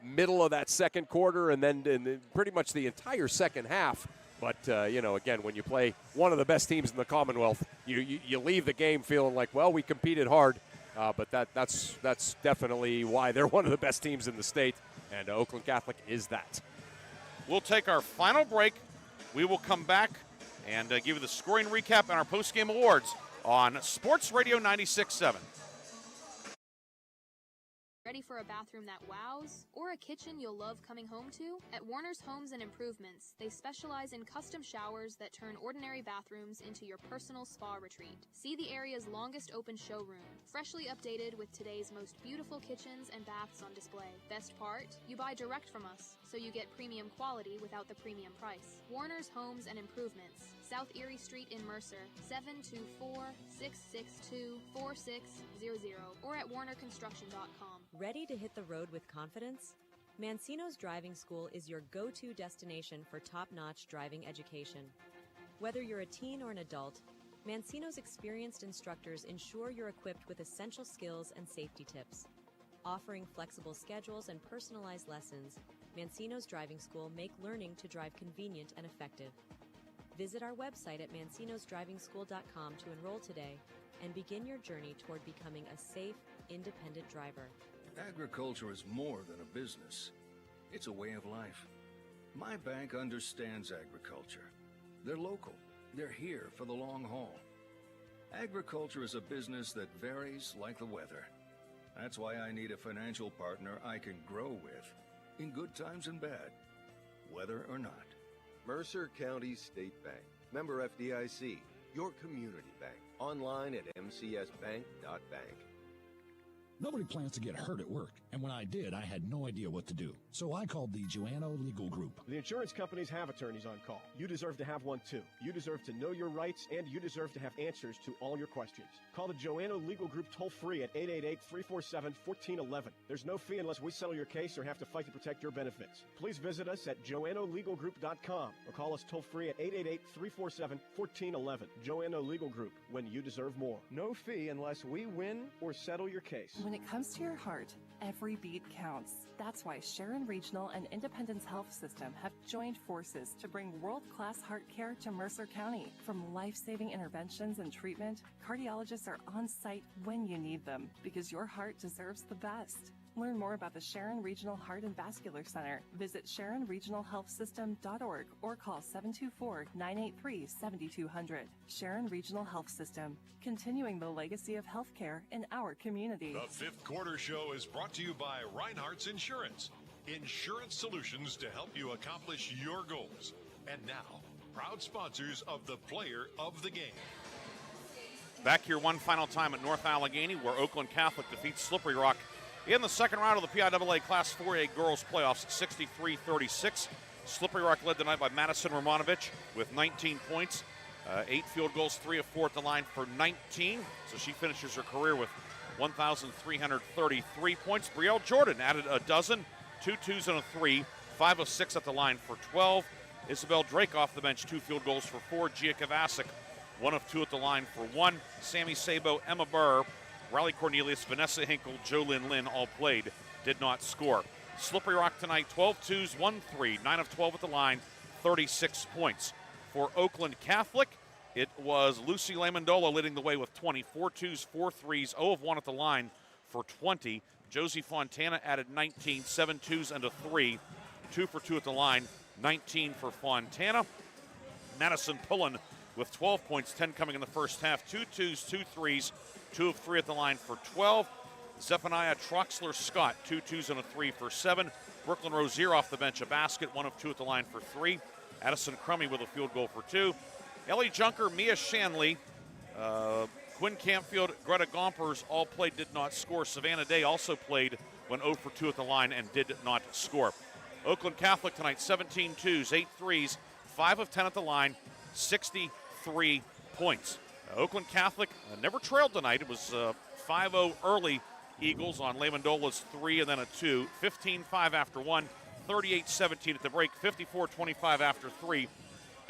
middle of that second quarter, and then in pretty much the entire second half. But again, when you play one of the best teams in the Commonwealth, you leave the game feeling like, well, we competed hard. But that's definitely why they're one of the best teams in the state, and Oakland Catholic is that. We'll take our final break. We will come back and give you the scoring recap and our post-game awards on Sports Radio 96.7. Ready for a bathroom that wows? Or a kitchen you'll love coming home to? At Warner's Homes and Improvements, they specialize in custom showers that turn ordinary bathrooms into your personal spa retreat. See the area's longest open showroom, freshly updated with today's most beautiful kitchens and baths on display. Best part? You buy direct from us, so you get premium quality without the premium price. Warner's Homes and Improvements, South Erie Street in Mercer, 724-662-4600, or at warnerconstruction.com. Ready to hit the road with confidence? Mancino's Driving School is your go-to destination for top-notch driving education. Whether you're a teen or an adult, Mancino's experienced instructors ensure you're equipped with essential skills and safety tips. Offering flexible schedules and personalized lessons, Mancino's Driving School make learning to drive convenient and effective. Visit our website at mancinosdrivingschool.com to enroll today and begin your journey toward becoming a safe, independent driver. Agriculture is more than a business. It's a way of life. My bank understands agriculture. They're local. They're here for the long haul. Agriculture is a business that varies like the weather. That's why I need a financial partner I can grow with, in good times and bad, weather or not. Mercer County State Bank. Member FDIC. Your community bank. Online at mcsbank.bank. Nobody plans to get hurt at work, and when I did, I had no idea what to do. So I called the Joanno Legal Group. The insurance companies have attorneys on call. You deserve to have one too. You deserve to know your rights, and you deserve to have answers to all your questions. Call the Joanno Legal Group toll-free at 888-347-1411. There's no fee unless we settle your case or have to fight to protect your benefits. Please visit us at joannolegalgroup.com or call us toll-free at 888-347-1411. Joanno Legal Group, when you deserve more. No fee unless we win or settle your case. When it comes to your heart, every beat counts. That's why Sharon Regional and Independence Health System have joined forces to bring world-class heart care to Mercer County. From life-saving interventions and treatment, cardiologists are on site when you need them because your heart deserves the best. Learn more about the Sharon Regional Heart and Vascular Center. Visit SharonRegionalHealthSystem.org or call 724-983-7200. Sharon Regional Health System, continuing the legacy of healthcare in our community. The Fifth Quarter Show is brought to you by Reinhardt's Insurance. Insurance solutions to help you accomplish your goals. And now, proud sponsors of the Player of the Game. Back here one final time at North Allegheny, where Oakland Catholic defeats Slippery Rock in the second round of the PIAA Class 4A Girls Playoffs, 63-36. Slippery Rock led tonight by Madison Romanovich with 19 points, 8 field goals, 3 of 4 at the line for 19. So she finishes her career with 1,333 points. Brielle Jordan added a dozen, 2 twos and a 3, 5 of 6 at the line for 12. Isabel Drake off the bench, 2 field goals for 4. Gia Kovacic, 1 of 2 at the line for 1. Sammy Sabo, Emma Burr, Riley Cornelius, Vanessa Hinkle, Jolynn Lynn all played, did not score. Slippery Rock tonight, 12 twos, 1 3, 9 of 12 at the line, 36 points. For Oakland Catholic, it was Lucy Lamondola leading the way with 24 twos, 4 threes, 0 of 1 at the line for 20. Josie Fontana added 19, 7 twos and a 3, 2 for 2 at the line, 19 for Fontana. Madison Pullen with 12 points, 10 coming in the first half, 2 twos, 2 threes, 2 of 3 at the line for 12. Zephaniah Troxler-Scott, 2 twos and a 3 for 7. Brooklyn Rozier off the bench, a basket, 1 of 2 at the line for 3. Addison Crummy with a field goal for 2. Ellie Junker, Mia Shanley, Quinn Campfield, Greta Gompers all played, did not score. Savannah Day also played, went 0 for 2 at the line and did not score. Oakland Catholic tonight, 17 twos, 8 threes, 5 of 10 at the line, 63 points. Oakland Catholic never trailed tonight. It was 5-0 early Eagles on Lamondola's 3 and then a 2. 15-5 after 1, 38-17 at the break, 54-25 after 3.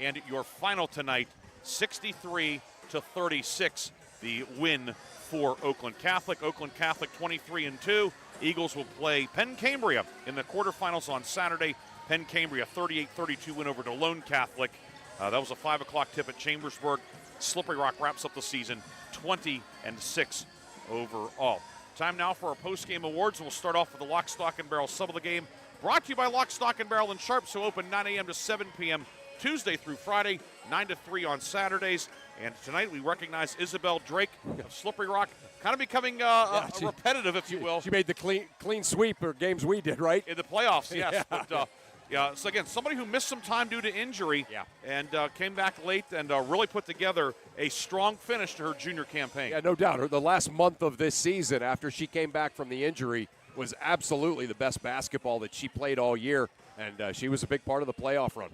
And your final tonight, 63-36, the win for Oakland Catholic. Oakland Catholic 23-2. Eagles will play Penn Cambria in the quarterfinals on Saturday. Penn Cambria 38-32 win over Lone Catholic. That was a 5 o'clock tip at Chambersburg. Slippery Rock wraps up the season 20-6 overall. Time now for our post-game awards. We'll start off with the Lock, Stock, and Barrel sub of the game. Brought to you by Lock, Stock, and Barrel and Sharps, who open 9 a.m. to 7 p.m. Tuesday through Friday, 9 to 3 on Saturdays. And tonight we recognize Isabel Drake of Slippery Rock, kind of becoming repetitive, if you will. She made the clean sweep or games we did, right? In the playoffs, yes. But, so again, somebody who missed some time due to injury and came back late and really put together a strong finish to her junior campaign. Yeah, no doubt. The last month of this season after she came back from the injury was absolutely the best basketball that she played all year, and she was a big part of the playoff run.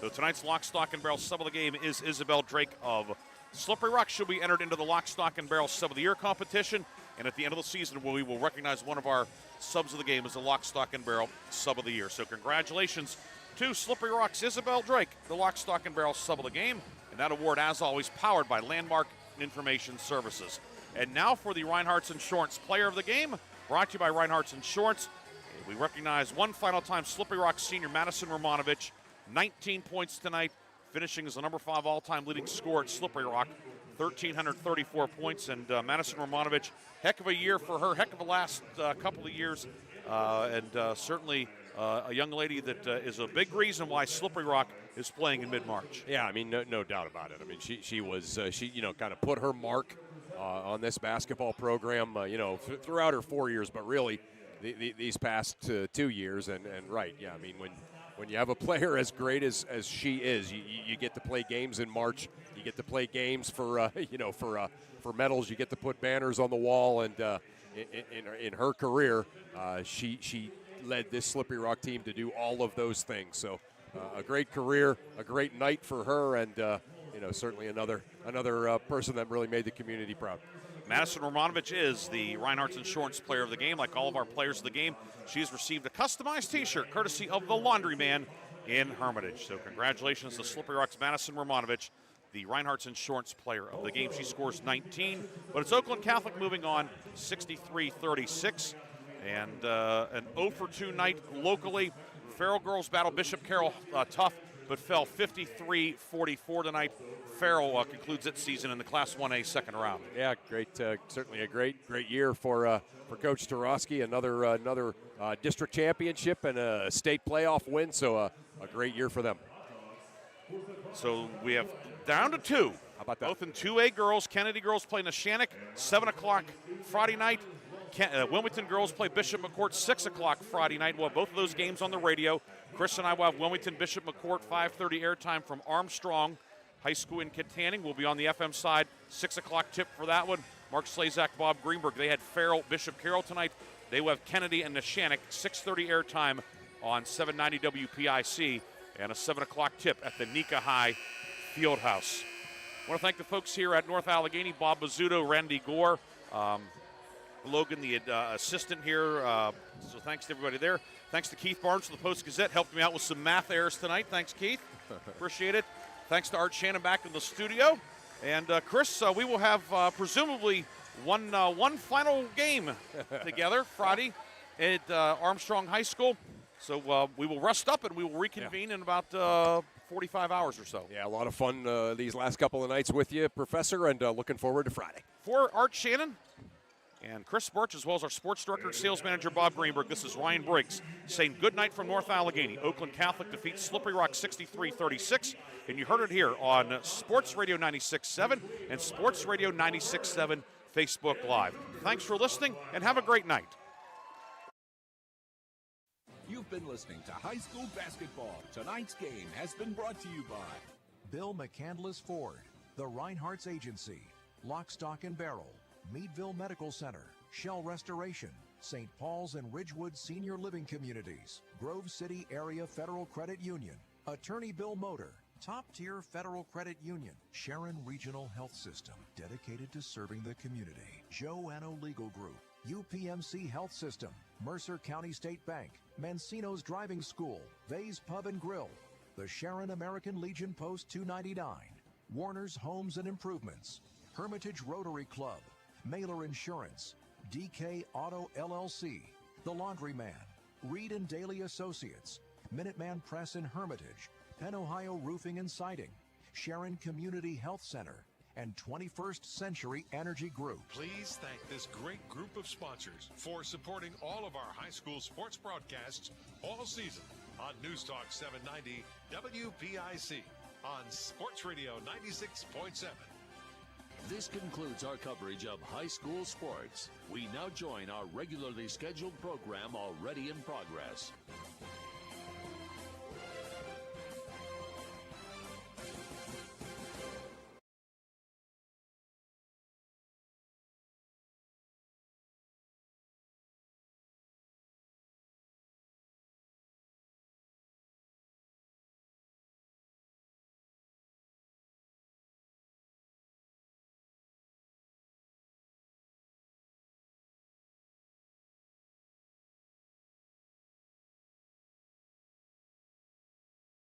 So tonight's Lock, Stock, and Barrel sub of the game is Isabel Drake of Slippery Rock. She'll be entered into the Lock, Stock, and Barrel sub of the year competition. And at the end of the season, we will recognize one of our subs of the game as the Lock, Stock, and Barrel sub of the year. So congratulations to Slippery Rock's Isabel Drake, the Lock, Stock, and Barrel sub of the game. And that award, as always, powered by Landmark Information Services. And now for the Reinhardt's Insurance Player of the Game, brought to you by Reinhardt's Insurance. We recognize one final time Slippery Rock senior Madison Romanovich, 19 points tonight, finishing as the number 5 all-time leading scorer at Slippery Rock, 1,334 points. And Madison Romanovich, heck of a year for her, heck of a last couple of years, and certainly a young lady that is a big reason why Slippery Rock is playing in mid-March. Yeah, I mean, no doubt about it. I mean, she was kind of put her mark on this basketball program, throughout her 4 years, but really these past 2 years. And right, yeah, I mean, when you have a player as great as she is, you get to play games in March. You get to play games for medals. You get to put banners on the wall. And in her career, she led this Slippery Rock team to do all of those things. So a great career, a great night for her, and certainly another person that really made the community proud. Madison Romanovich is the Reinhardt's Insurance Player of the Game. Like all of our players of the game, she has received a customized T-shirt courtesy of the Laundry Man in Hermitage. So congratulations to Slippery Rock's Madison Romanovich, the Reinhardt's Insurance Player of the Game. She scores 19, but it's Oakland Catholic moving on, 63-36. And an 0-for-2 night locally. Farrell girls battle Bishop Carroll tough, but fell 53-44 tonight. Farrell concludes its season in the Class 1A second round. Yeah, great. Certainly a great year for Coach Tarosky. Another district championship and a state playoff win. So a great year for them. So we have down to 2. How about that? Both in 2A girls. Kennedy girls play Neshannock, 7 o'clock Friday night. Wilmington girls play Bishop McCourt 6 o'clock Friday night. We'll have both of those games on the radio. Chris and I will have Wilmington Bishop McCourt 5:30 airtime from Armstrong High School in Kittanning. We'll be on the FM side, 6 o'clock tip for that one. Mark Slazak, Bob Greenberg. They had Farrell Bishop Carroll tonight. They will have Kennedy and Neshannock, 6:30 airtime on 790 WPIC, and a 7 o'clock tip at the Nika High Fieldhouse. I want to thank the folks here at North Allegheny, Bob Bizzuto, Randy Gore, Logan, the assistant here. So thanks to everybody there. Thanks to Keith Barnes from the Post-Gazette. Helped me out with some math errors tonight. Thanks, Keith. Appreciate it. Thanks to Art Shannon back in the studio. And, Chris, we will have presumably one final game together Friday at Armstrong High School. So we will rest up and we will reconvene in about 45 hours or so. Yeah, a lot of fun these last couple of nights with you, Professor, and looking forward to Friday. For Art Shannon and Chris Burtch, as well as our sports director and sales manager, Bob Greenberg, this is Ryan Briggs saying good night from North Allegheny. Oakland Catholic defeats Slippery Rock 63-36, and you heard it here on Sports Radio 96.7 and Sports Radio 96.7 Facebook Live. Thanks for listening, and have a great night. You've been listening to High School Basketball. Tonight's game has been brought to you by Bill McCandless Ford, the Reinhardt's Agency, Lock, Stock, and Barrel, Meadville Medical Center, Shell Restoration, St. Paul's and Ridgewood Senior Living Communities, Grove City Area Federal Credit Union, Attorney Bill Motor, Top Tier Federal Credit Union, Sharon Regional Health System, dedicated to serving the community, Joanno Legal Group, UPMC Health System, Mercer County State Bank, Mancino's Driving School, Vay's Pub and Grill, the Sharon American Legion Post 299, Warner's Homes and Improvements, Hermitage Rotary Club, Mailer Insurance, DK Auto LLC, The Laundry Man, Reed and Daly Associates, Minuteman Press in Hermitage, Penn Ohio Roofing and Siding, Sharon Community Health Center, and 21st Century Energy Group. Please thank this great group of sponsors for supporting all of our high school sports broadcasts all season on News Talk 790 WPIC on Sports Radio 96.7. This concludes our coverage of high school sports. We now join our regularly scheduled program already in progress.